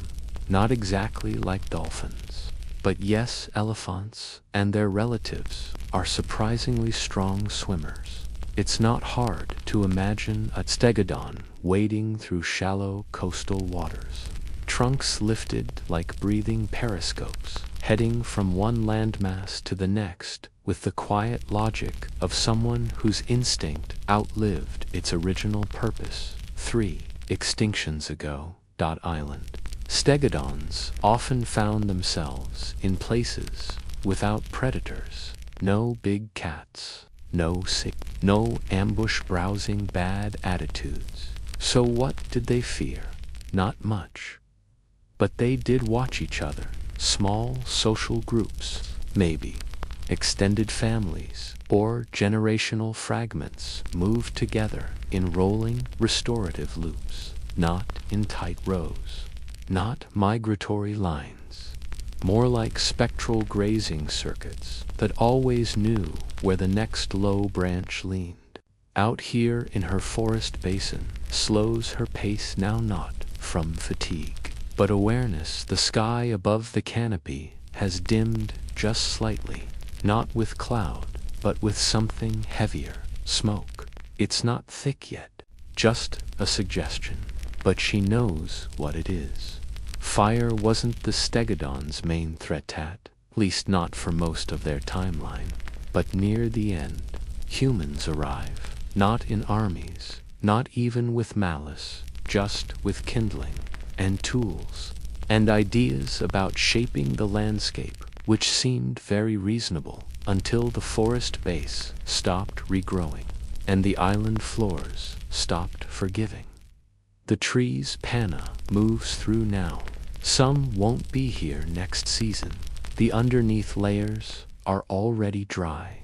Not exactly like dolphins. But yes, elephants and their relatives are surprisingly strong swimmers. It's not hard to imagine a Stegodon wading through shallow coastal waters. Trunks lifted like breathing periscopes, heading from one landmass to the next with the quiet logic of someone whose instinct outlived its original purpose. 3 extinctions ago. Island. Stegodons often found themselves in places without predators. No big cats, no ambush-browsing bad attitudes. So what did they fear? Not much. But they did watch each other. Small social groups, maybe. Extended families or generational fragments moved together in rolling restorative loops, not in tight rows, not migratory lines, more like spectral grazing circuits that always knew where the next low branch leaned. Out here in her forest basin slows her pace now, not from fatigue, but awareness. The sky above the canopy has dimmed just slightly, not with cloud, but with something heavier, smoke. It's not thick yet, just a suggestion, but she knows what it is. Fire wasn't the Stegodons' main threat, at least not for most of their timeline, but near the end, humans arrive, not in armies, not even with malice, just with kindling, and tools, and ideas about shaping the landscape, which seemed very reasonable until the forest base stopped regrowing, and the island floors stopped forgiving. The trees Panna moves through now. Some won't be here next season. The underneath layers are already dry.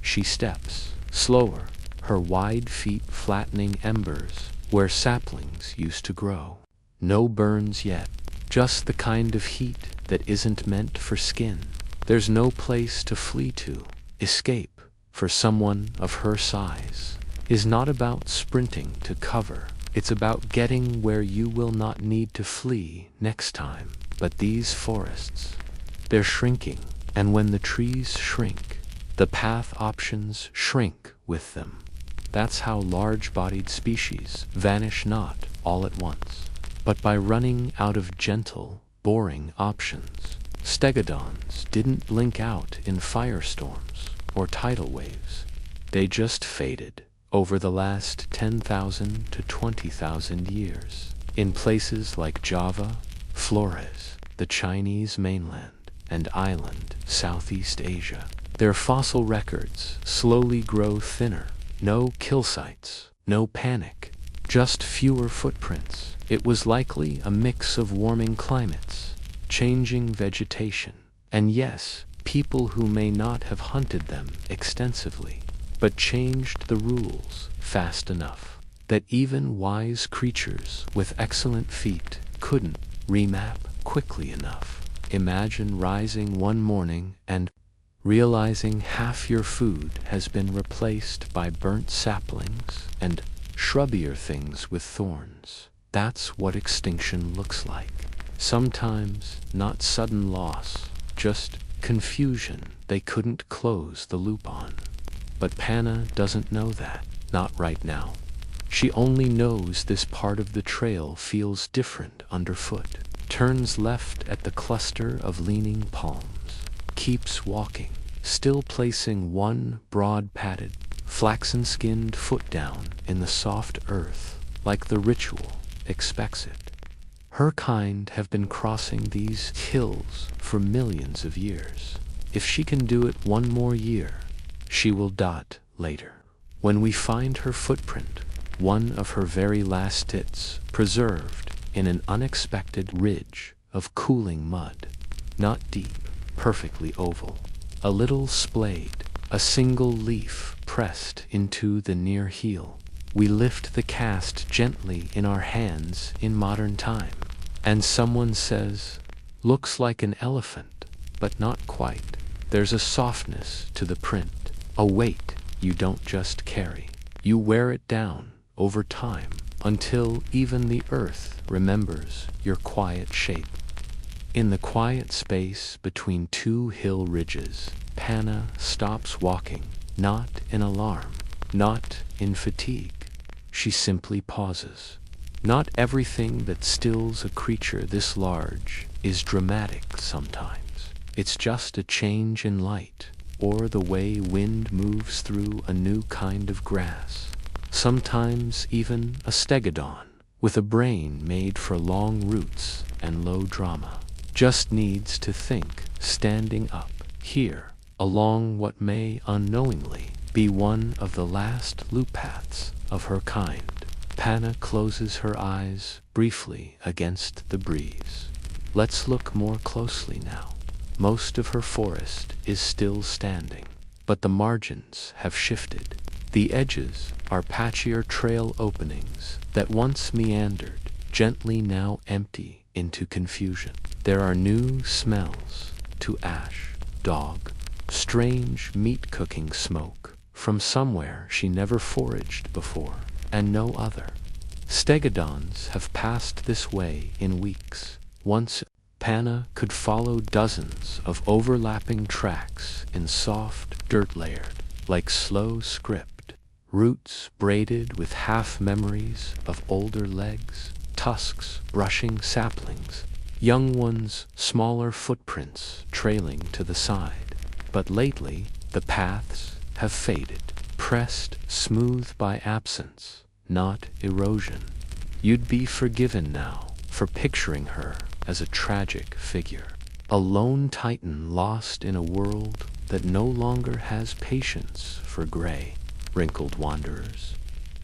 She steps, slower, her wide feet flattening embers where saplings used to grow. No burns yet, just the kind of heat that isn't meant for skin. There's no place to flee to. Escape, for someone of her size, is not about sprinting to cover. It's about getting where you will not need to flee next time. But these forests, they're shrinking, and when the trees shrink, the path options shrink with them. That's how large-bodied species vanish, not all at once, but by running out of gentle, boring options. Stegodons didn't blink out in firestorms or tidal waves. They just faded over the last 10,000 to 20,000 years in places like Java, Flores, the Chinese mainland, and island Southeast Asia. Their fossil records slowly grow thinner. No kill sites, no panic, just fewer footprints. It was likely a mix of warming climates, changing vegetation, and yes, people who may not have hunted them extensively, but changed the rules fast enough that even wise creatures with excellent feet couldn't remap quickly enough. Imagine rising one morning and realizing half your food has been replaced by burnt saplings and shrubbier things with thorns. That's what extinction looks like. Sometimes not sudden loss, just confusion they couldn't close the loop on. But Panna doesn't know that, not right now. She only knows this part of the trail feels different underfoot. Turns left at the cluster of leaning palms. Keeps walking, still placing one broad-padded, flaxen-skinned foot down in the soft earth, like the ritual expects it. Her kind have been crossing these hills for millions of years. If she can do it one more year, she will dot later. When we find her footprint, one of her very last tits, preserved in an unexpected ridge of cooling mud, not deep, perfectly oval, a little splayed, a single leaf pressed into the near heel. We lift the cast gently in our hands in modern time, and someone says, "Looks like an elephant, but not quite." There's a softness to the print, a weight you don't just carry. You wear it down over time until even the earth remembers your quiet shape. In the quiet space between two hill ridges, Panna stops walking, not in alarm, not in fatigue. She simply pauses. Not everything that stills a creature this large is dramatic sometimes. It's just a change in light, or the way wind moves through a new kind of grass. Sometimes even a stegodon, with a brain made for long roots and low drama, just needs to think standing up here, along what may unknowingly be one of the last loop paths of her kind. Panna closes her eyes briefly against the breeze. Let's look more closely now. Most of her forest is still standing, but the margins have shifted. The edges are patchier trail openings that once meandered, gently now empty into confusion. There are new smells to ash, dog, strange meat-cooking smoke from somewhere she never foraged before, and no other. Stegodons have passed this way in weeks. Once Panna could follow dozens of overlapping tracks in soft dirt layered, like slow script, roots braided with half-memories of older legs, tusks brushing saplings, young ones' smaller footprints trailing to the side. But lately, the paths have faded, pressed smooth by absence, not erosion. You'd be forgiven now for picturing her as a tragic figure, a lone titan lost in a world that no longer has patience for gray, wrinkled wanderers.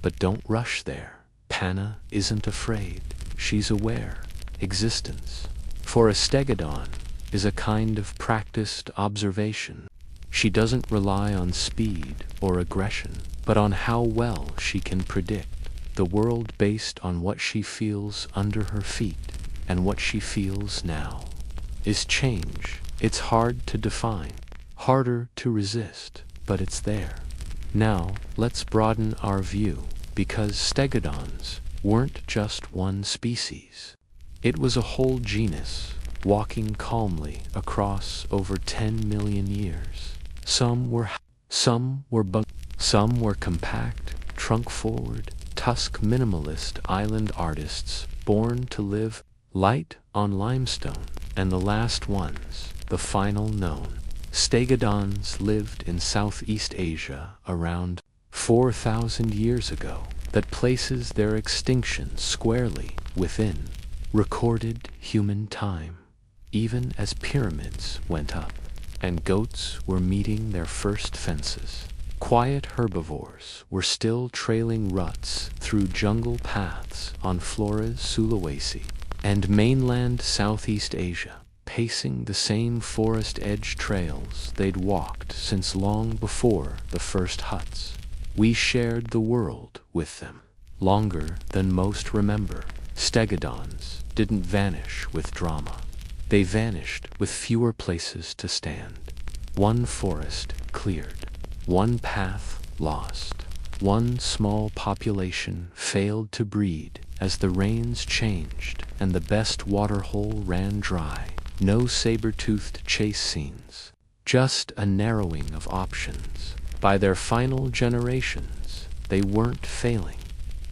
But don't rush there. Panna isn't afraid. She's aware. Existence, for a stegodon, is a kind of practiced observation. She doesn't rely on speed or aggression, but on how well she can predict the world based on what she feels under her feet. And what she feels now is change. It's hard to define, harder to resist, but it's there. Now, let's broaden our view, because stegodons weren't just one species. It was a whole genus, walking calmly across over 10 million years. Some were compact, trunk-forward, tusk minimalist island artists born to live light on limestone, and the last ones, the final known stegodons, lived in Southeast Asia around 4,000 years ago. That places their extinction squarely within recorded human time, even as pyramids went up and goats were meeting their first fences. Quiet herbivores were still trailing ruts through jungle paths on Flores Sulawesi and mainland Southeast Asia, pacing the same forest edge trails they'd walked since long before the first huts. We shared the world with them, longer than most remember. Stegodons didn't vanish with drama. They vanished with fewer places to stand. One forest cleared, one path lost, one small population failed to breed as the rains changed and the best waterhole ran dry. No saber-toothed chase scenes, just a narrowing of options. By their final generations, they weren't failing.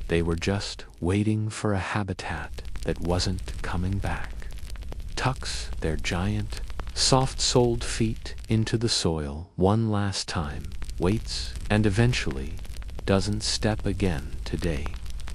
They were just waiting for a habitat that wasn't coming back. Tucks their giant, soft-soled feet into the soil one last time, waits, and eventually doesn't step again today.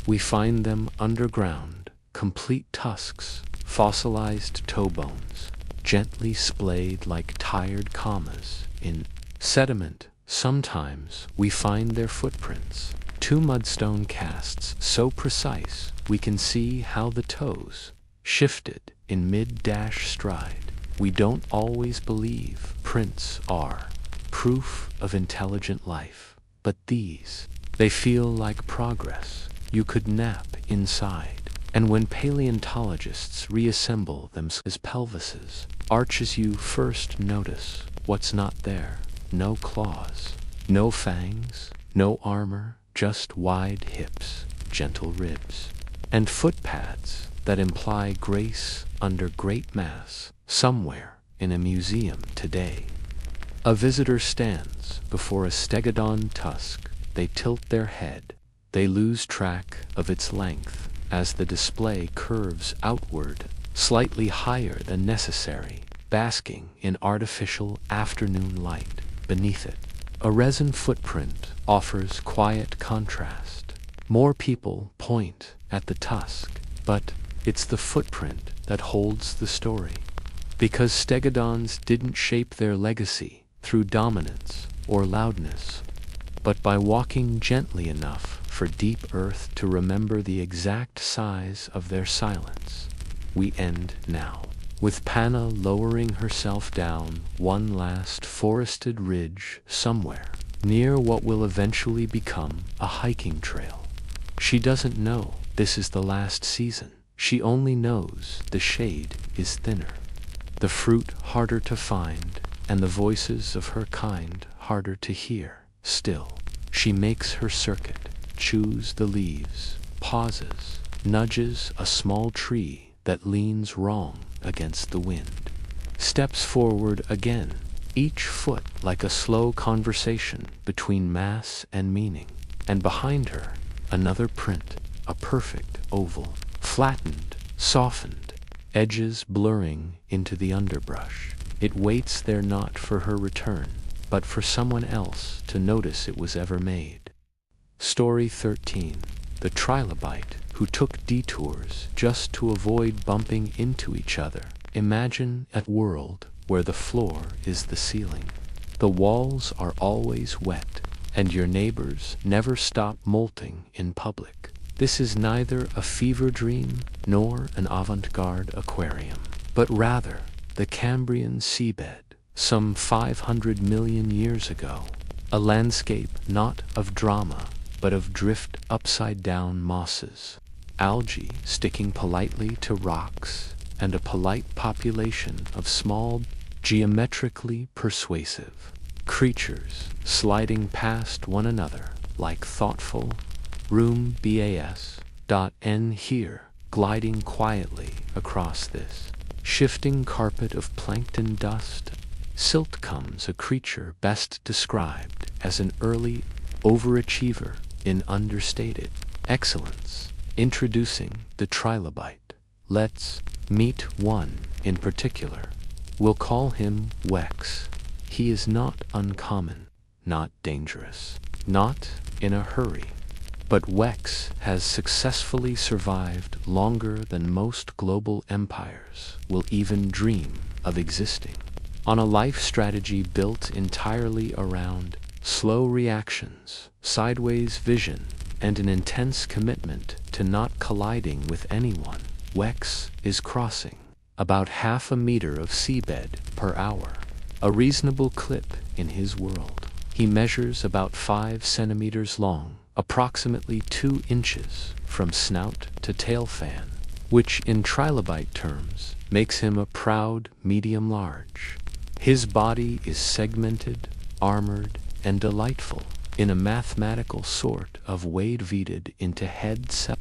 We find them underground, complete tusks, fossilized toe bones, gently splayed like tired commas in sediment. Sometimes we find their footprints, two mudstone casts so precise we can see how the toes shifted in mid-dash stride. We don't always believe prints are proof of intelligent life, but these, they feel like progress. You could nap inside. And when paleontologists reassemble them as pelvises, arches, you first notice what's not there. No claws, no fangs, no armor, just wide hips, gentle ribs, and footpads that imply grace under great mass somewhere in a museum today. A visitor stands before a stegodon tusk. They tilt their head. They lose track of its length as the display curves outward, slightly higher than necessary. basking in artificial afternoon light beneath it. A resin footprint offers quiet contrast. More people point at the tusk, but it's the footprint that holds the story. Because stegodons didn't shape their legacy through dominance or loudness, but by walking gently enough for deep earth to remember the exact size of their silence. We end now, with Panna lowering herself down one last forested ridge somewhere, near what will eventually become a hiking trail. She doesn't know this is the last season. She only knows the shade is thinner, the fruit harder to find, and the voices of her kind harder to hear. Still, she makes her circuit, chews the leaves, pauses, nudges a small tree that leans wrong against the wind, steps forward again, each foot like a slow conversation between mass and meaning, and behind her, another print, a perfect oval, flattened, softened, edges blurring into the underbrush. It waits there not for her return, but for someone else to notice it was ever made. Story 13. The trilobite who took detours just to avoid bumping into each other. Imagine a world where the floor is the ceiling. The walls are always wet, and your neighbors never stop molting in public. This is neither a fever dream nor an avant-garde aquarium, but rather the Cambrian seabed, some 500 million years ago. A landscape not of drama, but of drift upside-down mosses, algae sticking politely to rocks, and a polite population of small, geometrically persuasive creatures sliding past one another like thoughtful room BAS.N here, gliding quietly across this shifting carpet of plankton dust. Silt comes a creature best described as an early overachiever in understated excellence. Introducing the trilobite. Let's meet one in particular. We'll call him Wex. He is not uncommon, not dangerous, not in a hurry. But Wex has successfully survived longer than most global empires will even dream of existing. On a life strategy built entirely around slow reactions, sideways vision, and an intense commitment to not colliding with anyone, Wex is crossing about 0.5 meter of seabed per hour, a reasonable clip in his world. He measures about 5 centimeters long, approximately 2 inches from snout to tail fan, which in trilobite terms makes him a proud medium-large. His body is segmented, armored, and delightful, in a mathematical sort of wade-veted into head cell,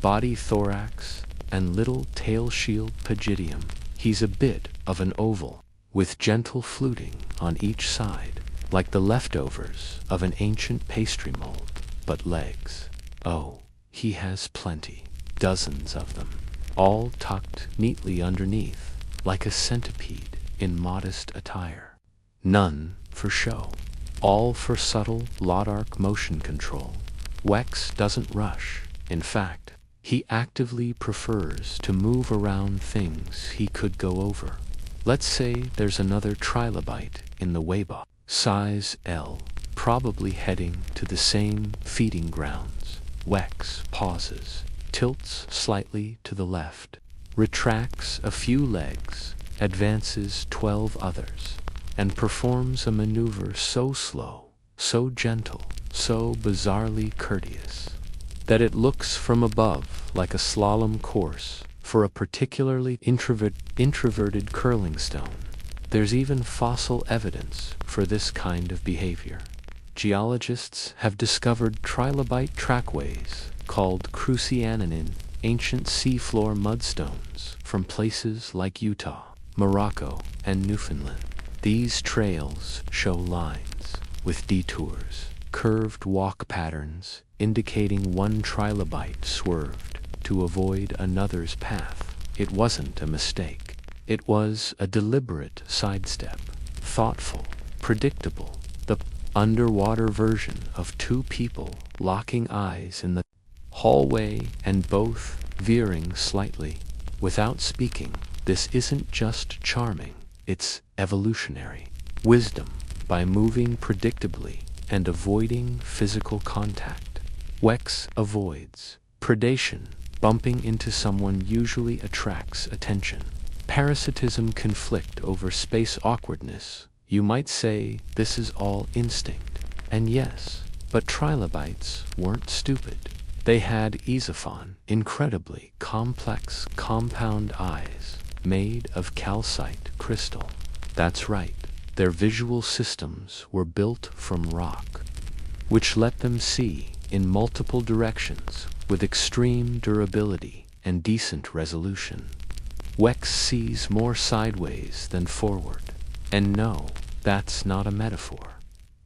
body thorax, and little tail shield pygidium. He's a bit of an oval, with gentle fluting on each side, like the leftovers of an ancient pastry mold. But legs, oh, he has plenty, dozens of them, all tucked neatly underneath, like a centipede in modest attire. None for show, all for subtle Laudark motion control. Wex doesn't rush. In fact, he actively prefers to move around things he could go over. Let's say there's another trilobite in the waybox, size L, probably heading to the same feeding grounds. Wex pauses, tilts slightly to the left, retracts a few legs, advances 12 others, and performs a maneuver so slow, so gentle, so bizarrely courteous, that it looks from above like a slalom course for a particularly introverted curling stone. There's even fossil evidence for this kind of behavior. Geologists have discovered trilobite trackways called crucianinin, ancient seafloor mudstones from places like Utah, Morocco, and Newfoundland. These trails show lines, with detours, curved walk patterns indicating one trilobite swerved to avoid another's path. It wasn't a mistake. It was a deliberate sidestep, thoughtful, predictable, the underwater version of two people locking eyes in the hallway and both veering slightly. Without speaking, this isn't just charming, it's evolutionary. Wisdom, by moving predictably and avoiding physical contact. Wex avoids predation. Bumping into someone usually attracts attention. Parasitism conflict over space awkwardness. You might say this is all instinct. And yes, but trilobites weren't stupid. They had esophon, incredibly complex compound eyes, made of calcite crystal. That's right, their visual systems were built from rock, which let them see in multiple directions with extreme durability and decent resolution. Wex sees more sideways than forward. And no, that's not a metaphor.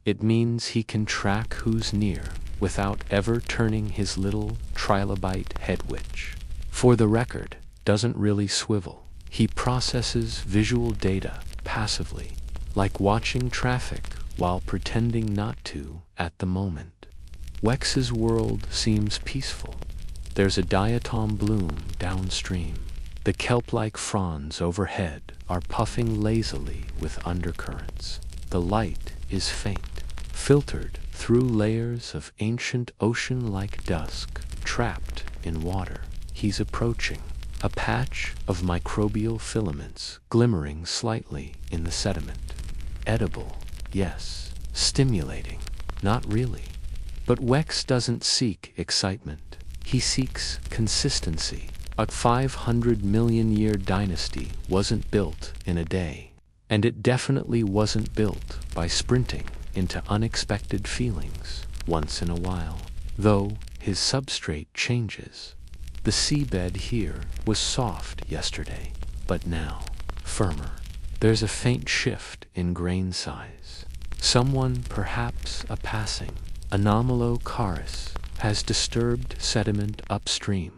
It means he can track who's near without ever turning his little trilobite head, which, for the record, doesn't really swivel. He processes visual data passively, like watching traffic while pretending not to at the moment. Wex's world seems peaceful. There's a diatom bloom downstream. The kelp-like fronds overhead are puffing lazily with undercurrents. The light is faint, filtered through layers of ancient ocean-like dusk, trapped in water. He's approaching a patch of microbial filaments glimmering slightly in the sediment. Edible, yes. Stimulating, not really. But Wex doesn't seek excitement. He seeks consistency. A 500-million-year dynasty wasn't built in a day. And it definitely wasn't built by sprinting into unexpected feelings once in a while. Though his substrate changes. The seabed here was soft yesterday, but now firmer. There's a faint shift in grain size. Someone, perhaps a passing Anomalocaris, has disturbed sediment upstream.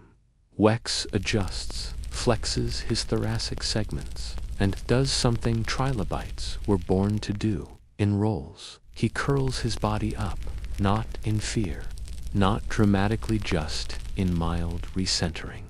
Wex adjusts, flexes his thoracic segments, and does something trilobites were born to do. In rolls, he curls his body up, not in fear, not dramatically, just in mild recentering.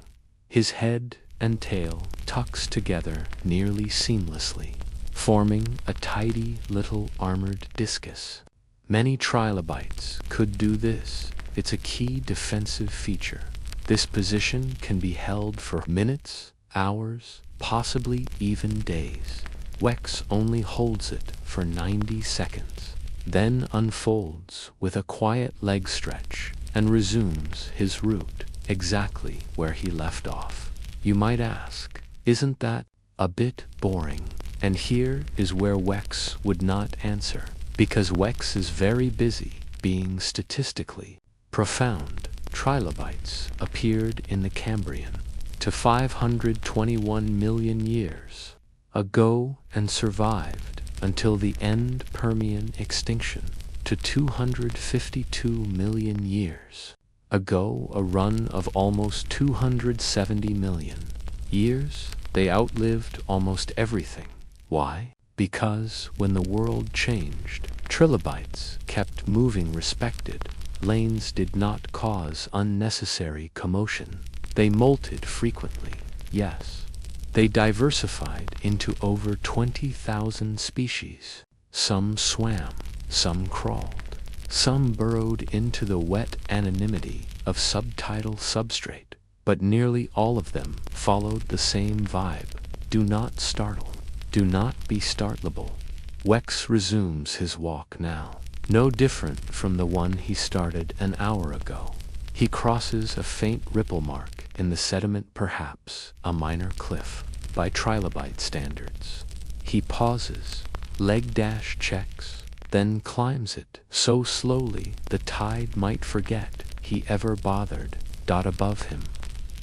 His head and tail tucks together nearly seamlessly, forming a tidy little armored discus. Many trilobites could do this. It's a key defensive feature. This position can be held for minutes, hours, possibly even days. Wex only holds it for 90 seconds, then unfolds with a quiet leg stretch and resumes his route exactly where he left off. You might ask, isn't that a bit boring? And here is where Wex would not answer, because Wex is very busy being statistically profound. Trilobites appeared in the Cambrian to 521 million years ago and survived until the end Permian extinction to 252 million years ago, a run of almost 270 million years. They outlived almost everything. Why? Because when the world changed, trilobites kept moving respected. Lanes did not cause unnecessary commotion. They molted frequently, yes. They diversified into over 20,000 species. Some swam, some crawled, some burrowed into the wet anonymity of subtidal substrate, but nearly all of them followed the same vibe. Do not startle. Do not be startlable. Wex resumes his walk now, no different from the one he started an hour ago. He crosses a faint ripple mark in the sediment, perhaps a minor cliff by trilobite standards. He pauses, leg dash checks, then climbs it so slowly the tide might forget he ever bothered. Above him,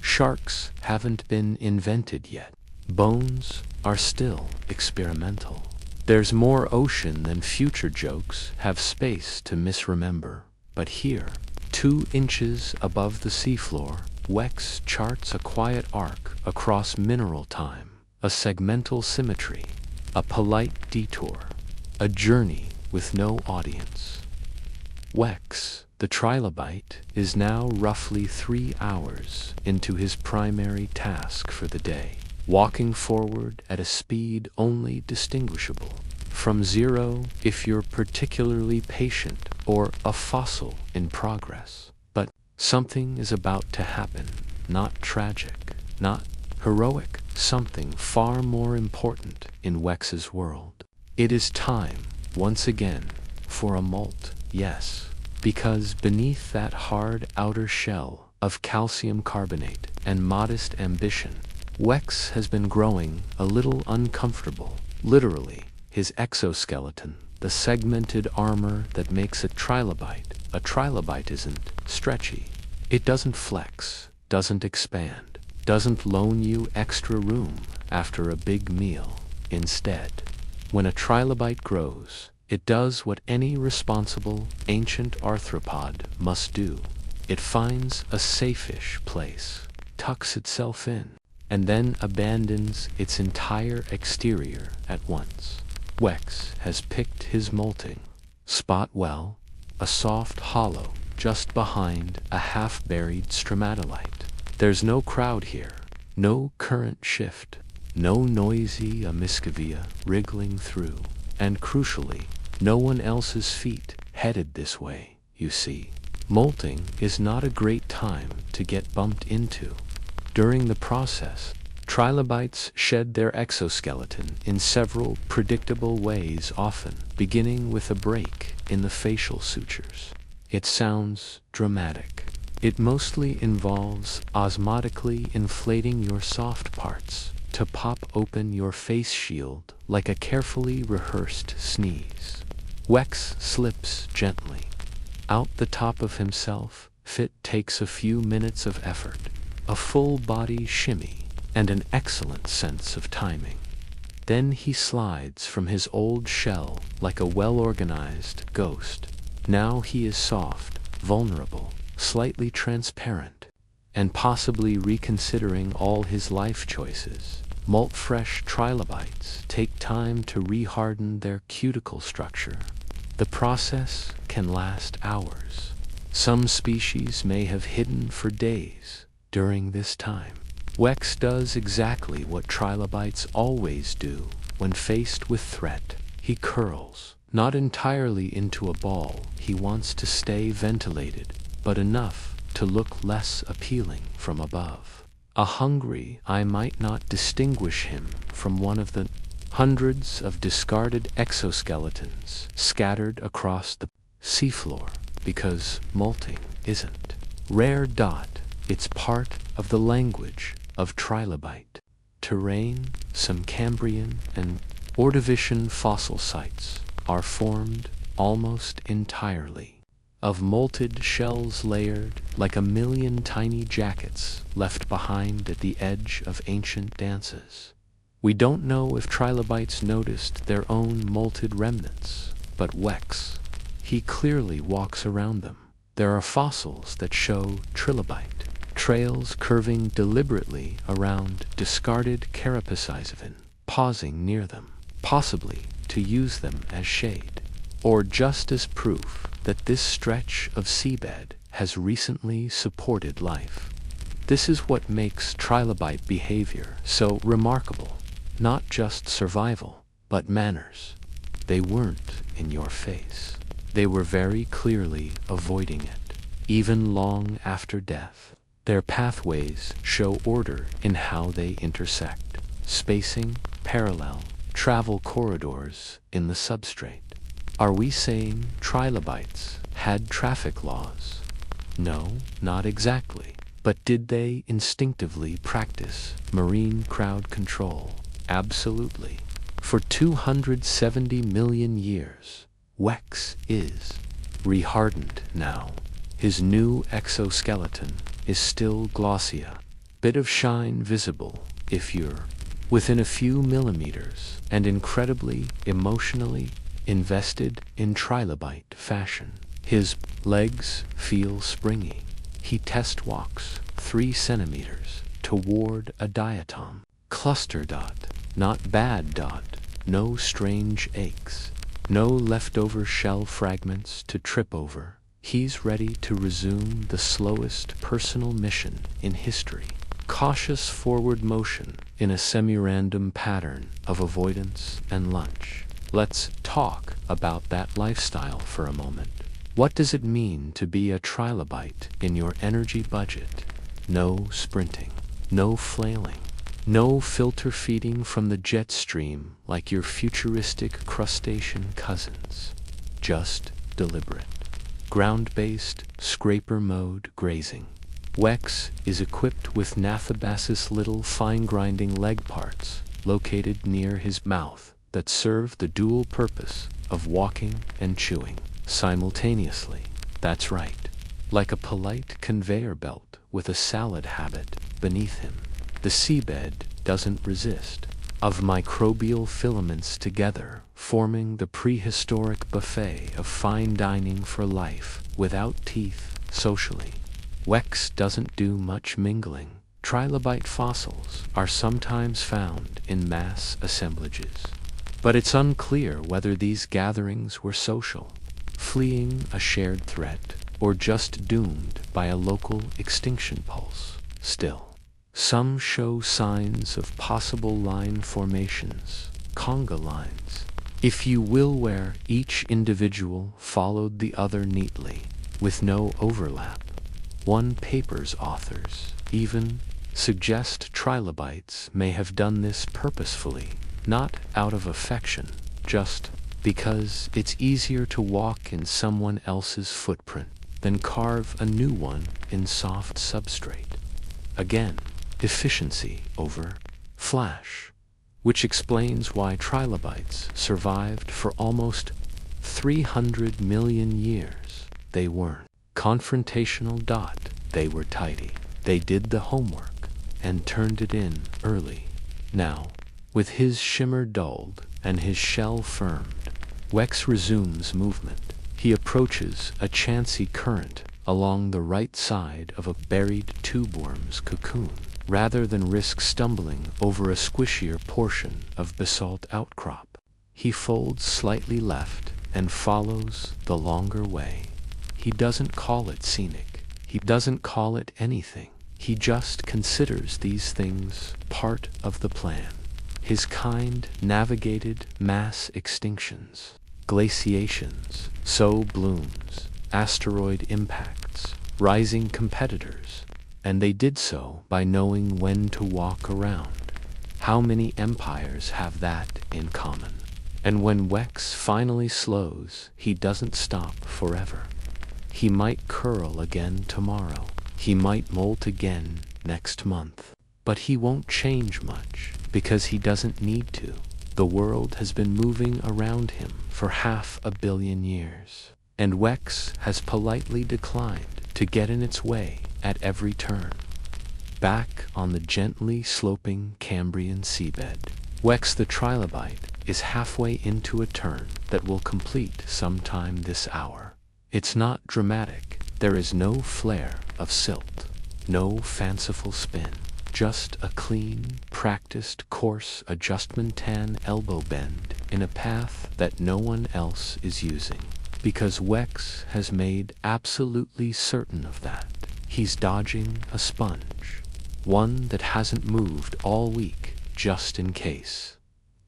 sharks haven't been invented yet. Bones are still experimental. There's more ocean than future jokes have space to misremember. But here, 2 inches above the seafloor, Wex charts a quiet arc across mineral time, a segmental symmetry, a polite detour, a journey with no audience. Wex, the trilobite, is now roughly 3 hours into his primary task for the day, walking forward at a speed only distinguishable from zero if you're particularly patient or a fossil in progress. But something is about to happen, not tragic, not heroic, something far more important in Wex's world. It is time, once again, for a molt, yes, because beneath that hard outer shell of calcium carbonate and modest ambition, Wex has been growing a little uncomfortable. Literally, his exoskeleton, the segmented armor that makes a trilobite. A trilobite isn't stretchy. It doesn't flex, doesn't expand, doesn't loan you extra room after a big meal. Instead, when a trilobite grows, it does what any responsible ancient arthropod must do. It finds a safe-ish place, tucks itself in, and then abandons its entire exterior at once. Wex has picked his molting spot well, a soft hollow just behind a half-buried stromatolite. There's no crowd here, no current shift, no noisy Amiscavia wriggling through, and crucially, no one else's feet headed this way, you see. Molting is not a great time to get bumped into. During the process, trilobites shed their exoskeleton in several predictable ways, often beginning with a break in the facial sutures. It sounds dramatic. It mostly involves osmotically inflating your soft parts to pop open your face shield like a carefully rehearsed sneeze. Wex slips gently out the top of himself. Fit takes a few minutes of effort, a full-body shimmy, and an excellent sense of timing. Then he slides from his old shell like a well-organized ghost. Now he is soft, vulnerable, slightly transparent, and possibly reconsidering all his life choices. Molt-fresh trilobites take time to reharden their cuticle structure. The process can last hours. Some species may have hidden for days during this time. Wex does exactly what trilobites always do when faced with threat. He curls, not entirely into a ball. He wants to stay ventilated, but enough to look less appealing from above. A hungry eye might not distinguish him from one of the hundreds of discarded exoskeletons scattered across the seafloor, because molting isn't rare. It's part of the language of trilobite. Terrain, some Cambrian and Ordovician fossil sites are formed almost entirely of molted shells layered like a million tiny jackets left behind at the edge of ancient dances. We don't know if trilobites noticed their own molted remnants, but Wex, he clearly walks around them. There are fossils that show trilobite trails curving deliberately around discarded Carapacisivin, pausing near them, possibly to use them as shade, or just as proof that this stretch of seabed has recently supported life. This is what makes trilobite behavior so remarkable. Not just survival, but manners. They weren't in your face. They were very clearly avoiding it, even long after death. Their pathways show order in how they intersect, spacing, parallel, travel corridors in the substrate. Are we saying trilobites had traffic laws? No, not exactly. But did they instinctively practice marine crowd control? Absolutely. For 270 million years, Wex is rehardened now. His new exoskeleton is still glossia, bit of shine visible if you're within a few millimeters, and incredibly emotionally invested in trilobite fashion. His legs feel springy. He test walks 3 centimeters toward a diatom. Cluster. not bad. No strange aches. No leftover shell fragments to trip over. He's ready to resume the slowest personal mission in history. Cautious forward motion in a semi-random pattern of avoidance and lunch. Let's talk about that lifestyle for a moment. What does it mean to be a trilobite in your energy budget? No sprinting, no flailing, no filter feeding from the jet stream like your futuristic crustacean cousins. Just deliberate, ground-based, scraper mode grazing. Wex is equipped with Nathabas's little fine-grinding leg parts located near his mouth that serve the dual purpose of walking and chewing simultaneously. That's right, like a polite conveyor belt with a salad habit beneath him. The seabed doesn't resist, of microbial filaments together, forming the prehistoric buffet of fine dining for life without teeth socially. Wex doesn't do much mingling. Trilobite fossils are sometimes found in mass assemblages, but it's unclear whether these gatherings were social, fleeing a shared threat, or just doomed by a local extinction pulse. Still, some show signs of possible line formations, conga lines, if you will, where each individual followed the other neatly, with no overlap. One paper's authors even suggest trilobites may have done this purposefully, not out of affection, just because it's easier to walk in someone else's footprint than carve a new one in soft substrate. Again, efficiency over flash, which explains why trilobites survived for almost 300 million years. They weren't confrontational. They were tidy. They did the homework and turned it in early. Now, with his shimmer dulled and his shell firmed, Wex resumes movement. He approaches a chancy current along the right side of a buried tubeworm's cocoon, rather than risk stumbling over a squishier portion of basalt outcrop. He folds slightly left and follows the longer way. He doesn't call it scenic. He doesn't call it anything. He just considers these things part of the plan. His kind navigated mass extinctions, glaciations, sow blooms, asteroid impacts, rising competitors, and they did so by knowing when to walk around. How many empires have that in common? And when Wex finally slows, he doesn't stop forever. He might curl again tomorrow. He might molt again next month. But he won't change much, because he doesn't need to. The world has been moving around him for 500 million years, and Wex has politely declined to get in its way at every turn. Back on the gently sloping Cambrian seabed, Wex the trilobite is halfway into a turn that will complete sometime this hour. It's not dramatic. There is no flare of silt, no fanciful spin, just a clean, practiced course adjustment tan elbow bend in a path that no one else is using. Because Wex has made absolutely certain of that. He's dodging a sponge, one that hasn't moved all week, just in case.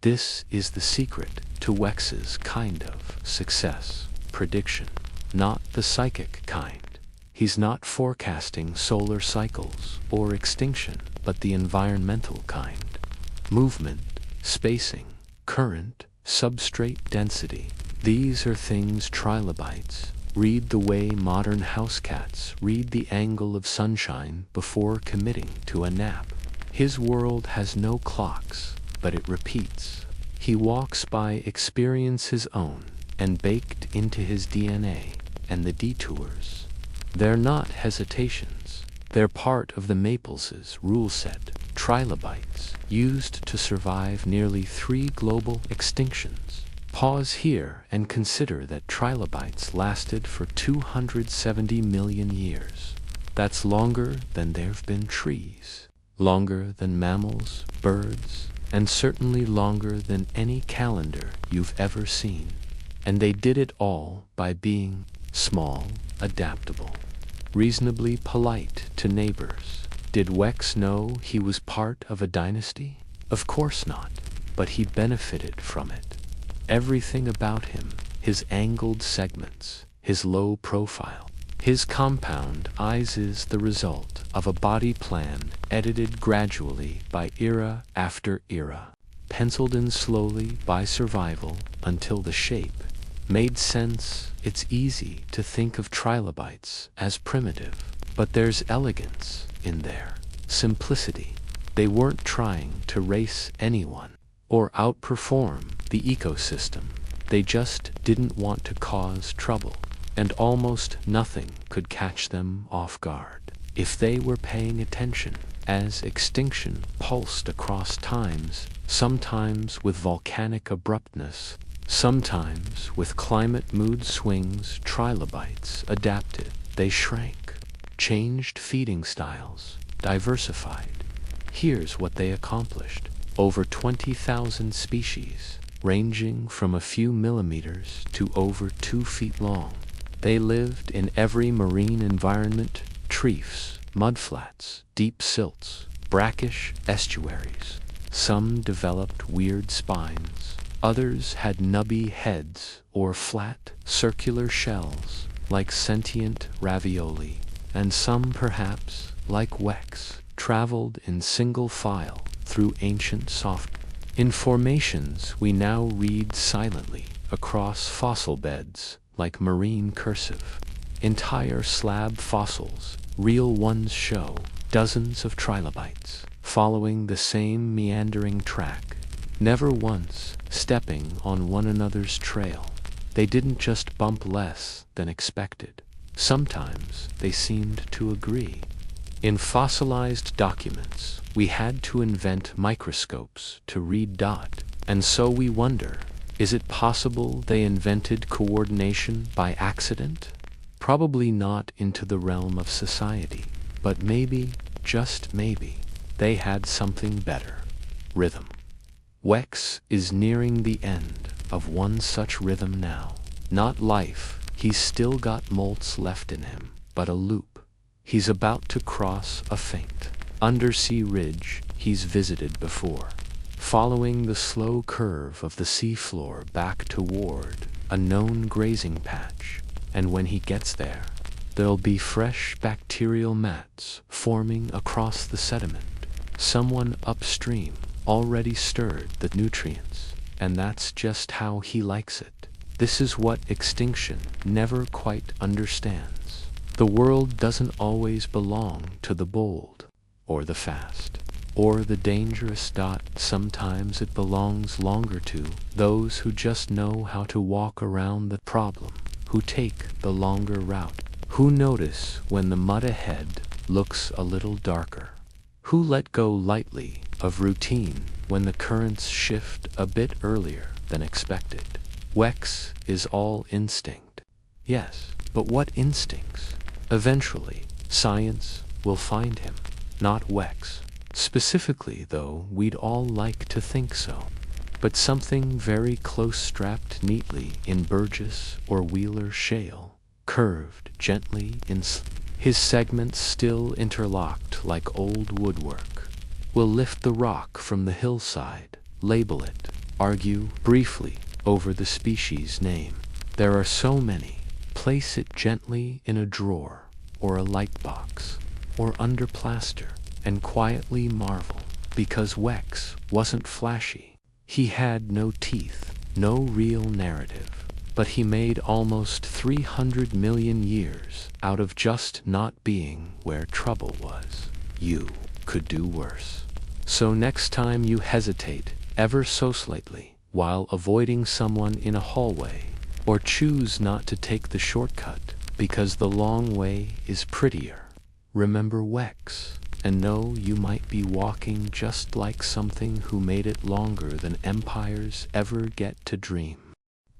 This is the secret to Wex's kind of success prediction. Not the psychic kind. He's not forecasting solar cycles or extinction, but the environmental kind. Movement, spacing, current, substrate density. These are things trilobites read the way modern housecats read the angle of sunshine before committing to a nap. His world has no clocks, but it repeats. He walks by experience his own, and baked into his DNA, and the detours. They're not hesitations. They're part of the Maples' rule set. Trilobites used to survive nearly 3 global extinctions. Pause here and consider that trilobites lasted for 270 million years. That's longer than there've been trees, longer than mammals, birds, and certainly longer than any calendar you've ever seen. And they did it all by being small, adaptable, reasonably polite to neighbors. Did Wex know he was part of a dynasty? Of course not, but he benefited from it. Everything about him, his angled segments, his low profile, his compound eyes, is the result of a body plan edited gradually by era after era, penciled in slowly by survival until the shape made sense. It's easy to think of trilobites as primitive, but there's elegance in their simplicity. They weren't trying to race anyone or outperform the ecosystem. They just didn't want to cause trouble, and almost nothing could catch them off guard if they were paying attention. As extinction pulsed across times, sometimes with volcanic abruptness, sometimes with climate mood swings, trilobites adapted. They shrank, changed feeding styles, diversified. Here's what they accomplished. Over 20,000 species, ranging from a few millimeters to over 2 feet long. They lived in every marine environment: reefs, mudflats, deep silts, brackish estuaries. Some developed weird spines, others had nubby heads or flat, circular shells like sentient ravioli, and some, perhaps like Wex, traveled in single file through ancient soft. In formations we now read silently across fossil beds like marine cursive. Entire slab fossils, real ones, show dozens of trilobites following the same meandering track, never once stepping on one another's trail. They didn't just bump less than expected. Sometimes they seemed to agree. In fossilized documents, we had to invent microscopes to read dot, and so we wonder, is it possible they invented coordination by accident? Probably not into the realm of society, but maybe, just maybe, they had something better: rhythm. Wex is nearing the end of one such rhythm now. Not life, he's still got molts left in him, but a loop. He's about to cross a faint undersea ridge he's visited before, following the slow curve of the seafloor back toward a known grazing patch. And when he gets there, there'll be fresh bacterial mats forming across the sediment. Someone upstream already stirred the nutrients, and that's just how he likes it. This is what extinction never quite understands. The world doesn't always belong to the bold, or the fast, or the dangerous. Sometimes it belongs longer to those who just know how to walk around the problem, who take the longer route, who notice when the mud ahead looks a little darker, who let go lightly of routine when the currents shift a bit earlier than expected. Wex is all instinct. Yes, but what instincts? Eventually, science will find him, not Wex. Specifically, though, we'd all like to think so. But something very close, strapped neatly in Burgess or Wheeler shale, curved gently in his segments still interlocked like old woodwork. We'll lift the rock from the hillside, label it, argue briefly over the species name. There are so many. Place it gently in a drawer or a light box or under plaster and quietly marvel, because Wex wasn't flashy. He had no teeth, no real narrative, but he made almost 300 million years out of just not being where trouble was. You could do worse. So next time you hesitate ever so slightly while avoiding someone in a hallway, or choose not to take the shortcut because the long way is prettier, remember Wex, and know you might be walking just like something who made it longer than empires ever get to dream.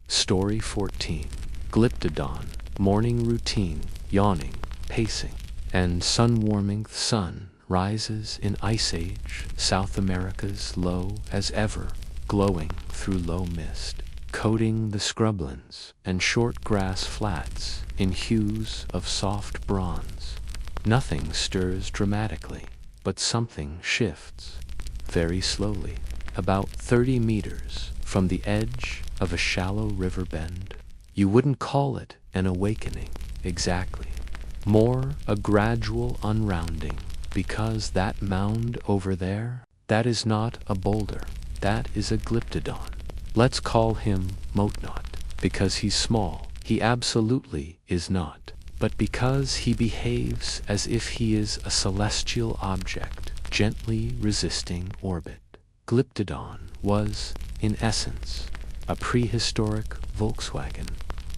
Story 14. Glyptodon, morning routine, yawning, pacing, and sun warming. Sun rises in Ice Age, South America's low as ever, glowing through low mist, coating the scrublands and short grass flats in hues of soft bronze. Nothing stirs dramatically, but something shifts, very slowly, about 30 meters from the edge of a shallow river bend. You wouldn't call it an awakening, exactly. More a gradual unrounding, because that mound over there, that is not a boulder, that is a glyptodon. Let's call him Motnot, because he's small. He absolutely is not, but because he behaves as if he is a celestial object, gently resisting orbit. Glyptodon was, in essence, a prehistoric Volkswagen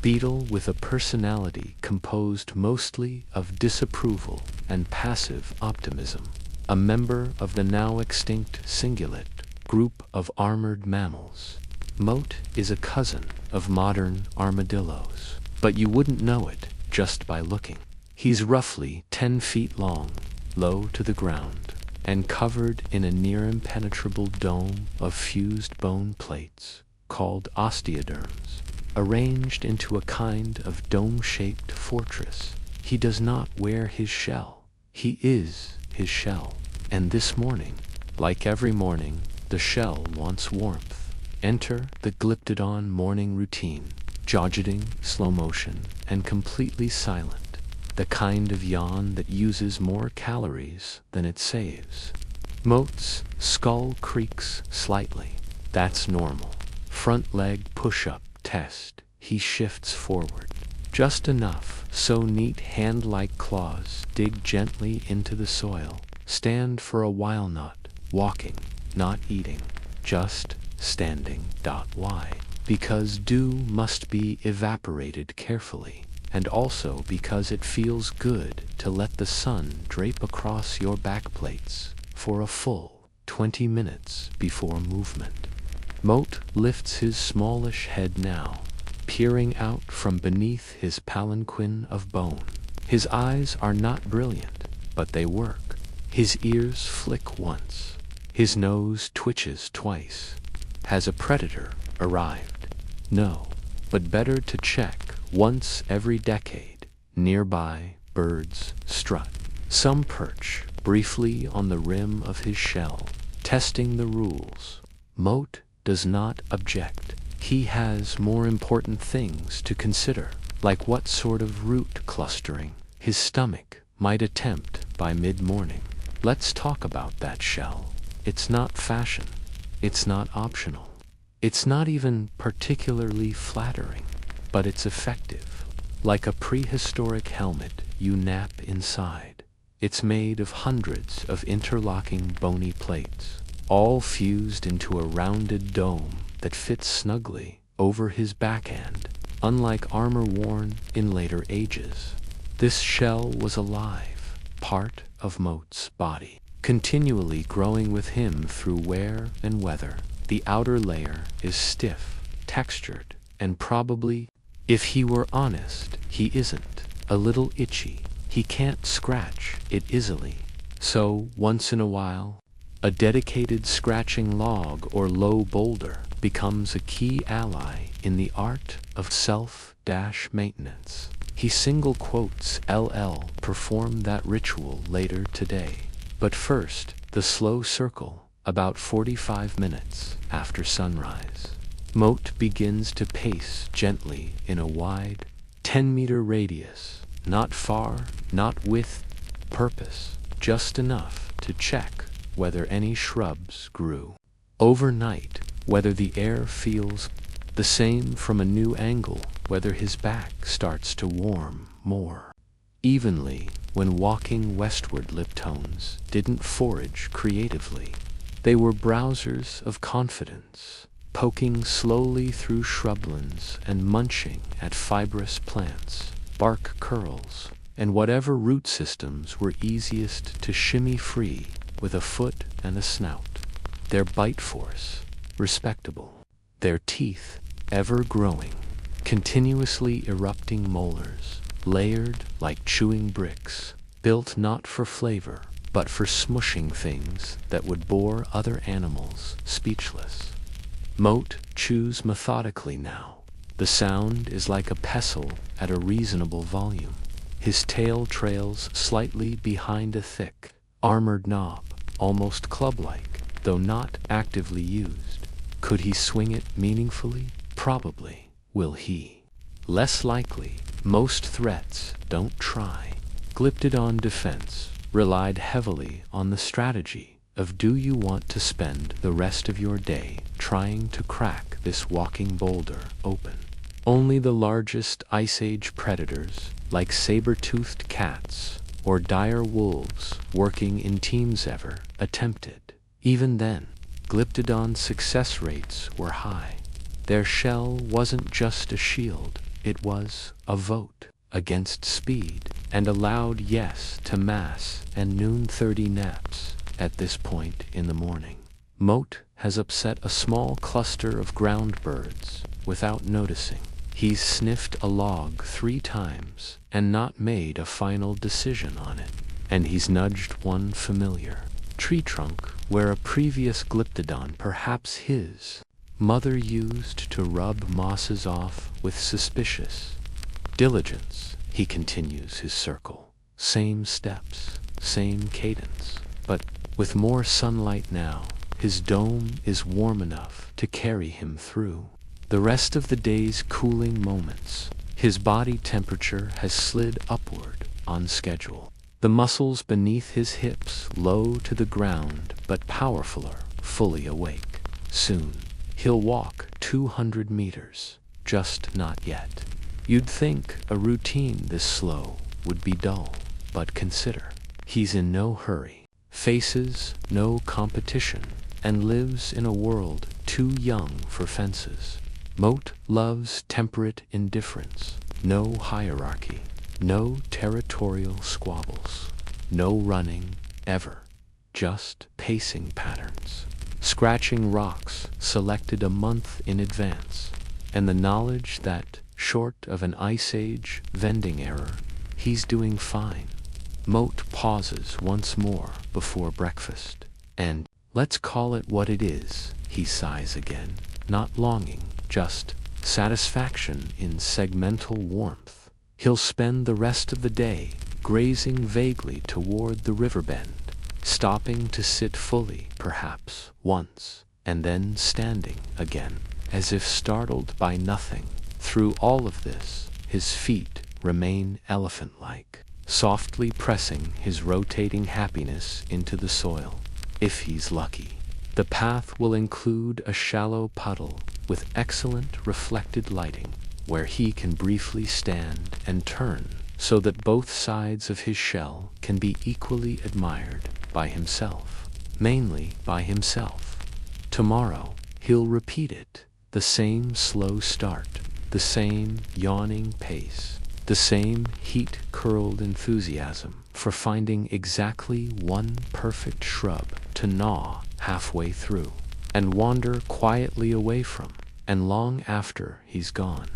beetle with a personality composed mostly of disapproval and passive optimism, a member of the now extinct cingulate group of armored mammals. Moat is a cousin of modern armadillos, but you wouldn't know it just by looking. He's roughly 10 feet long, low to the ground, and covered in a near-impenetrable dome of fused bone plates, called osteoderms, arranged into a kind of dome-shaped fortress. He does not wear his shell. He is his shell. And this morning, like every morning, the shell wants warmth. Enter the Glyptodon morning routine, jodgeting, slow motion, and completely silent. The kind of yawn that uses more calories than it saves. Moat's skull creaks slightly. That's normal. Front leg push-up test. He shifts forward. Just enough so neat hand-like claws dig gently into the soil. Stand for a while, not walking, not eating, just standing. Why? Because dew must be evaporated carefully, and also because it feels good to let the sun drape across your backplates for a full 20 minutes before movement. Moat lifts his smallish head now, peering out from beneath his palanquin of bone. His eyes are not brilliant, but they work. His ears flick once. His nose twitches twice. Has a predator arrived? No, but better to check once every decade. Nearby, birds strut. Some perch briefly on the rim of his shell, testing the rules. Moat does not object. He has more important things to consider, like what sort of root clustering his stomach might attempt by mid-morning. Let's talk about that shell. It's not fashion. It's not optional. It's not even particularly flattering, but it's effective. Like a prehistoric helmet you nap inside. It's made of hundreds of interlocking bony plates, all fused into a rounded dome that fits snugly over his backhand, unlike armor worn in later ages. This shell was alive, part of Moat's body, continually growing with him through wear and weather. The outer layer is stiff, textured, and probably, if he were honest, he isn't, a little itchy. He can't scratch it easily. So, once in a while, a dedicated scratching log or low boulder becomes a key ally in the art of self-maintenance. He single quotes LL perform that ritual later today. But first, the slow circle, about 45 minutes after sunrise. Moat begins to pace gently in a wide, 10-meter radius, not far, not with purpose, just enough to check whether any shrubs grew. Overnight, whether the air feels the same from a new angle, whether his back starts to warm more evenly. When walking westward, liptones didn't forage creatively. They were browsers of confidence, poking slowly through shrublands and munching at fibrous plants, bark curls, and whatever root systems were easiest to shimmy free with a foot and a snout. Their bite force, respectable. Their teeth, ever growing, continuously erupting molars, layered like chewing bricks, built not for flavor, but for smushing things that would bore other animals speechless. Moat chews methodically now. The sound is like a pestle at a reasonable volume. His tail trails slightly behind a thick, armored knob, almost club-like, though not actively used. Could he swing it meaningfully? Probably. Will he? Less likely. Most threats don't try. Glyptodon defense relied heavily on the strategy of, do you want to spend the rest of your day trying to crack this walking boulder open? Only the largest Ice Age predators, like saber-toothed cats or dire wolves working in teams, ever attempted. Even then, Glyptodon success rates were high. Their shell wasn't just a shield, it was a vote against speed, and a loud yes to mass and noon 30 naps at this point in the morning. Moat has upset a small cluster of ground birds without noticing. He's sniffed a log 3 times and not made a final decision on it. And he's nudged one familiar tree trunk where a previous Glyptodon, perhaps his mother, used to rub mosses off with suspicious diligence. He continues his circle. Same steps, same cadence, but with more sunlight now. His dome is warm enough to carry him through the rest of the day's cooling moments. His body temperature has slid upward on schedule. The muscles beneath his hips low to the ground, but powerfuler, fully awake. Soon, he'll walk 200 meters, just not yet. You'd think a routine this slow would be dull, but consider, he's in no hurry, faces no competition, and lives in a world too young for fences. Moat loves temperate indifference, no hierarchy, no territorial squabbles, no running, ever, just pacing patterns, scratching rocks selected a month in advance, and the knowledge that, short of an Ice Age vending error, he's doing fine. Moat pauses once more before breakfast, and, let's call it what it is, he sighs again, not longing, just satisfaction in segmental warmth. He'll spend the rest of the day grazing vaguely toward the river bend, stopping to sit fully, perhaps, once, and then standing again, as if startled by nothing. Through all of this, his feet remain elephant-like, softly pressing his rotating happiness into the soil. If he's lucky, the path will include a shallow puddle with excellent reflected lighting, where he can briefly stand and turn so that both sides of his shell can be equally admired by himself, mainly by himself. Tomorrow, he'll repeat it, the same slow start, the same yawning pace, the same heat-curled enthusiasm for finding exactly one perfect shrub to gnaw halfway through, and wander quietly away from, and long after he's gone.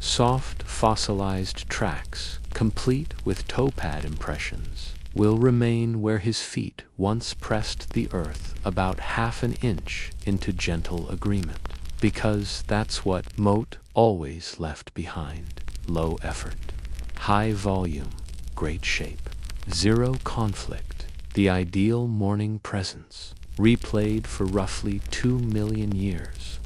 Soft fossilized tracks, complete with toe pad impressions, will remain where his feet once pressed the earth about half an inch into gentle agreement, because that's what Moat always left behind. Low effort, high volume, great shape, zero conflict, the ideal morning presence, replayed for roughly 2 million years.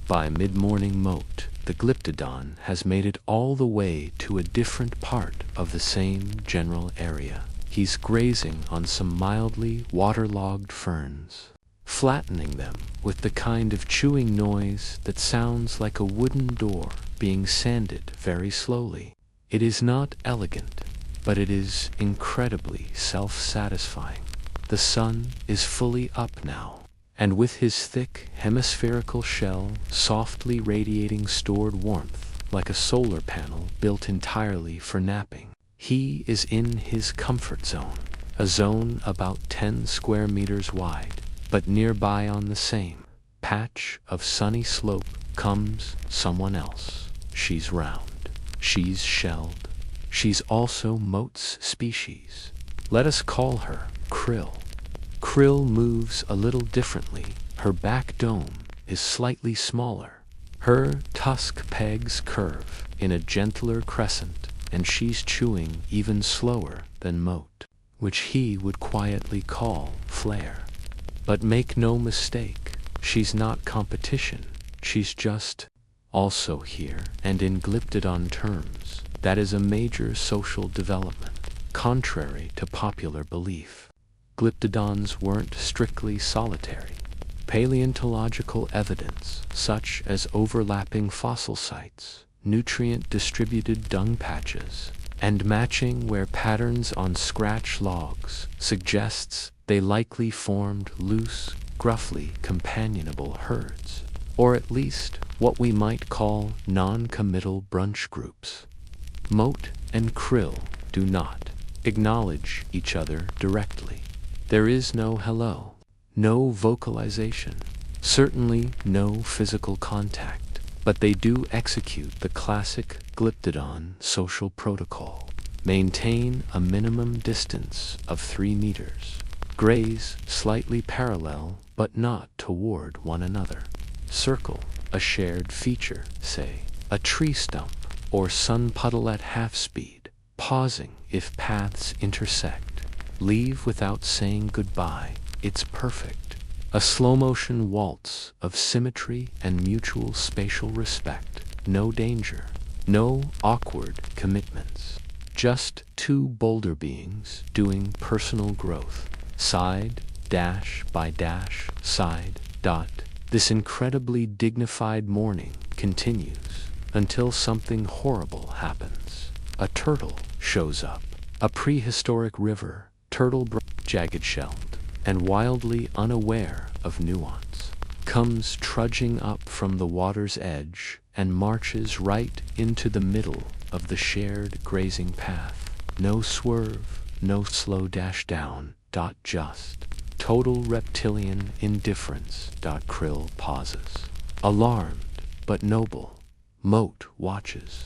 By mid-morning, Moat, the Glyptodon, has made it all the way to a different part of the same general area. He's grazing on some mildly waterlogged ferns, flattening them with the kind of chewing noise that sounds like a wooden door being sanded very slowly. It is not elegant, but it is incredibly self-satisfying. The sun is fully up now, and with his thick hemispherical shell softly radiating stored warmth like a solar panel built entirely for napping, he is in his comfort zone, a zone about 10 square meters wide, but nearby on the same patch of sunny slope comes someone else. She's round, she's shelled, she's also Moat's species. Let us call her Krill. Krill moves a little differently. Her back dome is slightly smaller. Her tusk pegs curve in a gentler crescent, and she's chewing even slower than Moat, which he would quietly call flair. But make no mistake, she's not competition. She's just also here, and in Glyptodon terms, that is a major social development. Contrary to popular belief, Glyptodons weren't strictly solitary. Paleontological evidence, such as overlapping fossil sites, nutrient-distributed dung patches, and matching wear patterns on scratch logs, suggests they likely formed loose, gruffly companionable herds, or at least what we might call non-committal brunch groups. Moat and Krill do not acknowledge each other directly. There is no hello, no vocalization, certainly no physical contact, but they do execute the classic Glyptodon social protocol. Maintain a minimum distance of 3 meters. Graze slightly parallel but not toward one another. Circle a shared feature, say a tree stump or sun puddle at half speed, pausing if paths intersect. Leave without saying goodbye. It's perfect. A slow-motion waltz of symmetry and mutual spatial respect. No danger. No awkward commitments. Just two bolder beings doing personal growth. Side, dash by dash, side, dot. This incredibly dignified morning continues until something horrible happens. A turtle shows up. A prehistoric river, turtle jagged-shelled, and wildly unaware of nuance, comes trudging up from the water's edge and marches right into the middle of the shared grazing path. No swerve, no slow dash down, just total reptilian indifference. Krill pauses. Alarmed, but noble. Moat watches.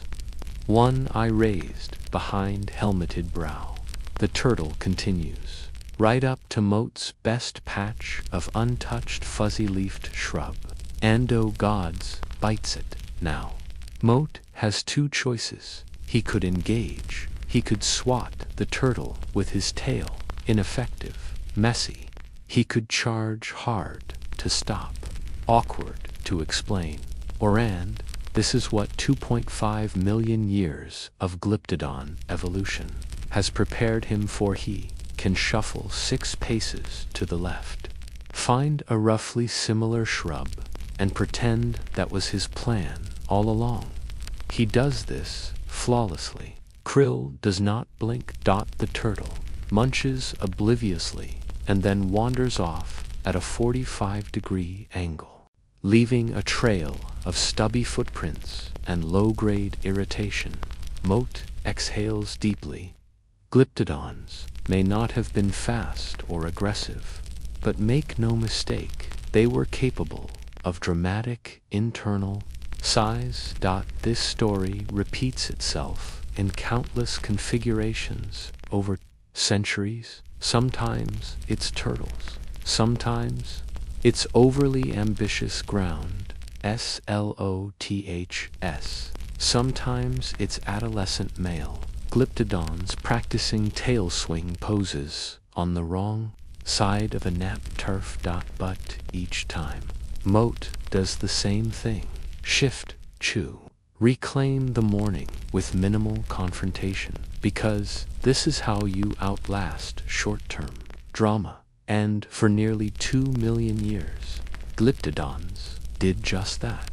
One eye raised behind helmeted brow. The turtle continues. Right up to Moat's best patch of untouched fuzzy-leafed shrub. And oh gods, bites it now. Moat has two choices. He could engage. He could swat the turtle with his tail. Ineffective. Messy. He could charge hard to stop. Awkward to explain. And this is what 2.5 million years of Glyptodon evolution has prepared him for. He can shuffle 6 paces to the left, find a roughly similar shrub, and pretend that was his plan all along. He does this flawlessly. Krill does not blink. The turtle munches obliviously and then wanders off at a 45-degree angle, leaving a trail of stubby footprints and low-grade irritation. Moat exhales deeply. Glyptodons may not have been fast or aggressive, but make no mistake, they were capable of dramatic internal size. This story repeats itself in countless configurations over centuries. Sometimes it's turtles. Sometimes it's overly ambitious ground, sloths. Sometimes it's adolescent male Glyptodons practicing tail swing poses on the wrong side of a nap turf. But each time, Moat does the same thing. Shift, chew, reclaim the morning with minimal confrontation, because this is how you outlast short-term drama. And for nearly 2 million years, Glyptodons did just that.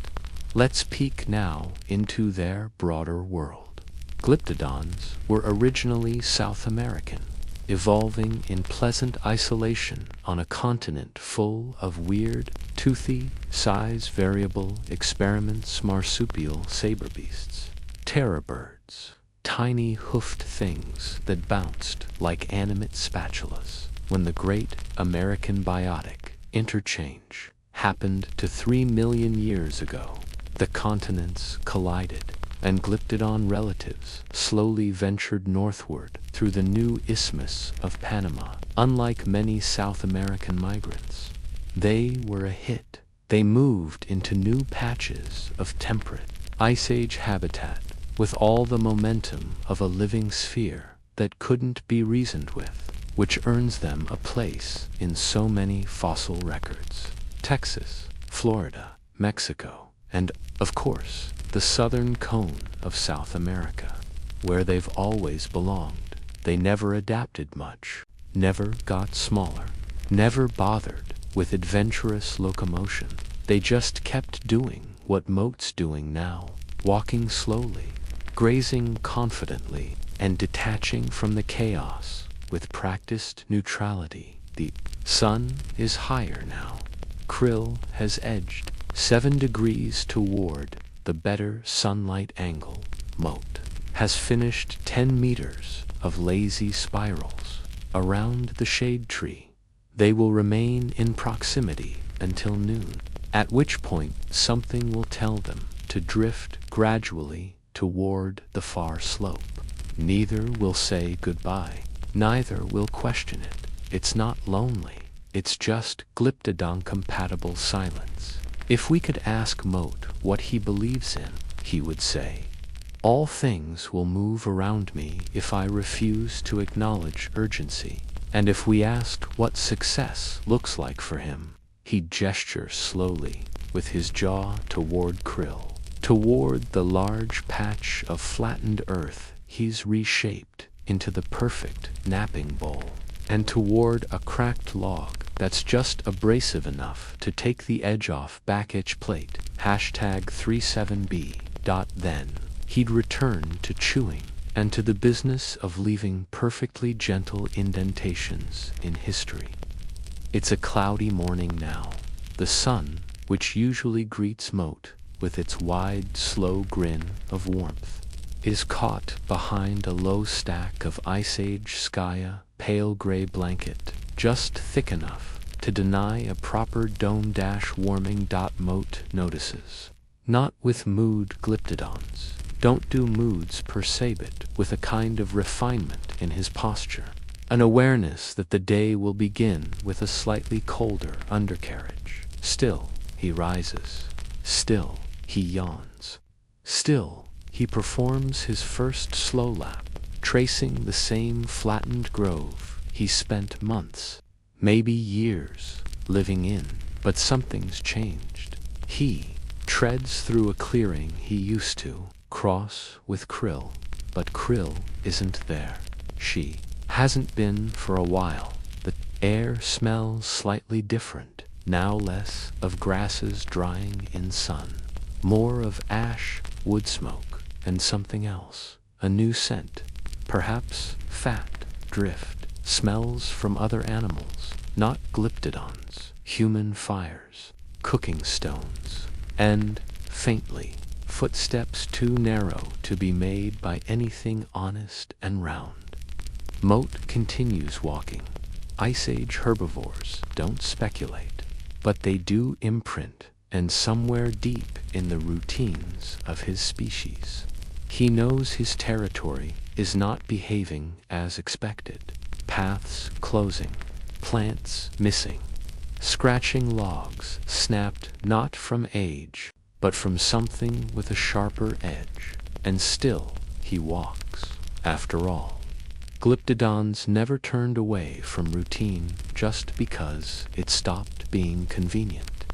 Let's peek now into their broader world. Glyptodons were originally South American, evolving in pleasant isolation on a continent full of weird, toothy, size-variable experiments. Marsupial saber beasts, terror birds, tiny hoofed things that bounced like animate spatulas. When the great American biotic interchange happened 3 million years ago, the continents collided. and Glyptodon relatives slowly ventured northward through the new Isthmus of Panama. Unlike many South American migrants, they were a hit. They moved into new patches of temperate Ice Age habitat with all the momentum of a living sphere that couldn't be reasoned with, which earns them a place in so many fossil records. Texas, Florida, Mexico, and, of course, the southern cone of South America, where they've always belonged. They never adapted much, never got smaller, never bothered with adventurous locomotion. They just kept doing what Moat's doing now, walking slowly, grazing confidently, and detaching from the chaos with practiced neutrality. The sun is higher now. Krill has edged 7 degrees toward the better sunlight angle. Moat has finished 10 meters of lazy spirals around the shade tree. They will remain in proximity until noon, at which point something will tell them to drift gradually toward the far slope. Neither will say goodbye. Neither will question it. It's not lonely. It's just Glyptodon-compatible silence. If we could ask Moat what he believes in, he would say, "All things will move around me if I refuse to acknowledge urgency." And if we asked what success looks like for him, he'd gesture slowly with his jaw toward Krill, toward the large patch of flattened earth he's reshaped into the perfect napping bowl, and toward a cracked log that's just abrasive enough to take the edge off back-itch plate, #37B. Then he'd return to chewing and to the business of leaving perfectly gentle indentations in history. It's a cloudy morning now. The sun, which usually greets Moat with its wide, slow grin of warmth, is caught behind a low stack of Ice Age Skya pale gray blanket, just thick enough to deny a proper dome-warming. Moat notices. Not with mood Glyptodons. Don't do moods per se, but with a kind of refinement in his posture. An awareness that the day will begin with a slightly colder undercarriage. Still, he rises. Still, he yawns. Still, he performs his first slow lap, tracing the same flattened grove he spent months, maybe years, living in. But something's changed. He treads through a clearing he used to cross with Krill, but Krill isn't there. She hasn't been for a while. The air smells slightly different, now less of grasses drying in sun, more of ash, wood smoke, and something else, a new scent, perhaps fat, drift, smells from other animals, not Glyptodons, human fires, cooking stones, and, faintly, footsteps too narrow to be made by anything honest and round. Moat continues walking. Ice Age herbivores don't speculate, but they do imprint, and somewhere deep in the routines of his species, he knows his territory is not behaving as expected. Paths closing, plants missing, scratching logs snapped not from age, but from something with a sharper edge. And still he walks. After all, Glyptodons never turned away from routine just because it stopped being convenient.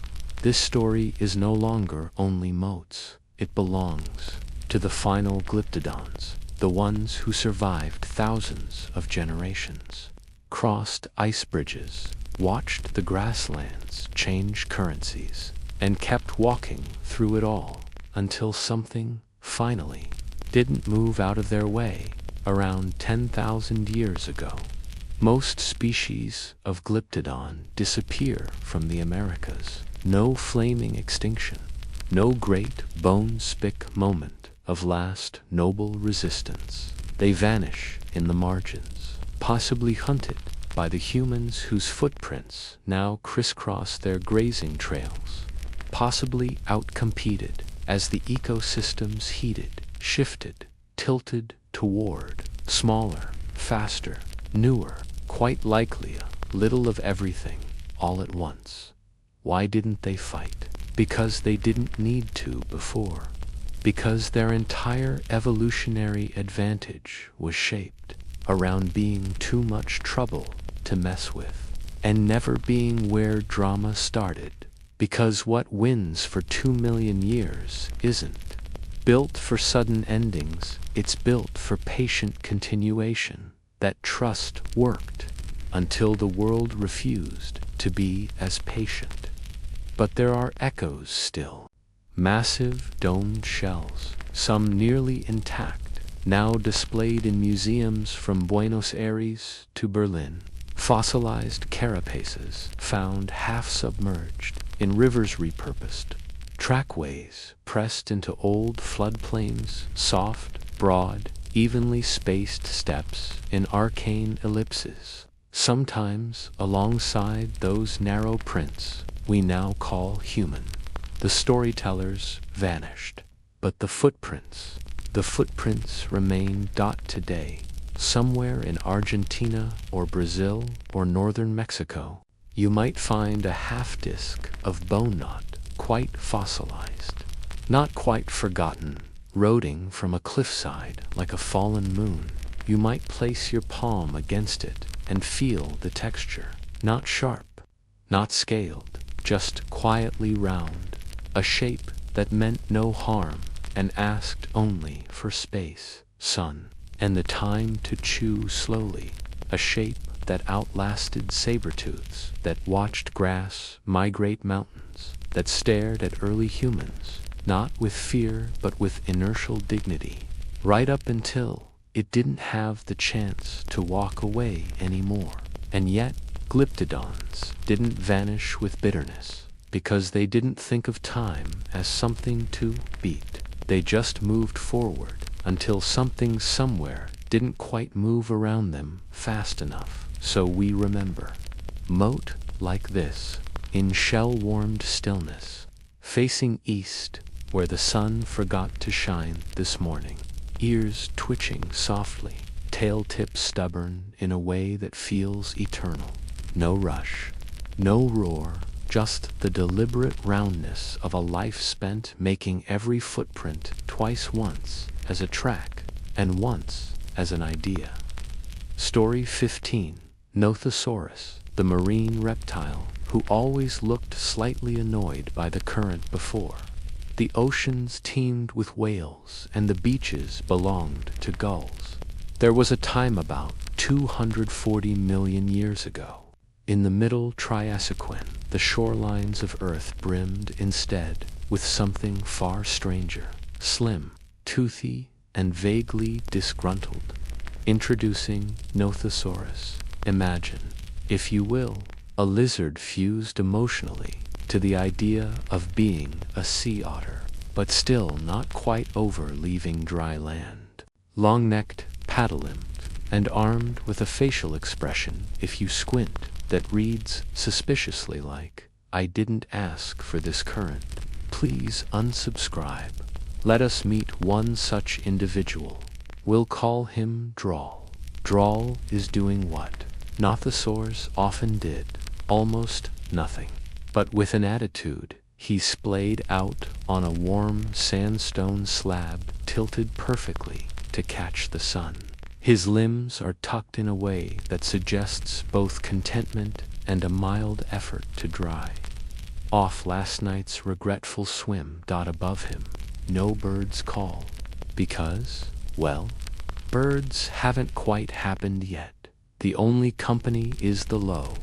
This story is no longer only Moat's. It belongs to the final Glyptodons, the ones who survived thousands of generations, crossed ice bridges, watched the grasslands change currencies, and kept walking through it all until something, finally, didn't move out of their way around 10,000 years ago. Most species of Glyptodon disappear from the Americas. No flaming extinction, no great bone-spick moment of last noble resistance. They vanish in the margins, possibly hunted by the humans whose footprints now crisscross their grazing trails, possibly outcompeted as the ecosystems heated, shifted, tilted toward, smaller, faster, newer, quite likely a little of everything, all at once. Why didn't they fight? Because they didn't need to before. Because their entire evolutionary advantage was shaped around being too much trouble to mess with, and never being where drama started. Because what wins for 2 million years isn't built for sudden endings, it's built for patient continuation. That trust worked until the world refused to be as patient. But there are echoes still. Massive domed shells, some nearly intact, now displayed in museums from Buenos Aires to Berlin. Fossilized carapaces found half submerged in rivers repurposed. Trackways pressed into old floodplains, soft, broad, evenly spaced steps in arcane ellipses. Sometimes alongside those narrow prints we now call human. The storytellers vanished, but the footprints remain. Today, somewhere in Argentina or Brazil or northern Mexico, you might find a half-disc of bone knot, quite fossilized, not quite forgotten, rotting from a cliffside like a fallen moon. You might place your palm against it and feel the texture, not sharp, not scaled, just quietly round, a shape that meant no harm and asked only for space, sun, and the time to chew slowly, a shape that outlasted saber-tooths, that watched grass migrate mountains, that stared at early humans, not with fear but with inertial dignity, right up until it didn't have the chance to walk away anymore. And yet, glyptodons didn't vanish with bitterness, because they didn't think of time as something to beat. They just moved forward until something somewhere didn't quite move around them fast enough. So we remember. Moat like this, in shell-warmed stillness, facing east where the sun forgot to shine this morning, ears twitching softly, tail tips stubborn in a way that feels eternal. No rush, no roar, just the deliberate roundness of a life spent making every footprint twice, once as a track and once as an idea. Story 15. Nothosaurus, the marine reptile who always looked slightly annoyed by the current before. The oceans teemed with whales and the beaches belonged to gulls. There was a time about 240 million years ago. In the middle Triassiquan, the shorelines of Earth brimmed instead with something far stranger, slim, toothy, and vaguely disgruntled. Introducing Nothosaurus. Imagine, if you will, a lizard fused emotionally to the idea of being a sea otter, but still not quite over leaving dry land. Long-necked, paddle-limbed, and armed with a facial expression, if you squint, that reads suspiciously like, "I didn't ask for this current. Please unsubscribe." Let us meet one such individual. We'll call him Drawl. Drawl is doing what Nothosaurs often did, almost nothing. But with an attitude, he splayed out on a warm sandstone slab tilted perfectly to catch the sun. His limbs are tucked in a way that suggests both contentment and a mild effort to dry. Off last night's regretful swim. Above him, no birds call. Because, well, birds haven't quite happened yet. The only company is the low,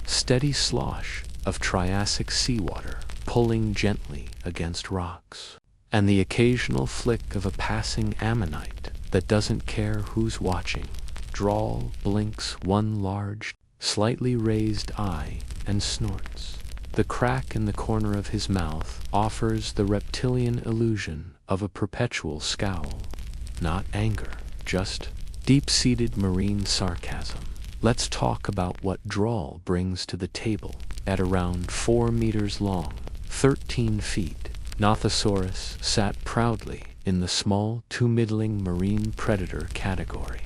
steady slosh of Triassic seawater pulling gently against rocks, and the occasional flick of a passing ammonite that doesn't care who's watching. Drawl blinks one large, slightly raised eye and snorts. The crack in the corner of his mouth offers the reptilian illusion of a perpetual scowl. Not anger, just deep-seated marine sarcasm. Let's talk about what Drawl brings to the table. At around 4 meters long, 13 feet, Nothosaurus sat proudly in the small to middling marine predator category.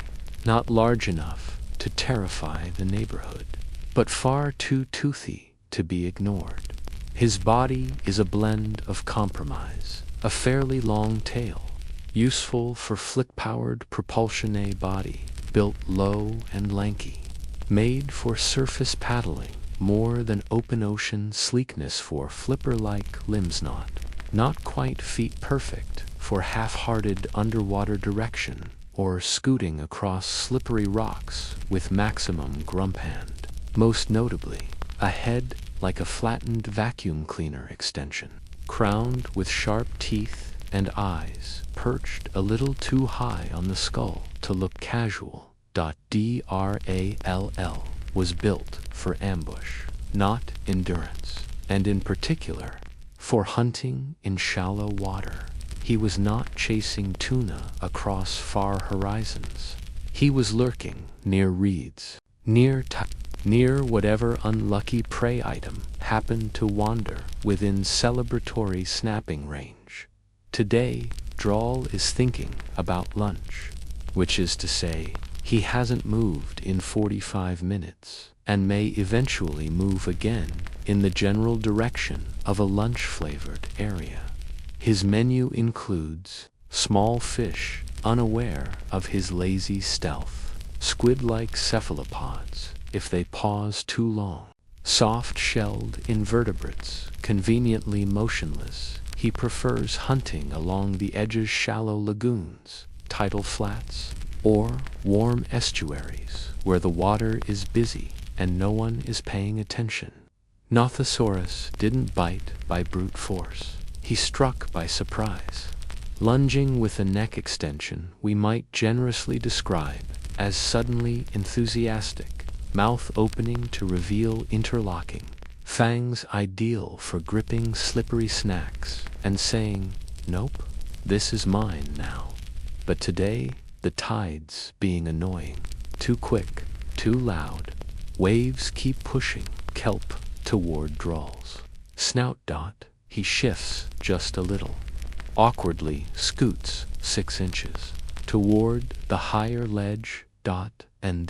Not large enough to terrify the neighborhood, but far too toothy to be ignored. His body is a blend of compromise, a fairly long tail, useful for flick-powered propulsion body, built low and lanky, made for surface paddling more than open ocean sleekness for flipper-like limbs, not quite feet perfect for half-hearted underwater direction or scooting across slippery rocks with maximum grump hand. Most notably, a head like a flattened vacuum cleaner extension, crowned with sharp teeth and eyes perched a little too high on the skull to look casual. DRALL was built for ambush, not endurance, and in particular, for hunting in shallow water. He was not chasing tuna across far horizons. He was lurking near reeds, near whatever unlucky prey item happened to wander within celebratory snapping range. Today, Drawl is thinking about lunch, which is to say, he hasn't moved in 45 minutes, and may eventually move again in the general direction of a lunch-flavored area. His menu includes small fish unaware of his lazy stealth, squid-like cephalopods if they pause too long, soft-shelled invertebrates conveniently motionless. He prefers hunting along the edges shallow lagoons, tidal flats, or warm estuaries where the water is busy and no one is paying attention. Nothosaurus didn't bite by brute force. He struck by surprise, lunging with a neck extension we might generously describe as suddenly enthusiastic, mouth opening to reveal interlocking, fangs ideal for gripping slippery snacks and saying, "Nope, this is mine now." But today, the tides being annoying, too quick, too loud, waves keep pushing kelp toward Drawls. Snout. He shifts just a little, awkwardly scoots 6 inches toward the higher ledge. And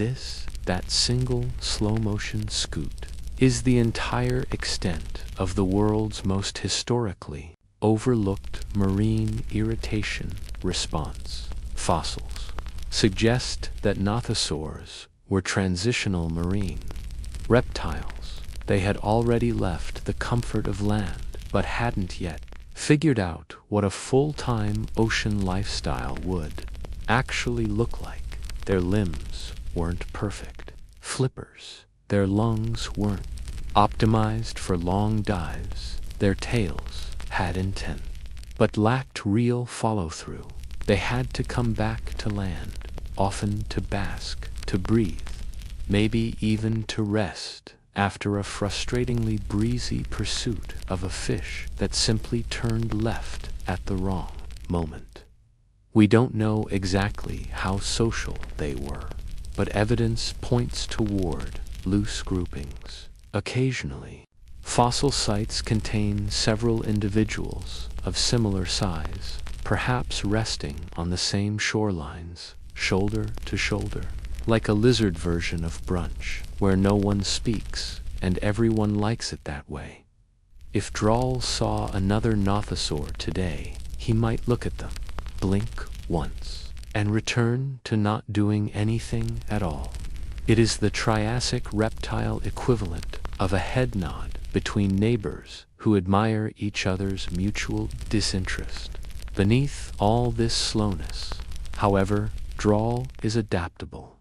that single slow-motion scoot is the entire extent of the world's most historically overlooked marine irritation response. Fossils suggest that nothosaurs were transitional marine reptiles. They had already left the comfort of land, but hadn't yet figured out what a full-time ocean lifestyle would actually look like. Their limbs weren't perfect flippers. Their lungs weren't optimized for long dives. Their tails had intent, but lacked real follow-through. They had to come back to land, often to bask, to breathe, maybe even to rest after a frustratingly breezy pursuit of a fish that simply turned left at the wrong moment. We don't know exactly how social they were, but evidence points toward loose groupings. Occasionally, fossil sites contain several individuals of similar size, perhaps resting on the same shorelines, shoulder to shoulder, like a lizard version of brunch, where no one speaks and everyone likes it that way. If Drawl saw another nothosaur today, he might look at them, blink once, and return to not doing anything at all. It is the Triassic reptile equivalent of a head nod between neighbors who admire each other's mutual disinterest. Beneath all this slowness, however, Drawl is adaptable.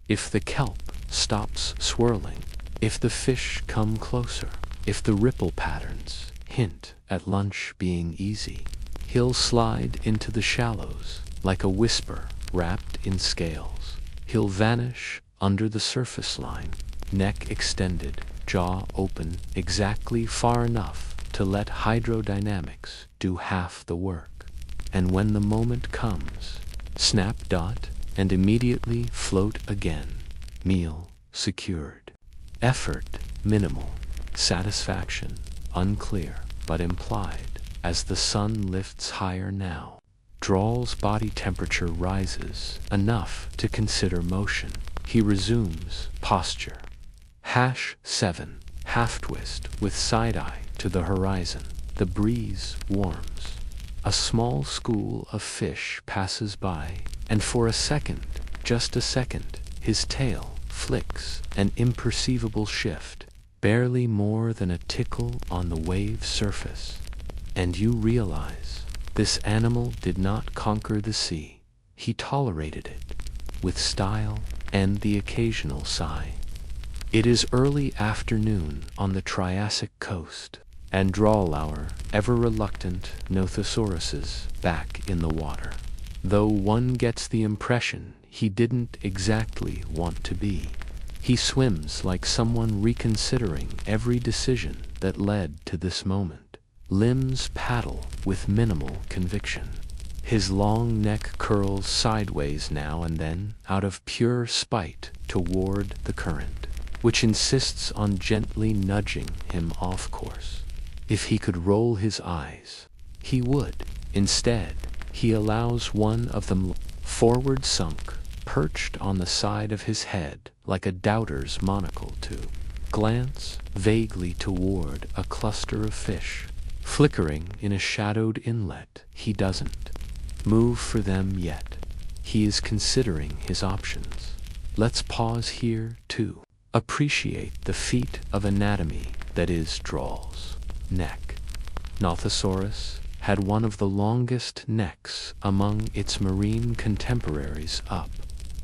If the kelp stops swirling, if the fish come closer, if the ripple patterns hint at lunch being easy, he'll slide into the shallows like a whisper wrapped in scales. He'll vanish under the surface line, neck extended, jaw open, exactly far enough to let hydrodynamics do half the work. And when the moment comes, snap. And immediately float again. Meal secured. Effort minimal. Satisfaction unclear but implied as the sun lifts higher now. Drawl's body temperature rises enough to consider motion. He resumes posture. #7. Half twist with side eye to the horizon. The breeze warms. A small school of fish passes by, and for a second, just a second, his tail flicks an imperceivable shift, barely more than a tickle on the wave surface. And you realize this animal did not conquer the sea. He tolerated it, with style and the occasional sigh. It is early afternoon on the Triassic coast, and Drawl, our ever-reluctant Nothosaurus, is back in the water. Though one gets the impression he didn't exactly want to be. He swims like someone reconsidering every decision that led to this moment. Limbs paddle with minimal conviction. His long neck curls sideways now and then out of pure spite toward the current, which insists on gently nudging him off course. If he could roll his eyes, he would. Instead, he allows one of them forward sunk, perched on the side of his head like a doubter's monocle, to glance vaguely toward a cluster of fish flickering in a shadowed inlet. He doesn't move for them yet. He is considering his options. Let's pause here to appreciate the feat of anatomy that is Drawl's neck. Nothosaurus had one of the longest necks among its marine contemporaries, up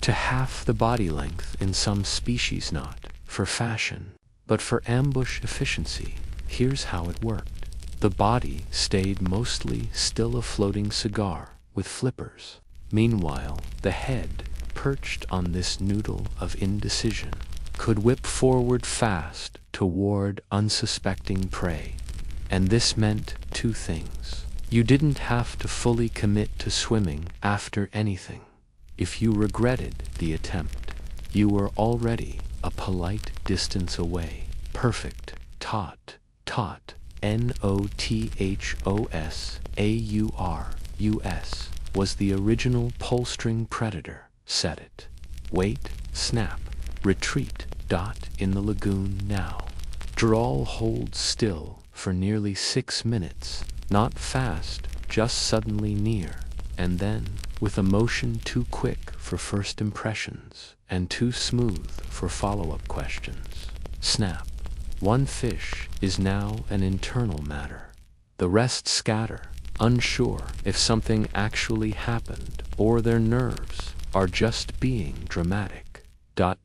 to half the body length in some species, not for fashion, but for ambush efficiency. Here's how it worked. The body stayed mostly still, a floating cigar with flippers. Meanwhile, the head, perched on this noodle of indecision, could whip forward fast toward unsuspecting prey. And this meant two things. You didn't have to fully commit to swimming after anything. If you regretted the attempt, you were already a polite distance away. Perfect. Taut. Nothosaurus was the original pole-string predator. Set it. Wait, snap, retreat. In the lagoon now. Drawl holds still for nearly 6 minutes, not fast, just suddenly near, and then, with a motion too quick for first impressions and too smooth for follow-up questions, snap. One fish is now an internal matter. The rest scatter, unsure if something actually happened or their nerves are just being dramatic. Drall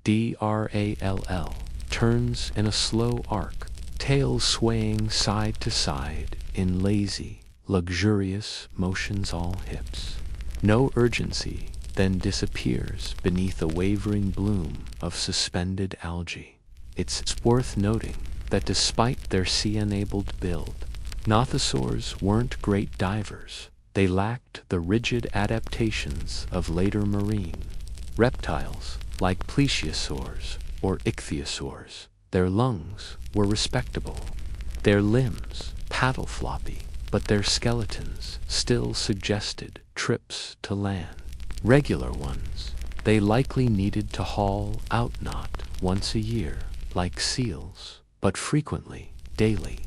turns in a slow arc, tail swaying side to side in lazy, luxurious motions, all hips. No urgency, then disappears beneath a wavering bloom of suspended algae. It's worth noting that despite their sea-enabled build, Nothosaurs weren't great divers. They lacked the rigid adaptations of later marine reptiles like plesiosaurs or ichthyosaurs. Their lungs were respectable, their limbs paddle floppy, but their skeletons still suggested trips to land. Regular ones. They likely needed to haul out not once a year, like seals, but frequently, daily.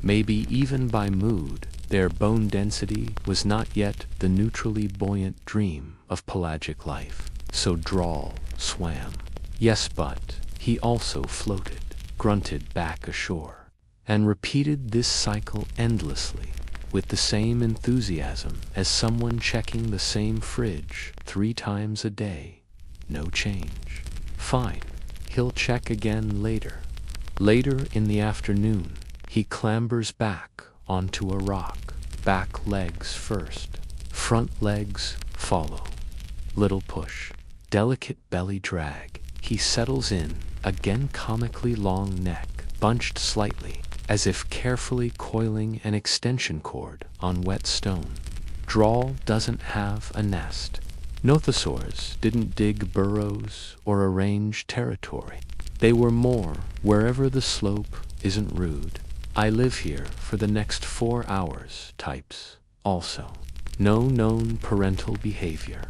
Maybe even by mood. Their bone density was not yet the neutrally buoyant dream of pelagic life. So Drawl swam. Yes, but he also floated, grunted back ashore, and repeated this cycle endlessly, with the same enthusiasm as someone checking the same fridge 3 times a day. No change. Fine, he'll check again later. Later in the afternoon, he clambers back onto a rock, back legs first, front legs follow. Little push, delicate belly drag. He settles in, again comically long neck, bunched slightly, as if carefully coiling an extension cord on wet stone. Drawl doesn't have a nest. Nothosaurs didn't dig burrows or arrange territory. They were more wherever the slope isn't rude. I live here for the next 4 hours types, also. No known parental behavior.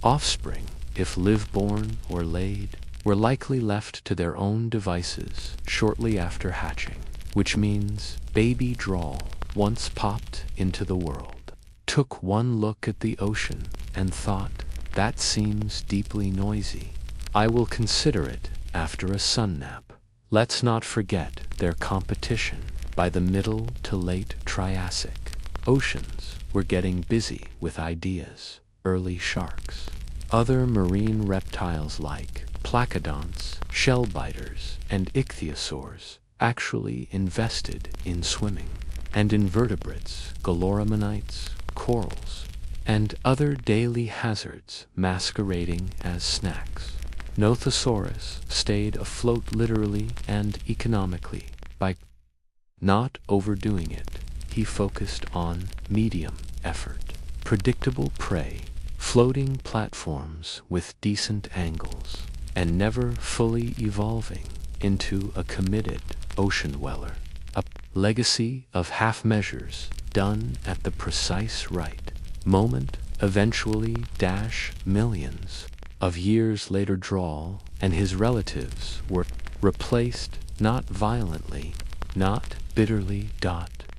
Offspring, if live-born or laid, were likely left to their own devices shortly after hatching, which means baby Drawl, once popped into the world, took one look at the ocean and thought, that seems deeply noisy. I will consider it after a sun nap. Let's not forget their competition. By the middle to late Triassic, oceans were getting busy with ideas. Early sharks, other marine reptiles like placodonts, shellbiters, and ichthyosaurs actually invested in swimming, and invertebrates, galoramanites, corals, and other daily hazards masquerading as snacks. Nothosaurus stayed afloat literally and economically by not overdoing it. He focused on medium effort, predictable prey, floating platforms with decent angles, and never fully evolving into a committed ocean dweller. A legacy of half measures done at the precise right moment. Eventually millions of years later, Drawl and his relatives were replaced, not violently, not bitterly,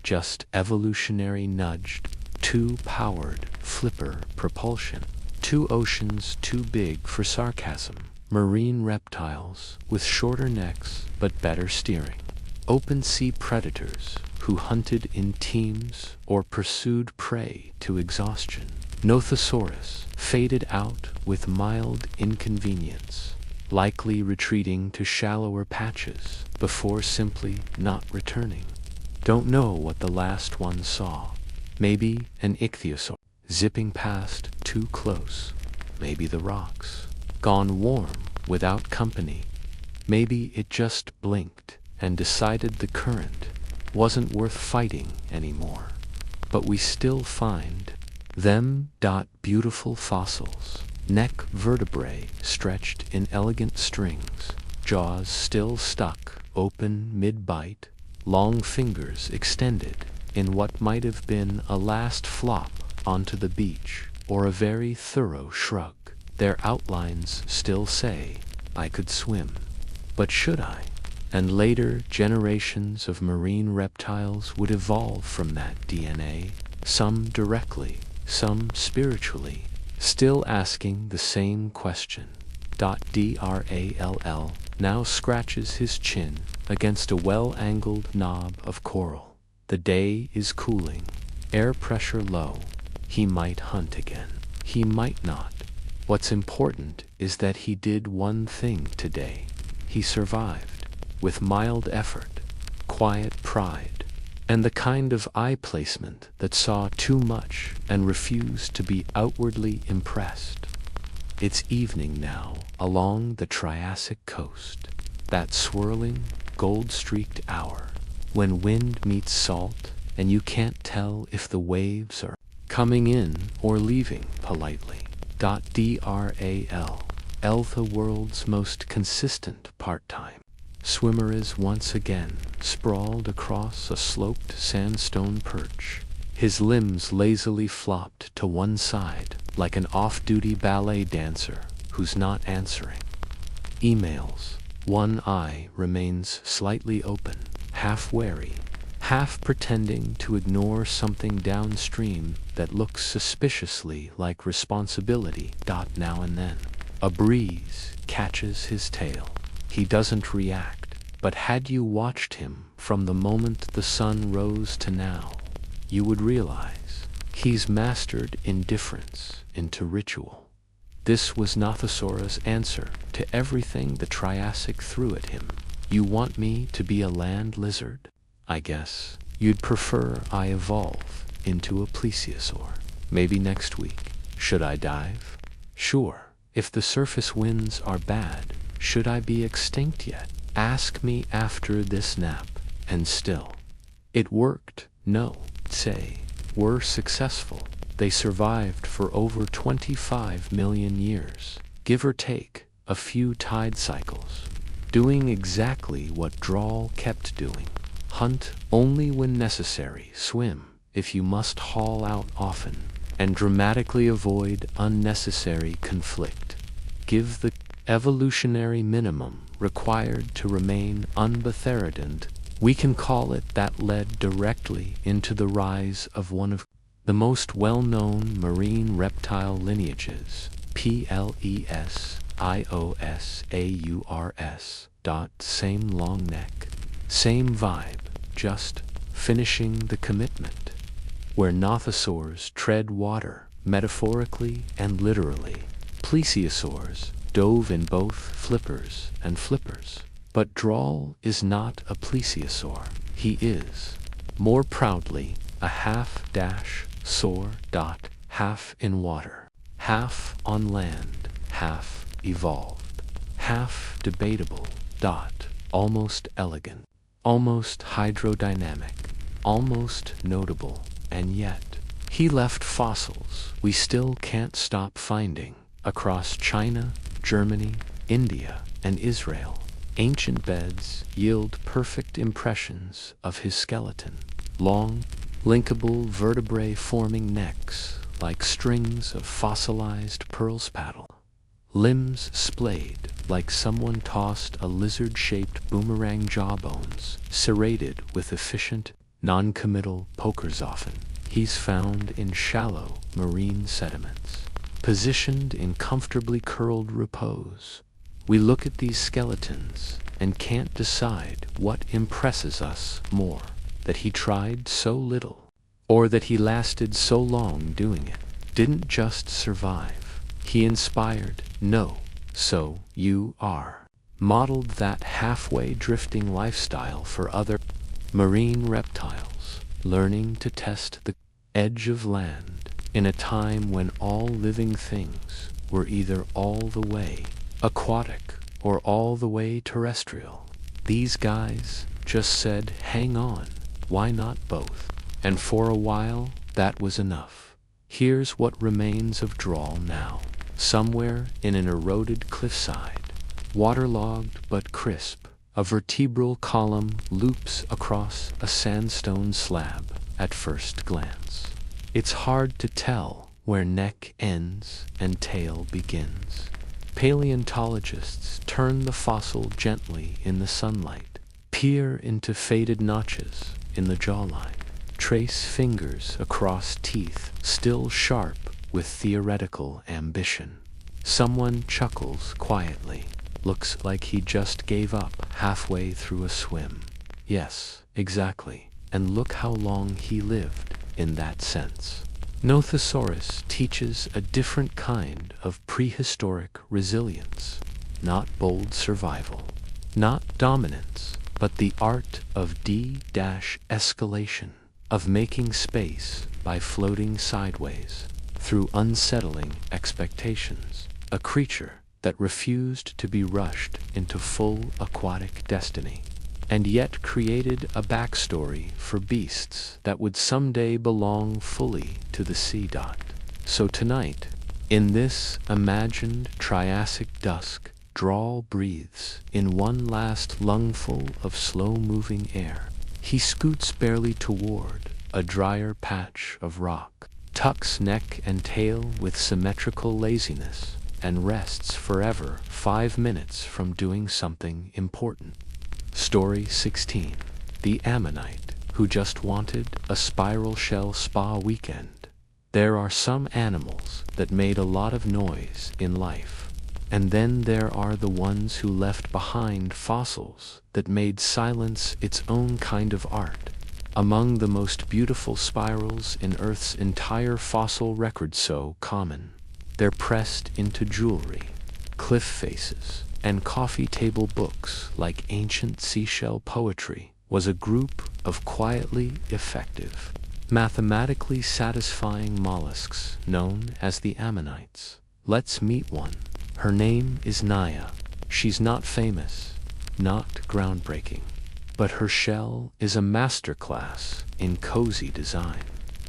just evolutionary nudged, two-powered flipper propulsion. Two oceans too big for sarcasm. Marine reptiles with shorter necks but better steering. Open sea predators who hunted in teams or pursued prey to exhaustion. Nothosaurus faded out with mild inconvenience, likely retreating to shallower patches before simply not returning. Don't know what the last one saw. Maybe an ichthyosaur zipping past too close. Maybe the rocks gone warm without company. Maybe it just blinked and decided the current wasn't worth fighting anymore. But we still find them. Beautiful fossils, neck vertebrae stretched in elegant strings, jaws still stuck open mid-bite, long fingers extended in what might have been a last flop onto the beach or a very thorough shrug. Their outlines still say, I could swim, but should I? And later generations of marine reptiles would evolve from that DNA, some directly, some spiritually, still asking the same question. Drall now scratches his chin against a well-angled knob of coral. The day is cooling, air pressure low. He might hunt again. He might not. What's important is that he did one thing today. He survived, with mild effort, quiet pride, and the kind of eye placement that saw too much and refused to be outwardly impressed. It's evening now along the Triassic coast, that swirling, gold-streaked hour, when wind meets salt and you can't tell if the waves are coming in or leaving politely. Dral, the world's most consistent part-time swimmer, is once again sprawled across a sloped sandstone perch. His limbs lazily flopped to one side like an off-duty ballet dancer who's not answering emails. One eye remains slightly open, half wary, half pretending to ignore something downstream that looks suspiciously like responsibility. Now and then, a breeze catches his tail. He doesn't react, but had you watched him from the moment the sun rose to now, you would realize he's mastered indifference into ritual. This was Nothosaurus' answer to everything the Triassic threw at him. You want me to be a land lizard? I guess you'd prefer I evolve into a plesiosaur. Maybe next week. Should I dive? Sure. If the surface winds are bad, should I be extinct yet? Ask me after this nap. And still, it worked. No, say, were successful. They survived for over 25 million years, give or take a few tide cycles, doing exactly what Drawl kept doing. Hunt only when necessary, swim if you must haul out often. and dramatically avoid unnecessary conflict. Give the evolutionary minimum required to remain unbetherdent. We can call it that led directly into the rise of one of the most well-known marine reptile lineages, Plesiosaurus. Same long neck, same vibe, just finishing the commitment. Where nothosaurs tread water, metaphorically and literally, plesiosaurs dove in both flippers and flippers. But Drawl is not a plesiosaur. He is, more proudly, a half-soar. Half in water, half on land, half evolved, half debatable. Almost elegant, almost hydrodynamic, almost notable, and yet he left fossils we still can't stop finding across China, Germany, India, and Israel. Ancient beds yield perfect impressions of his skeleton. Long, linkable vertebrae forming necks like strings of fossilized pearl spattle. Limbs splayed like someone tossed a lizard-shaped boomerang jawbones, serrated with efficient, non-committal pokers often. He's found in shallow marine sediments, positioned in comfortably curled repose. We look at these skeletons and can't decide what impresses us more, that he tried so little, or that he lasted so long doing it. Didn't just survive. He inspired, no, so you are. Modeled that halfway drifting lifestyle for other marine reptiles, learning to test the edge of land in a time when all living things were either all the way aquatic or all the way terrestrial. These guys just said, hang on, why not both? And for a while, that was enough. Here's what remains of Drawl now. Somewhere in an eroded cliffside, waterlogged but crisp, a vertebral column loops across a sandstone slab at first glance. It's hard to tell where neck ends and tail begins. Paleontologists turn the fossil gently in the sunlight, peer into faded notches in the jawline, trace fingers across teeth still sharp with theoretical ambition. Someone chuckles quietly. Looks like he just gave up halfway through a swim. Yes, exactly. And look how long he lived in that sense. Nothosaurus teaches a different kind of prehistoric resilience. Not bold survival, not dominance, but the art of de-escalation, of making space by floating sideways through unsettling expectations, a creature that refused to be rushed into full aquatic destiny, and yet created a backstory for beasts that would someday belong fully to the sea. So tonight, in this imagined Triassic dusk, Drawl breathes in one last lungful of slow-moving air. He scoots barely toward a drier patch of rock, tucks neck and tail with symmetrical laziness, and rests forever 5 minutes from doing something important. Story 16. The Ammonite who just wanted a spiral shell spa weekend. There are some animals that made a lot of noise in life, and then there are the ones who left behind fossils that made silence its own kind of art. Among the most beautiful spirals in Earth's entire fossil record, so common, they're pressed into jewelry, cliff faces, and coffee table books like ancient seashell poetry, was a group of quietly effective, mathematically satisfying mollusks known as the Ammonites. Let's meet one. Her name is Naya. She's not famous, not groundbreaking, but her shell is a masterclass in cozy design.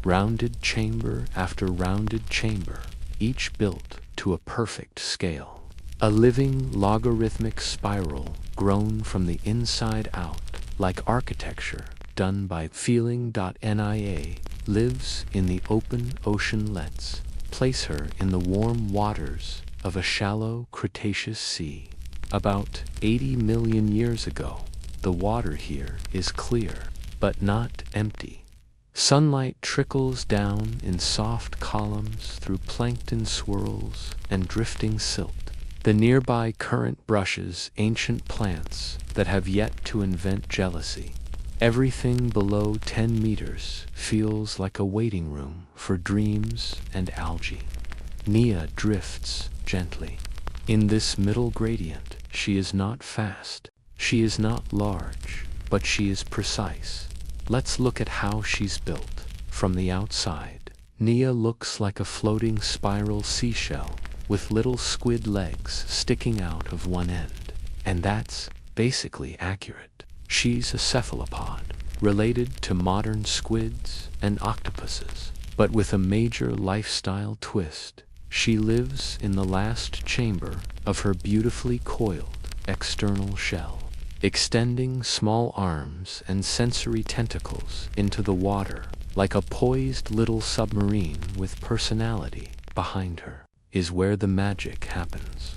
Rounded chamber after rounded chamber, each built to a perfect scale. A living logarithmic spiral grown from the inside out, like architecture done by feeling.nia, lives in the open ocean. Let's place her in the warm waters of a shallow Cretaceous sea. About 80 million years ago, the water here is clear, but not empty. Sunlight trickles down in soft columns through plankton swirls and drifting silt. The nearby current brushes ancient plants that have yet to invent jealousy. Everything below 10 meters feels like a waiting room for dreams and algae. Nia drifts gently. In this middle gradient, she is not fast. She is not large, but she is precise. Let's look at how she's built. From the outside, Nia looks like a floating spiral seashell with little squid legs sticking out of one end. And that's basically accurate. She's a cephalopod, related to modern squids and octopuses, but with a major lifestyle twist. She lives in the last chamber of her beautifully coiled external shell, extending small arms and sensory tentacles into the water like a poised little submarine with personality. Behind her is where the magic happens.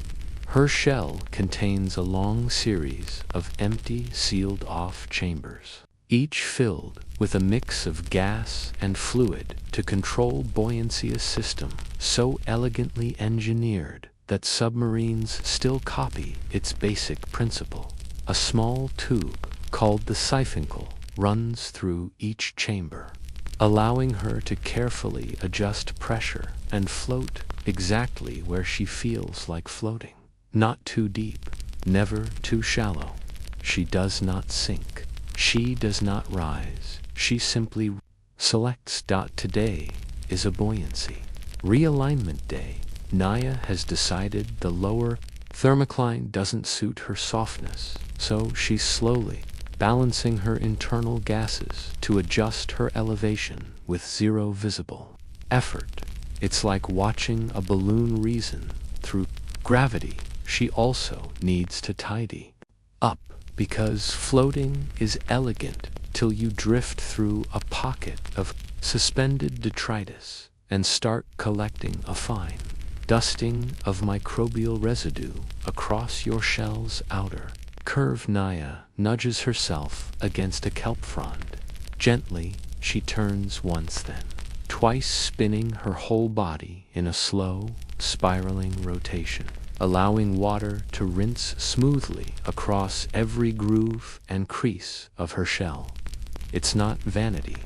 Her shell contains a long series of empty, sealed-off chambers, each filled with a mix of gas and fluid to control buoyancy, a system so elegantly engineered that submarines still copy its basic principle. A small tube called the siphuncle runs through each chamber, allowing her to carefully adjust pressure and float exactly where she feels like floating. Not too deep, never too shallow. She does not sink. She does not rise. She simply selects. Today is a buoyancy realignment day. Nia has decided the lower thermocline doesn't suit her softness, so she's slowly balancing her internal gases to adjust her elevation with zero visible effort. It's like watching a balloon reason through gravity. She also needs to tidy up, because floating is elegant till you drift through a pocket of suspended detritus and start collecting a fine dusting of microbial residue across your shell's outer curve. Nia nudges herself against a kelp frond. Gently, she turns once, then twice, spinning her whole body in a slow, spiraling rotation, allowing water to rinse smoothly across every groove and crease of her shell. It's not vanity,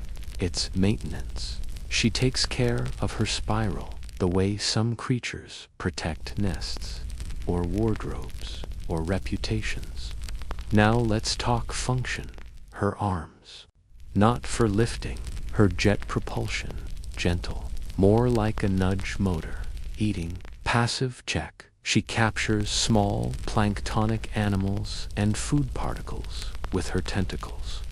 it's maintenance. She takes care of her spiral the way some creatures protect nests, or wardrobes, or reputations. Now let's talk function. Her arms. Not for lifting, her jet propulsion, gentle, more like a nudge motor. Eating, passive check. She captures small planktonic animals and food particles with her tentacles,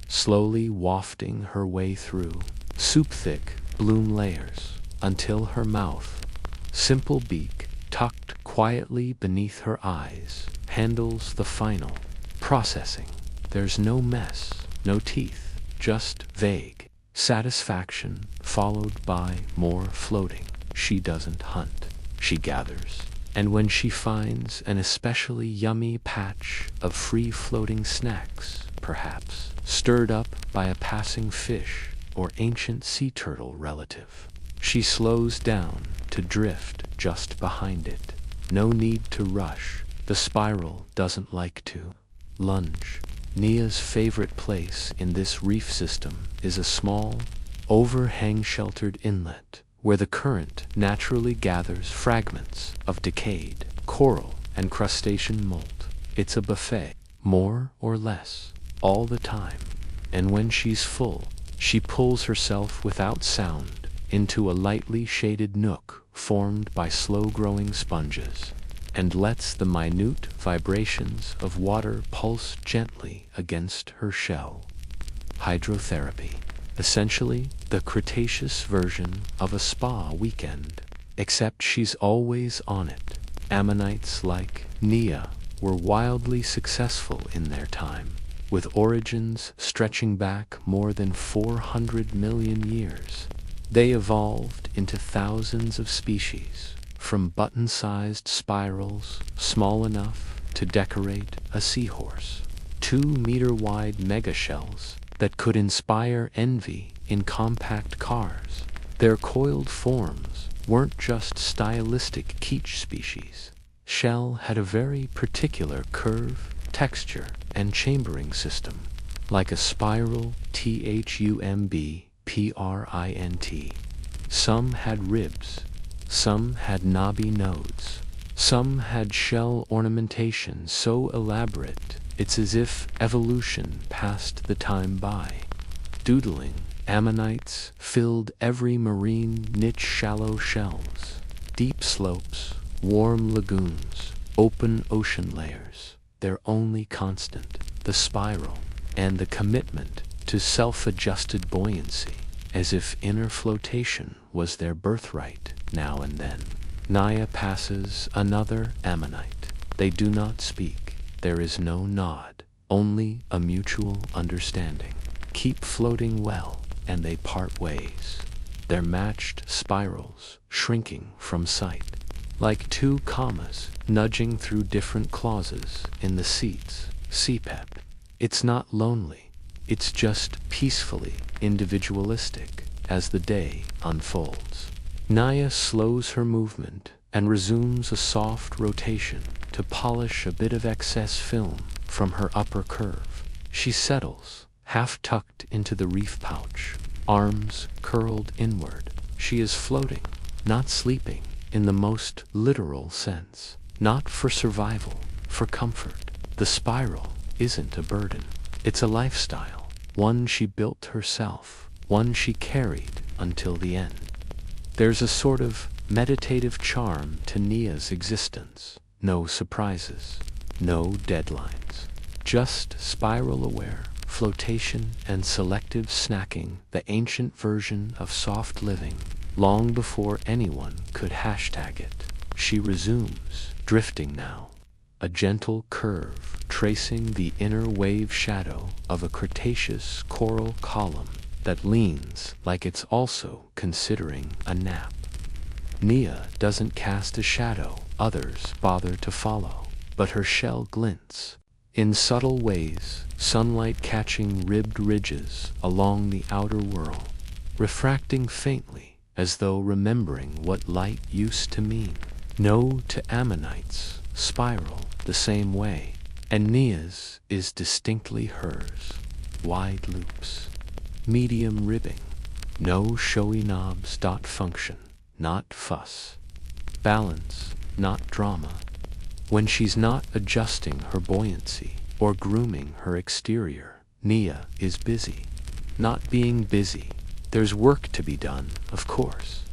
slowly wafting her way through soup-thick bloom layers until her mouth, simple beak tucked quietly beneath her eyes, handles the final processing. There's no mess, no teeth, just vague satisfaction followed by more floating. She doesn't hunt, she gathers. And when she finds an especially yummy patch of free-floating snacks, perhaps stirred up by a passing fish or ancient sea turtle relative, she slows down to drift just behind it. No need to rush. The spiral doesn't like to lunge. Nia's favorite place in this reef system is a small, overhang-sheltered inlet where the current naturally gathers fragments of decayed coral and crustacean mold. It's a buffet, more or less, all the time. And when she's full, she pulls herself without sound into a lightly shaded nook formed by slow-growing sponges, and lets the minute vibrations of water pulse gently against her shell. Hydrotherapy. Essentially, the Cretaceous version of a spa weekend, except she's always on it. Ammonites like Nia were wildly successful in their time. with origins stretching back more than 400 million years. They evolved into thousands of species, from button-sized spirals small enough to decorate a seahorse, 2-meter-wide megashells that could inspire envy in compact cars. Their coiled forms weren't just stylistic kitsch species. Shell had a very particular curve, texture, and chambering system, like a spiral THUMB Some had ribs, some had knobby nodes, some had shell ornamentation so elaborate it's as if evolution passed the time by. Doodling ammonites filled every marine niche, shallow shells, deep slopes, warm lagoons, open ocean layers. Their only constant, the spiral, and the commitment to self-adjusted buoyancy, as if inner flotation was their birthright now and then. Naya passes another ammonite. They do not speak. There is no nod, only a mutual understanding. Keep floating well, and they part ways, their matched spirals shrinking from sight, like two commas nudging through different clauses in the seats. CPEP. It's not lonely, it's just peacefully individualistic as the day unfolds. Naya slows her movement and resumes a soft rotation to polish a bit of excess film from her upper curve. She settles, half tucked into the reef pouch, arms curled inward. She is floating, not sleeping, in the most literal sense. Not for survival, for comfort. The spiral isn't a burden. It's a lifestyle, one she built herself, one she carried until the end. There's a sort of meditative charm to Nia's existence. No surprises, no deadlines, just spiral-aware flotation and selective snacking, the ancient version of soft living, long before anyone could hashtag it. She resumes, drifting now, a gentle curve tracing the inner wave shadow of a Cretaceous coral column that leans like it's also considering a nap. Nia doesn't cast a shadow others bother to follow, but her shell glints in subtle ways, sunlight catching ribbed ridges along the outer whirl, refracting faintly as though remembering what light used to mean. No to ammonites spiral the same way, and Nia's is distinctly hers. Wide loops, medium ribbing, no showy knobs. Function, not fuss. Balance, not drama. When she's not adjusting her buoyancy or grooming her exterior, Nia is busy. Not being busy. There's work to be done, of course.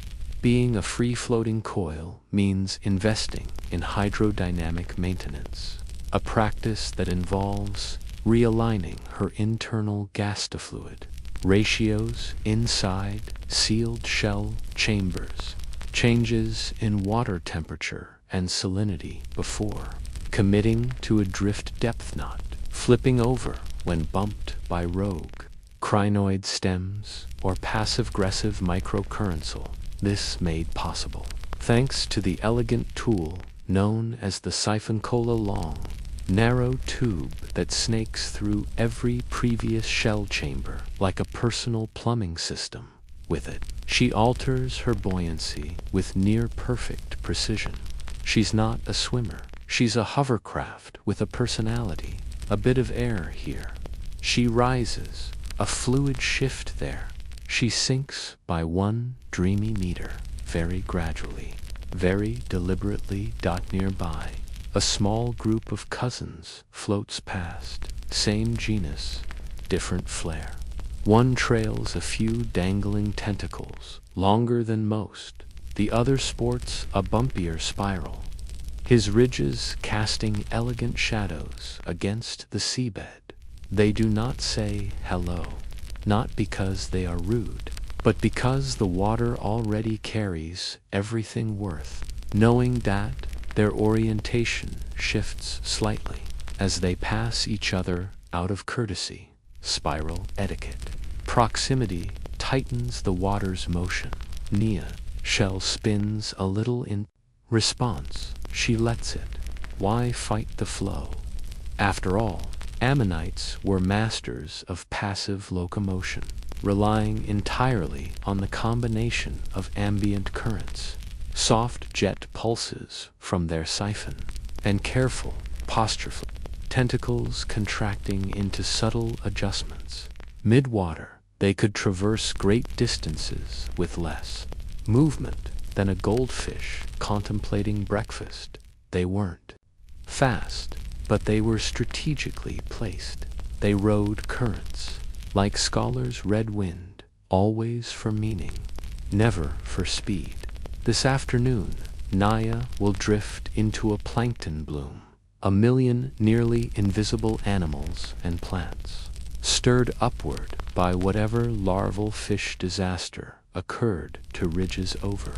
Being a free-floating coil means investing in hydrodynamic maintenance, a practice that involves realigning her internal gas-to-fluid ratios inside sealed shell chambers, changes in water temperature and salinity before committing to a drift depth knot, flipping over when bumped by rogue crinoid stems or passive-aggressive microcurrensal. This made possible thanks to the elegant tool known as the siphoncola long, narrow tube that snakes through every previous shell chamber like a personal plumbing system. With it, she alters her buoyancy with near-perfect precision. She's not a swimmer. She's a hovercraft with a personality, a bit of air here. She rises, a fluid shift there. She sinks by one dreamy meter, very gradually, very deliberately. Nearby, a small group of cousins floats past, same genus, different flair. One trails a few dangling tentacles, longer than most. The other sports a bumpier spiral, his ridges casting elegant shadows against the seabed. They do not say hello, not because they are rude, but because the water already carries everything worth knowing. That their orientation shifts slightly as they pass each other out of courtesy. Spiral etiquette. Proximity tightens the water's motion. Nia shell spins a little in response. She lets it. Why fight the flow? After all, ammonites were masters of passive locomotion, relying entirely on the combination of ambient currents, soft jet pulses from their siphon, and careful posture tentacles contracting into subtle adjustments. Mid-water, they could traverse great distances with less movement than a goldfish contemplating breakfast. They weren't fast, but they were strategically placed. They rode currents, like scholars read wind, always for meaning, never for speed. This afternoon, Naya will drift into a plankton bloom. A million nearly invisible animals and plants, stirred upward by whatever larval fish disaster occurred to ridges over.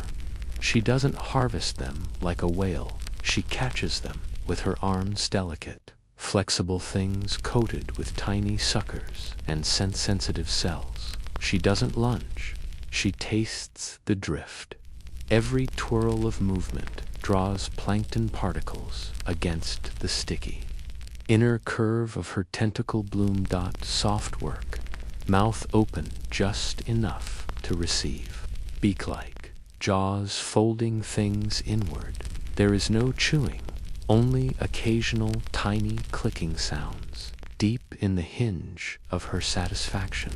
She doesn't harvest them like a whale. She catches them with her arms, delicate, flexible things coated with tiny suckers and sensitive cells. She doesn't lunge. She tastes the drift. Every twirl of movement draws plankton particles against the sticky inner curve of her tentacle bloom. Soft work, mouth open just enough to receive, beak-like, jaws folding things inward. There is no chewing, only occasional tiny clicking sounds, deep in the hinge of her satisfaction.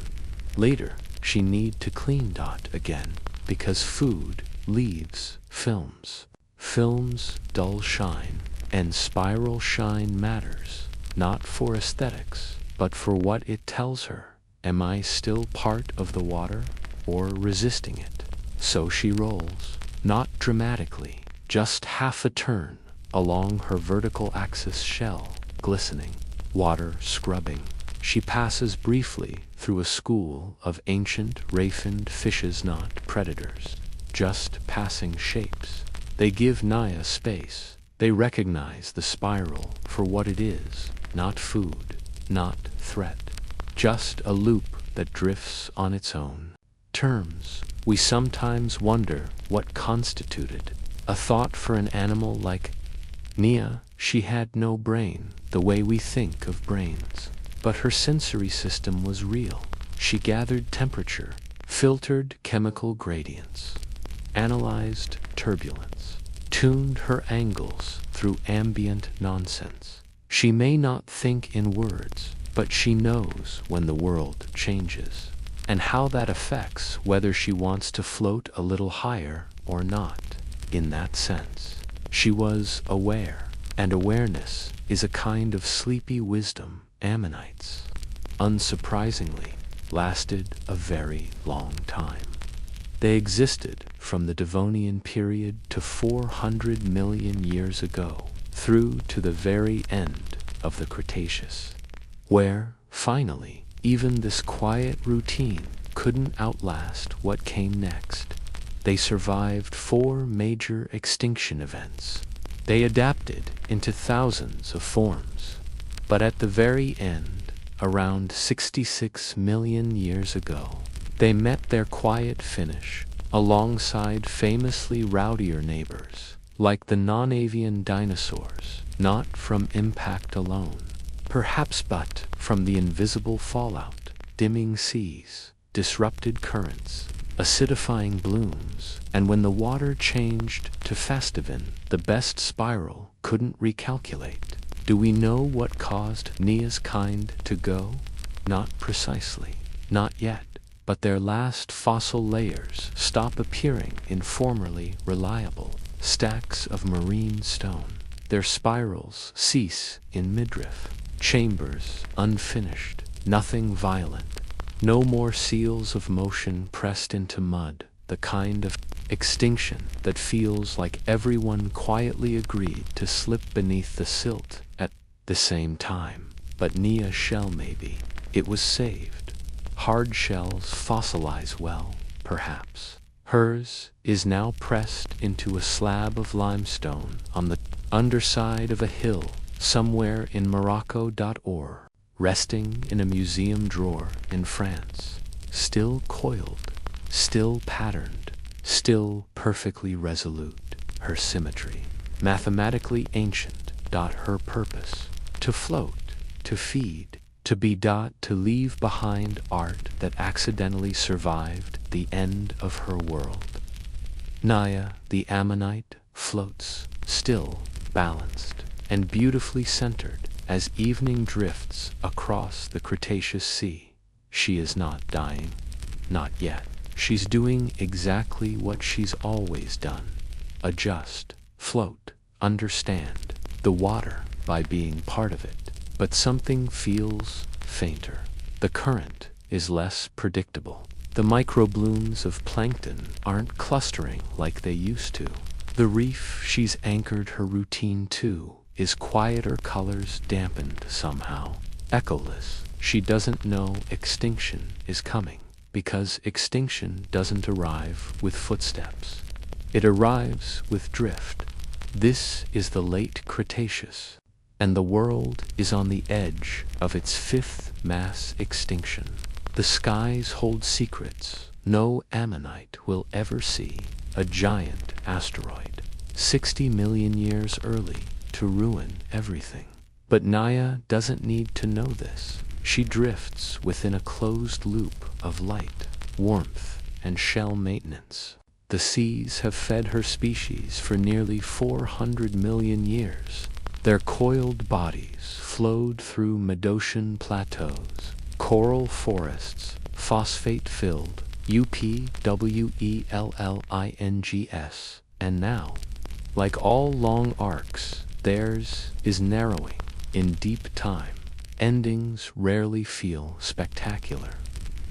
Later, she need to clean again, because food leaves films. Films dull shine, and spiral shine matters, not for aesthetics, but for what it tells her. Am I still part of the water, or resisting it? So she rolls, not dramatically, just half a turn along her vertical axis, shell glistening, water scrubbing. She passes briefly through a school of ancient ray-finned fishes, not predators, just passing shapes. They give Naya space. They recognize the spiral for what it is, not food, not threat, just a loop that drifts on its own terms. We sometimes wonder what constituted a thought for an animal like Nia. She had no brain, the way we think of brains, but her sensory system was real. She gathered temperature, filtered chemical gradients, analyzed turbulence, tuned her angles through ambient nonsense. She may not think in words, but she knows when the world changes, and how that affects whether she wants to float a little higher or not. In that sense, she was aware, and awareness is a kind of sleepy wisdom. Ammonites, unsurprisingly, lasted a very long time. They existed from the Devonian period to 400 million years ago, through to the very end of the Cretaceous, where, finally, even this quiet routine couldn't outlast what came next. They survived 4 major extinction events. They adapted into thousands of forms, but at the very end, around 66 million years ago, they met their quiet finish alongside famously rowdier neighbors, like the non-avian dinosaurs, not from impact alone, perhaps, but from the invisible fallout, dimming seas, disrupted currents, acidifying blooms, and when the water changed to festivin, the best spiral couldn't recalculate. Do we know what caused Nia's kind to go? Not precisely, not yet, but their last fossil layers stop appearing in formerly reliable stacks of marine stone. Their spirals cease in midriff, chambers unfinished, nothing violent. No more seals of motion pressed into mud, the kind of extinction that feels like everyone quietly agreed to slip beneath the silt at the same time. But Nia's shell, maybe, it was saved. Hard shells fossilize well, perhaps. Hers is now pressed into a slab of limestone on the underside of a hill somewhere in Morocco. Or resting in a museum drawer in France, still coiled, still patterned, still perfectly resolute, her symmetry, mathematically ancient. Her purpose, to float, to feed, to be. To leave behind art that accidentally survived the end of her world. Naya, the ammonite, floats, still, balanced, and beautifully centered as evening drifts across the Cretaceous Sea. She is not dying. Not yet. She's doing exactly what she's always done. Adjust, float, understand the water by being part of it. But something feels fainter. The current is less predictable. The microblooms of plankton aren't clustering like they used to. The reef she's anchored her routine to is quieter, colors dampened somehow. Echoless. She doesn't know extinction is coming, because extinction doesn't arrive with footsteps. It arrives with drift. This is the late Cretaceous, and the world is on the edge of its fifth mass extinction. The skies hold secrets no ammonite will ever see. A giant asteroid, 60 million years early, to ruin everything. But Naya doesn't need to know this. She drifts within a closed loop of light, warmth, and shell maintenance. The seas have fed her species for nearly 400 million years. Their coiled bodies flowed through mid-ocean plateaus, coral forests, phosphate-filled, UPWELLINGS, and now, like all long arcs, theirs is narrowing in deep time. Endings rarely feel spectacular.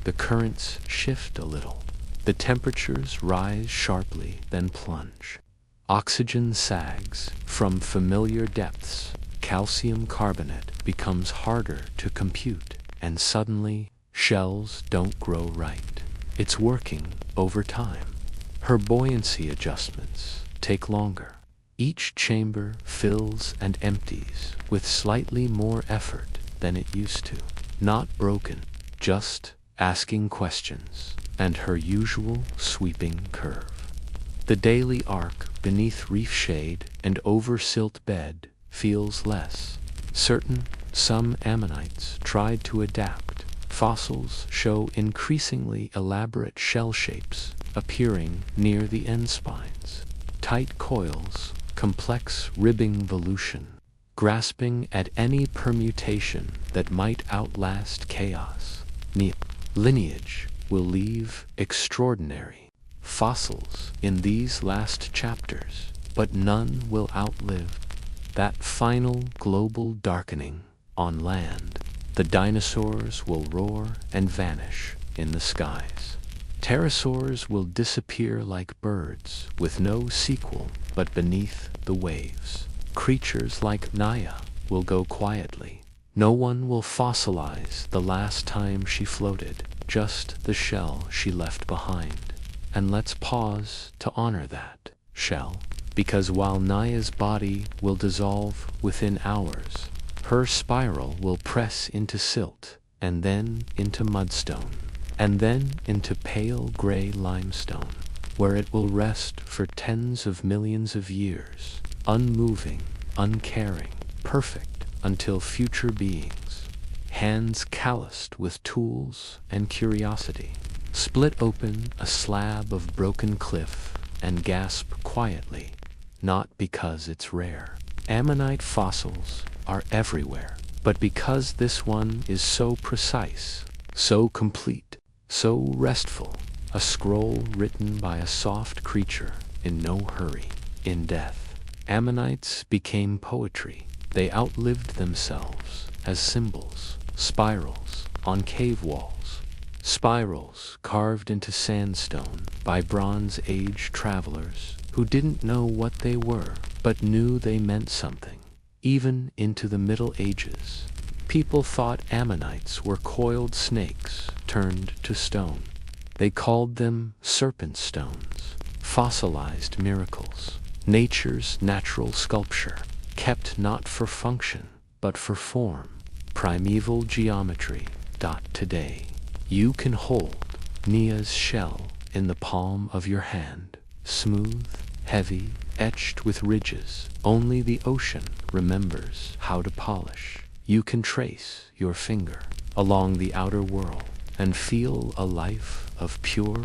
The currents shift a little. The temperatures rise sharply, then plunge. Oxygen sags from familiar depths. Calcium carbonate becomes harder to compute, and suddenly, shells don't grow right. It's working over time. Her buoyancy adjustments take longer. Each chamber fills and empties with slightly more effort than it used to. Not broken, just asking questions, and her usual sweeping curve. The daily arc beneath reef shade and over silt bed feels less certain. Some ammonites tried to adapt. Fossils show increasingly elaborate shell shapes appearing near the end spines. Tight coils, complex ribbing volution, grasping at any permutation that might outlast chaos. Lineage will leave extraordinary fossils in these last chapters, but none will outlive that final global darkening on land. The dinosaurs will roar and vanish in the skies. Pterosaurs will disappear like birds with no sequel but beneath the waves. Creatures like Naya will go quietly. No one will fossilize the last time she floated, just the shell she left behind. And let's pause to honor that shell, because while Naya's body will dissolve within hours, her spiral will press into silt, and then into mudstone, and then into pale gray limestone, where it will rest for tens of millions of years, unmoving, uncaring, perfect until future beings, hands calloused with tools and curiosity, split open a slab of broken cliff and gasp quietly, not because it's rare. Ammonite fossils are everywhere, but because this one is so precise, so complete, so restful, a scroll written by a soft creature in no hurry. In death, ammonites became poetry. They outlived themselves as symbols, spirals on cave walls, spirals carved into sandstone by Bronze Age travelers who didn't know what they were, but knew they meant something. Even into the Middle Ages, people thought ammonites were coiled snakes turned to stone. They called them serpent stones, fossilized miracles, nature's natural sculpture, kept not for function, but for form. primeval geometry. Today, you can hold Nia's shell in the palm of your hand, smooth, heavy, etched with ridges. Only the ocean remembers how to polish. You can trace your finger along the outer world and feel a life of pure,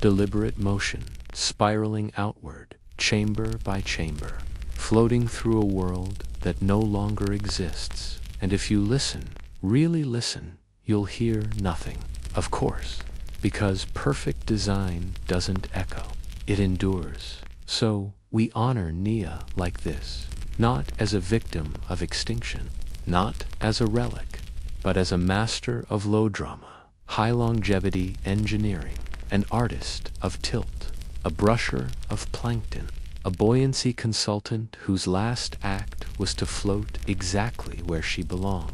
deliberate motion, spiraling outward, chamber by chamber, floating through a world that no longer exists. And if you listen, really listen, you'll hear nothing, of course, because perfect design doesn't echo, it endures. So, we honor Nia like this, not as a victim of extinction, not as a relic, but as a master of low drama, high longevity engineering, an artist of tilt, a brusher of plankton, a buoyancy consultant whose last act was to float exactly where she belonged.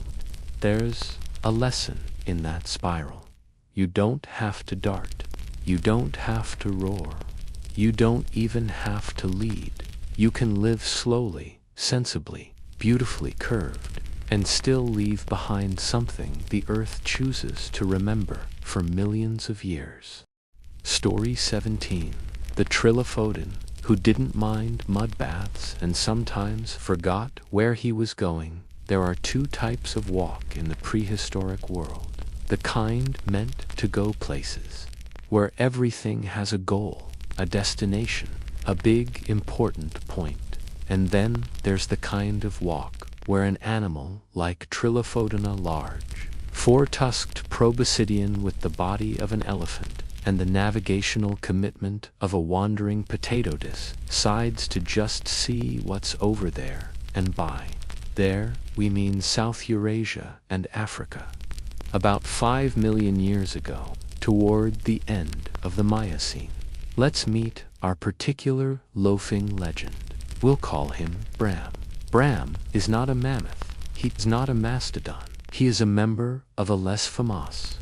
There's a lesson in that spiral. You don't have to dart. You don't have to roar. You don't even have to lead. You can live slowly, sensibly, beautifully curved, and still leave behind something the earth chooses to remember for millions of years. Story 17. The Trilophodon, who didn't mind mud baths and sometimes forgot where he was going. There are two types of walk in the prehistoric world. The kind meant to go places, where everything has a goal, a destination, a big important point. And then there's the kind of walk where an animal like Trilophodona large, four-tusked proboscidean with the body of an elephant and the navigational commitment of a wandering potato decides to just see what's over there and by. There, we mean South Eurasia and Africa. About 5 million years ago, toward the end of the Miocene. Let's meet our particular loafing legend. We'll call him Bram. Bram is not a mammoth. He's not a mastodon. He is a member of a less famous,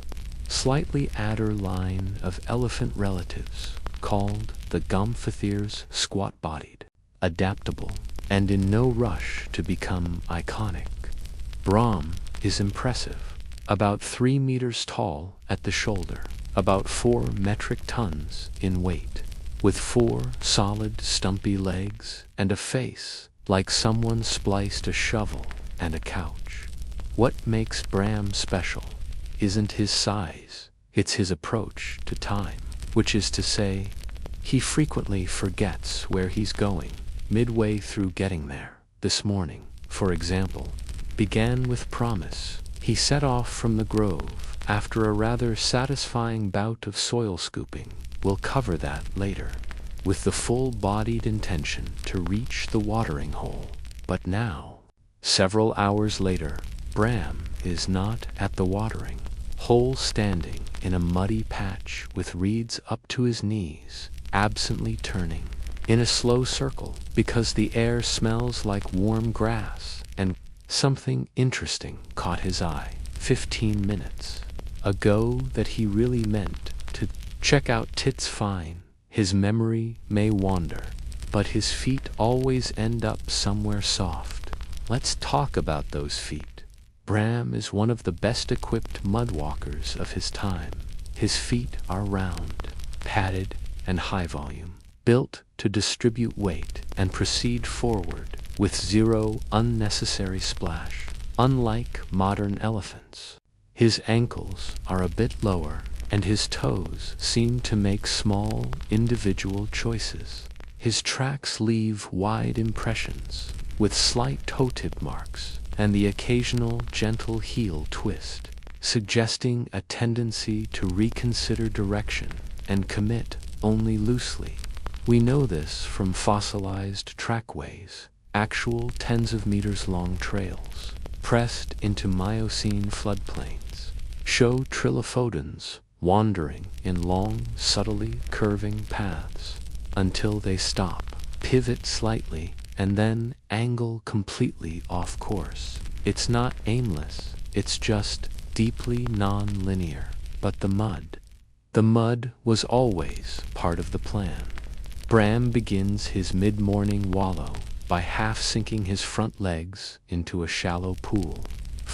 slightly adder line of elephant relatives called the Gomphotheres, squat-bodied, adaptable, and in no rush to become iconic. Bram is impressive, about 3 meters tall at the shoulder, about 4 metric tons in weight, with 4 solid stumpy legs and a face like someone spliced a shovel and a couch. What makes Bram special isn't his size, it's his approach to time, which is to say, he frequently forgets where he's going, midway through getting there. This morning, for example, began with promise. He set off from the grove after a rather satisfying bout of soil scooping. We'll cover that later, with the full-bodied intention to reach the watering hole. But now, several hours later, Bram is not at the watering hole, standing in a muddy patch with reeds up to his knees, absently turning in a slow circle because the air smells like warm grass, and something interesting caught his eye 15 minutes ago that he really meant to check out. Tits fine. His memory may wander, but his feet always end up somewhere soft. Let's talk about those feet. Bram is one of the best-equipped mudwalkers of his time. His feet are round, padded, and high volume, built to distribute weight and proceed forward with zero unnecessary splash. Unlike modern elephants, his ankles are a bit lower, and his toes seem to make small individual choices. His tracks leave wide impressions, with slight toe-tip marks and the occasional gentle heel twist, suggesting a tendency to reconsider direction and commit only loosely. We know this from fossilized trackways, actual tens of meters long trails, pressed into Miocene floodplains, show Trilophodons wandering in long, subtly curving paths until they stop, pivot slightly, and then angle completely off course. It's not aimless, it's just deeply non-linear. But the mud was always part of the plan. Bram begins his mid-morning wallow by half sinking his front legs into a shallow pool,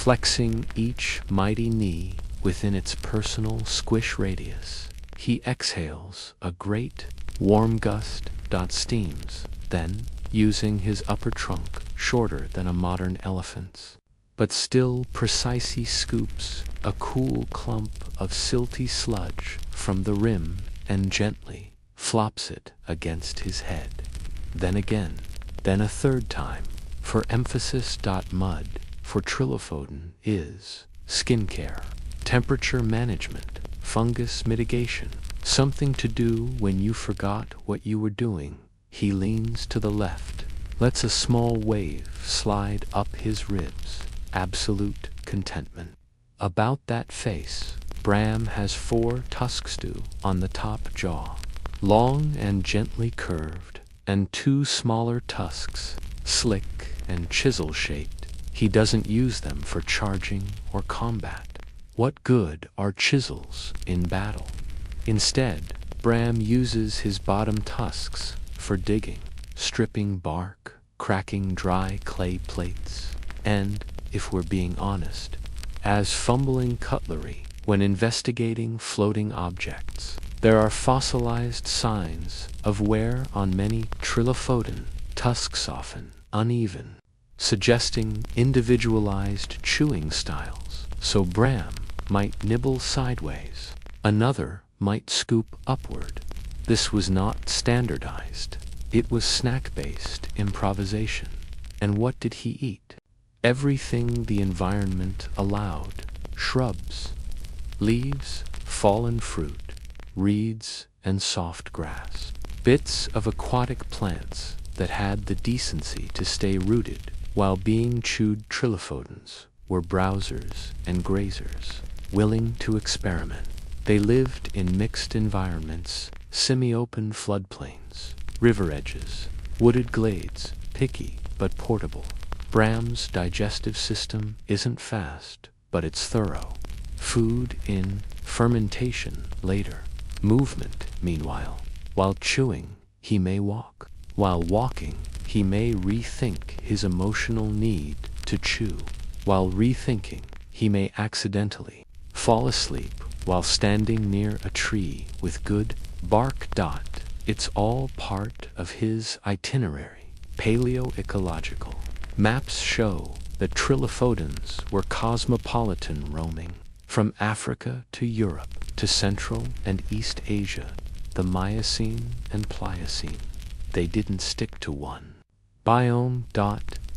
flexing each mighty knee within its personal squish radius. He exhales a great, warm gust that steams, then, using his upper trunk, shorter than a modern elephant's, but still precise, he scoops a cool clump of silty sludge from the rim and gently flops it against his head. Then again, then a third time, for emphasis. Mud for Trilophodon is skincare, temperature management, fungus mitigation, something to do when you forgot what you were doing. He leans to the left, lets a small wave slide up his ribs, absolute contentment. About that face, Bram has 4 tusks on the top jaw, long and gently curved, and 2 smaller tusks, slick and chisel-shaped. He doesn't use them for charging or combat. What good are chisels in battle? Instead, Bram uses his bottom tusks for digging, stripping bark, cracking dry clay plates, and, if we're being honest, as fumbling cutlery when investigating floating objects. There are fossilized signs of wear on many Trilophodon, tusks often uneven, suggesting individualized chewing styles. So Bram might nibble sideways, another might scoop upward. This was not standardized. It was snack-based improvisation. And what did he eat? Everything the environment allowed: shrubs, leaves, fallen fruit, reeds, and soft grass. Bits of aquatic plants that had the decency to stay rooted while being chewed. Trilophodons were browsers and grazers, willing to experiment. They lived in mixed environments, semi-open floodplains, river edges, wooded glades, picky but portable. Bram's digestive system isn't fast, but it's thorough. Food in, fermentation later. Movement, meanwhile. While chewing, he may walk. While walking, he may rethink his emotional need to chew. While rethinking, he may accidentally fall asleep while standing near a tree with good bark. It's all part of his itinerary. Paleoecological maps show that Trilophodons were cosmopolitan, roaming from Africa to Europe to Central and East Asia, the Miocene and Pliocene. They didn't stick to one biome.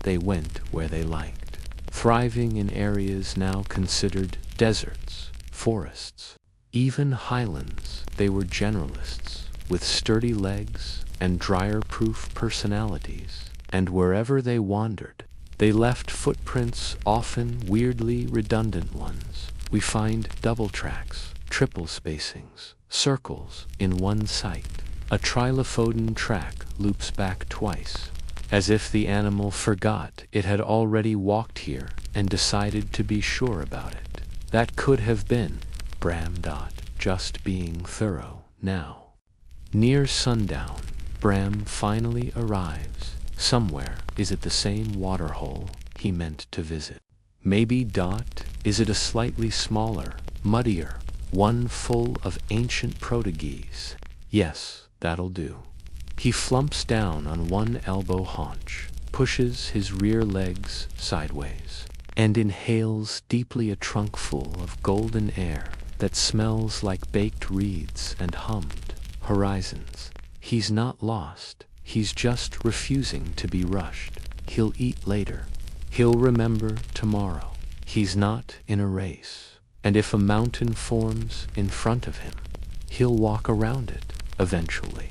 They went where they liked, thriving in areas now considered deserts, forests, even highlands. They were generalists with sturdy legs and dryer-proof personalities, and wherever they wandered, they left footprints, often weirdly redundant ones. We find double tracks, triple spacings, circles in one site. A Trilophodon track loops back twice, as if the animal forgot it had already walked here and decided to be sure about it. That could have been Bram. Just being thorough. Now, near sundown, Bram finally arrives somewhere. Is it the same waterhole he meant to visit? Maybe. Is it a slightly smaller, muddier one full of ancient proteges? Yes, that'll do. He flumps down on one elbow haunch, pushes his rear legs sideways, and inhales deeply a trunkful of golden air that smells like baked reeds and hummed horizons. He's not lost. He's just refusing to be rushed. He'll eat later. He'll remember tomorrow. He's not in a race. And if a mountain forms in front of him, he'll walk around it eventually.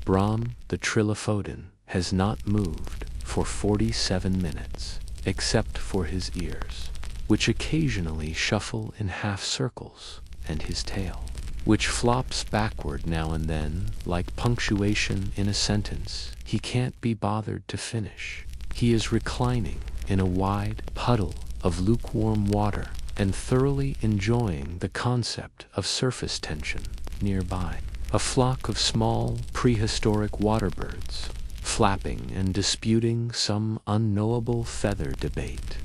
Bram the Trilophodon has not moved for 47 minutes, except for his ears, which occasionally shuffle in half circles, and his tail, which flops backward now and then like punctuation in a sentence he can't be bothered to finish. He is reclining in a wide puddle of lukewarm water and thoroughly enjoying the concept of surface tension nearby. A flock of small prehistoric waterbirds, flapping and disputing some unknowable feather debate.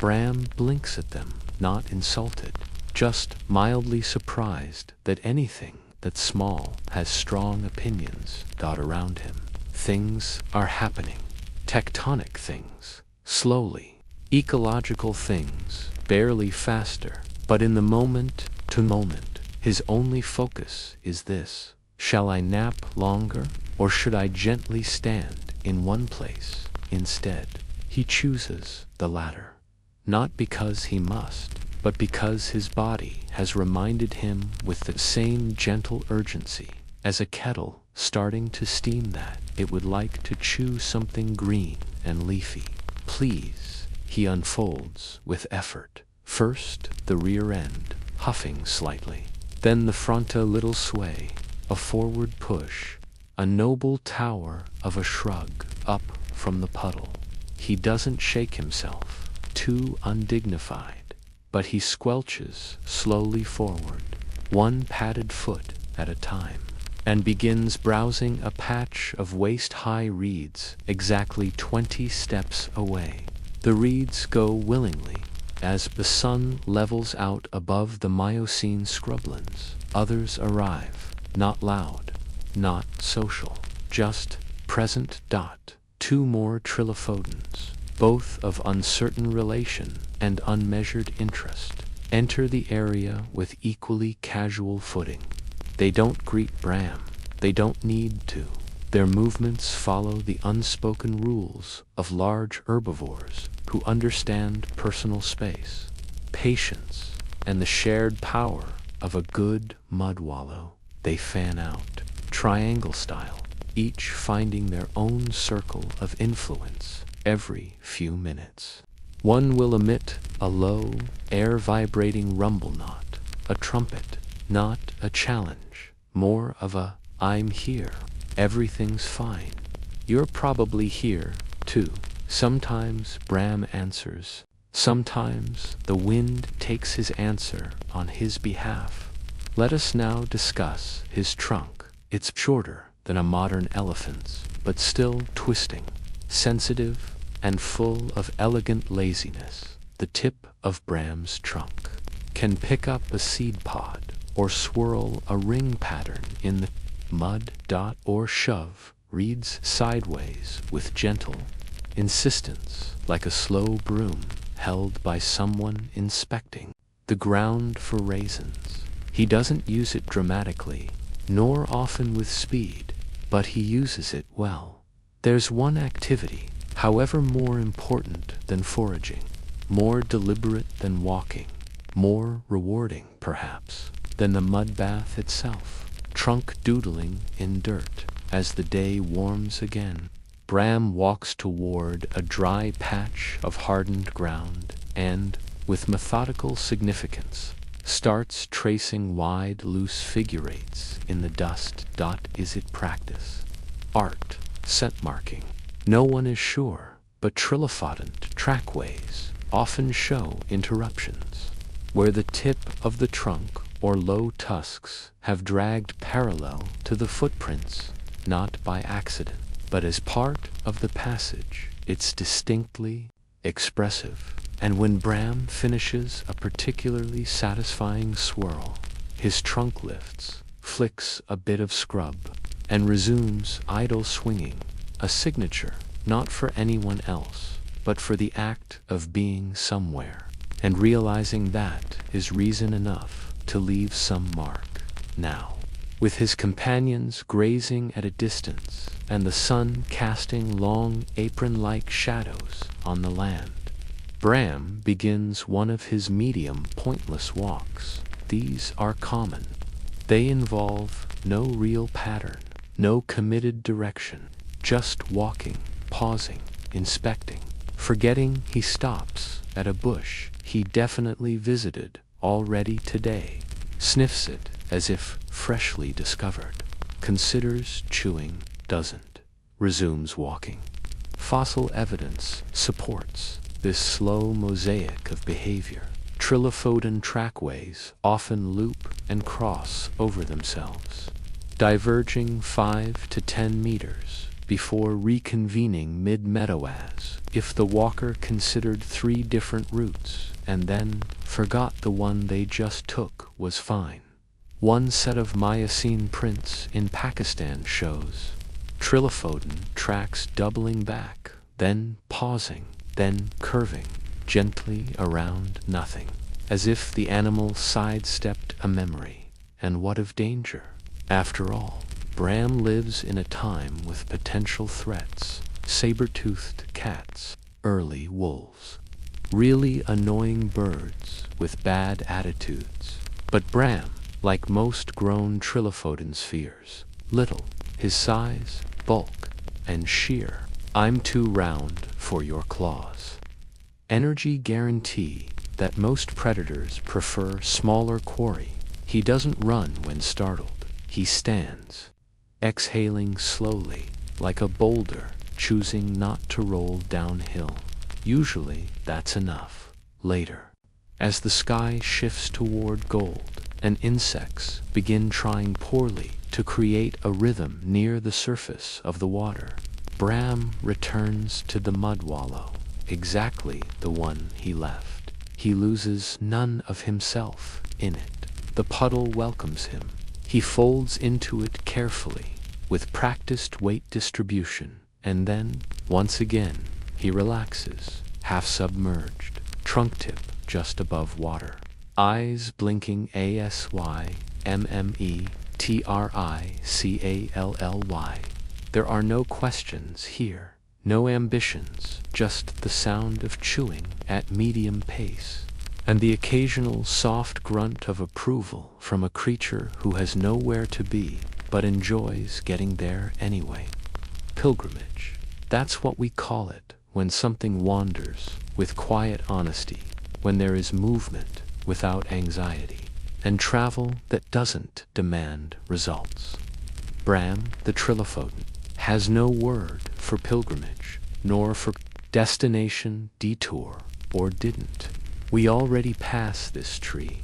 Bram blinks at them, not insulted, just mildly surprised that anything that's small has strong opinions dot around him. Things are happening. Tectonic things, slowly. Ecological things, barely faster. But in the moment to moment, his only focus is this. Shall I nap longer, or should I gently stand in one place instead? He chooses the latter. Not because he must, but because his body has reminded him with the same gentle urgency as a kettle starting to steam that it would like to chew something green and leafy. Please, he unfolds with effort. First the rear end, huffing slightly. Then the front, a little sway, a forward push, a noble tower of a shrug up from the puddle. He doesn't shake himself, too undignified, but he squelches slowly forward, one padded foot at a time, and begins browsing a patch of waist-high reeds exactly 20 steps away. The reeds go willingly as the sun levels out above the Miocene scrublands. Others arrive, not loud, not social, just present. 2 more trilophodons, both of uncertain relation and unmeasured interest, enter the area with equally casual footing. They don't greet Bram. They don't need to. Their movements follow the unspoken rules of large herbivores who understand personal space, patience, and the shared power of a good mud wallow. They fan out, triangle style, each finding their own circle of influence every few minutes. One will emit a low, air-vibrating rumble, not a trumpet, not a challenge, more of a "I'm here, everything's fine. You're probably here, too." Sometimes Bram answers. Sometimes the wind takes his answer on his behalf. Let us now discuss his trunk. It's shorter than a modern elephant's, but still twisting, sensitive, and full of elegant laziness. The tip of Bram's trunk can pick up a seed pod, or swirl a ring pattern in the mud. Or shove reeds sideways with gentle insistence, like a slow broom held by someone inspecting the ground for raisins. He doesn't use it dramatically, nor often with speed, but he uses it well. There's one activity, however, more important than foraging, more deliberate than walking, more rewarding, perhaps, than the mud bath itself: trunk doodling in dirt. As the day warms again, Bram walks toward a dry patch of hardened ground and, with methodical significance, starts tracing wide, loose figure eights in the dust. Is it practice? Art? Scent marking? No one is sure, but trilophodont trackways often show interruptions, where the tip of the trunk or low tusks have dragged parallel to the footprints, not by accident, but as part of the passage. It's distinctly expressive, and when Bram finishes a particularly satisfying swirl, his trunk lifts, flicks a bit of scrub, and resumes idle swinging, a signature not for anyone else, but for the act of being somewhere, and realizing that is reason enough to leave some mark. Now, with his companions grazing at a distance, and the sun casting long apron-like shadows on the land, Bram begins one of his medium pointless walks. These are common. They involve no real pattern, no committed direction, just walking, pausing, inspecting, forgetting he stops at a bush he definitely visited already today, sniffs it as if freshly discovered, considers chewing, doesn't, resumes walking. Fossil evidence supports this slow mosaic of behavior. Trilophodon trackways often loop and cross over themselves, diverging 5 to 10 meters, before reconvening mid-meadow as if the walker considered 3 different routes and then forgot the one they just took was fine. One set of Miocene prints in Pakistan shows trilophodon tracks doubling back, then pausing, then curving gently around nothing, as if the animal sidestepped a memory. And what of danger? After all, Bram lives in a time with potential threats: saber-toothed cats, early wolves, really annoying birds with bad attitudes. But Bram, like most grown trilophodons, fears little: his size, bulk, and sheer "I'm too round for your claws" energy guarantee that most predators prefer smaller quarry. He doesn't run when startled. He stands, exhaling slowly, like a boulder, choosing not to roll downhill. Usually, that's enough. Later, as the sky shifts toward gold, and insects begin trying poorly to create a rhythm near the surface of the water, Bram returns to the mud wallow, exactly the one he left. He loses none of himself in it. The puddle welcomes him. He folds into it carefully, with practiced weight distribution, and then, once again, he relaxes, half submerged, trunk tip just above water, eyes blinking ASYMMETRICALLY. There are no questions here, no ambitions, just the sound of chewing at medium pace, and the occasional soft grunt of approval from a creature who has nowhere to be but enjoys getting there anyway. Pilgrimage. That's what we call it when something wanders with quiet honesty, when there is movement without anxiety, and travel that doesn't demand results. Bram, the trilophodon, has no word for pilgrimage, nor for destination, detour, or didn't. We already pass this tree,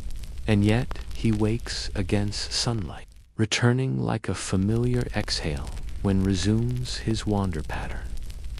and yet he wakes against sunlight, returning like a familiar exhale when resumes his wander pattern,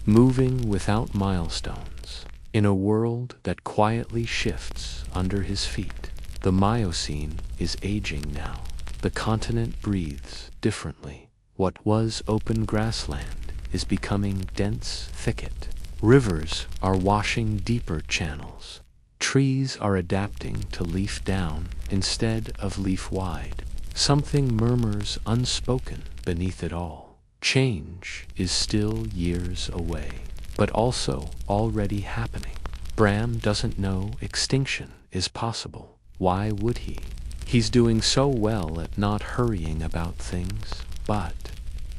moving without milestones, in a world that quietly shifts under his feet. The Miocene is aging now. The continent breathes differently. What was open grassland is becoming dense thicket. Rivers are washing deeper channels. Trees are adapting to leaf down instead of leaf wide. Something murmurs unspoken beneath it all. Change is still years away, but also already happening. Bram doesn't know extinction is possible. Why would he? He's doing so well at not hurrying about things, but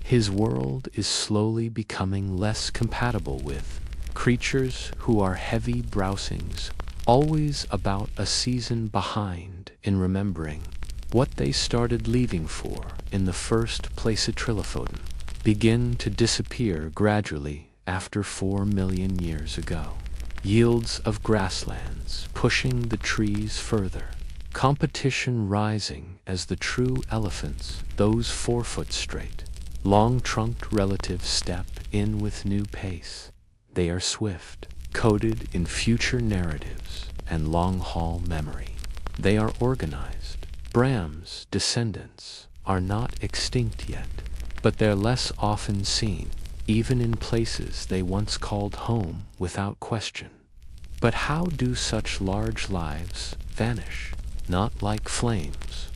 his world is slowly becoming less compatible with creatures who are heavy browsings, always about a season behind in remembering what they started leaving for in the first place. A trilophodon begin to disappear gradually after 4 million years ago. Yields of grasslands pushing the trees further. Competition rising as the true elephants, those 4 foot straight, long-trunked relatives step in with new pace. They are swift, coded in future narratives and long-haul memory. They are organized. Bram's descendants are not extinct yet, but they're less often seen, even in places they once called home without question. But how do such large lives vanish? Not like flames,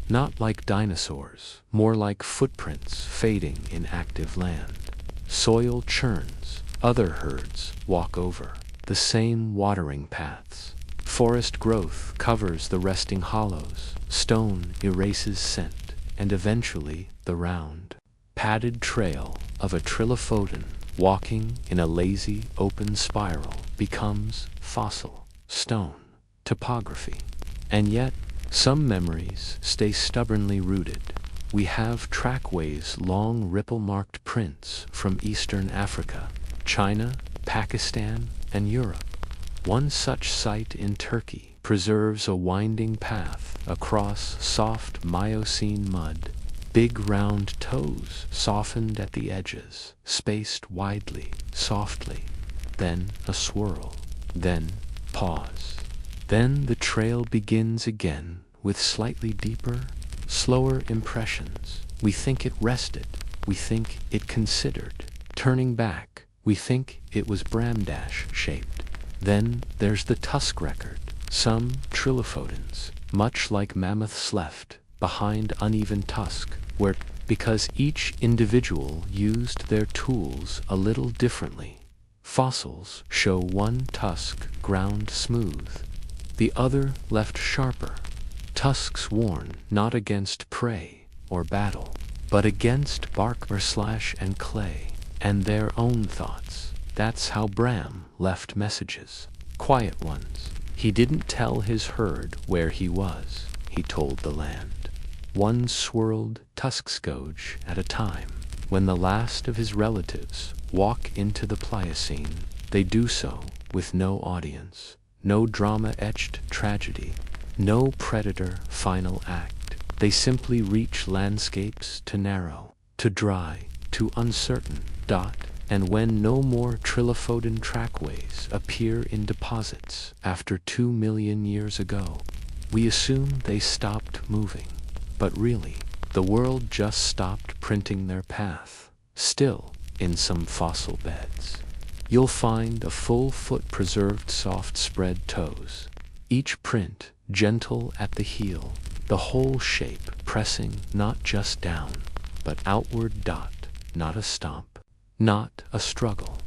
not like dinosaurs, more like footprints fading in active land. Soil churns, other herds walk over the same watering paths. Forest growth covers the resting hollows, stone erases scent, and eventually the round, padded trail of a trilophodon walking in a lazy open spiral becomes fossil, stone, topography. And yet, some memories stay stubbornly rooted. We have trackways, long ripple-marked prints from Eastern Africa, China, Pakistan, and Europe. One such site in Turkey preserves a winding path across soft Miocene mud, Big round toes, softened at the edges, spaced widely, softly. Then a swirl. Then pause. Then the trail begins again with slightly deeper, slower impressions. We think it rested. We think it considered. Turning back, we think it was Bram-shaped. Then there's the tusk record. Some trilophodons, much like mammoths, left behind uneven tusk, where because each individual used their tools a little differently. Fossils show one tusk ground smooth, the other left sharper. Tusks worn not against prey or battle, but against bark or slash and clay, and their own thoughts. That's how Bram left messages. Quiet ones. He didn't tell his herd where he was. He told the land. One swirled tusk-scourge at a time. When the last of his relatives walk into the Pliocene, they do so with no audience, no drama-etched tragedy, no predator final act. They simply reach landscapes too narrow, too dry, too uncertain. And when no more trilophodon trackways appear in deposits after 2 million years ago, we assume they stopped moving. But really, the world just stopped printing their path. Still, in some fossil beds, you'll find a full foot preserved soft spread toes. Each print gentle at the heel, the whole shape pressing not just down, but outward. Not a stomp. Not a struggle,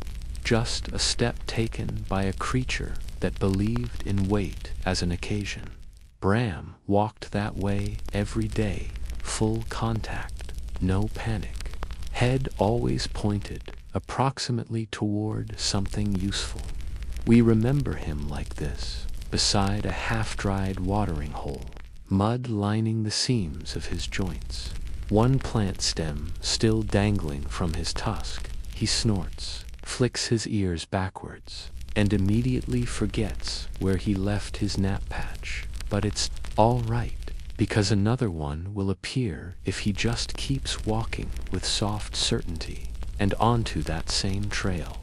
just a step taken by a creature that believed in weight as an occasion. Bram walked that way every day, full contact, no panic. Head always pointed, approximately toward something useful. We remember him like this, beside a half-dried watering hole, mud lining the seams of his joints. One plant stem still dangling from his tusk. He snorts, flicks his ears backwards, and immediately forgets where he left his nap patch. But it's all right, because another one will appear if he just keeps walking with soft certainty, and onto that same trail.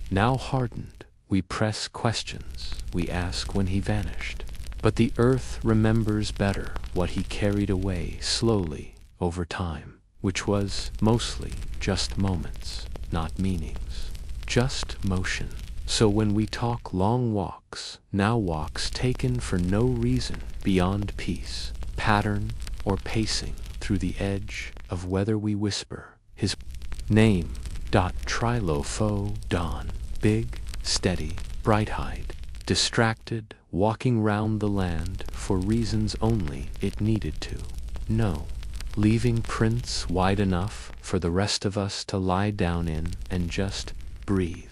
Now hardened, we press questions we ask when he vanished. But the earth remembers better what he carried away slowly over time, which was mostly just moments. Not meanings, just motion. So when we talk long walks, now walks taken for no reason beyond peace, pattern, or pacing through the edge of whether we whisper his name. Trilophodon, big, steady, bright-eyed, distracted, walking round the land for reasons only it needed to. No. Leaving prints wide enough for the rest of us to lie down in and just breathe.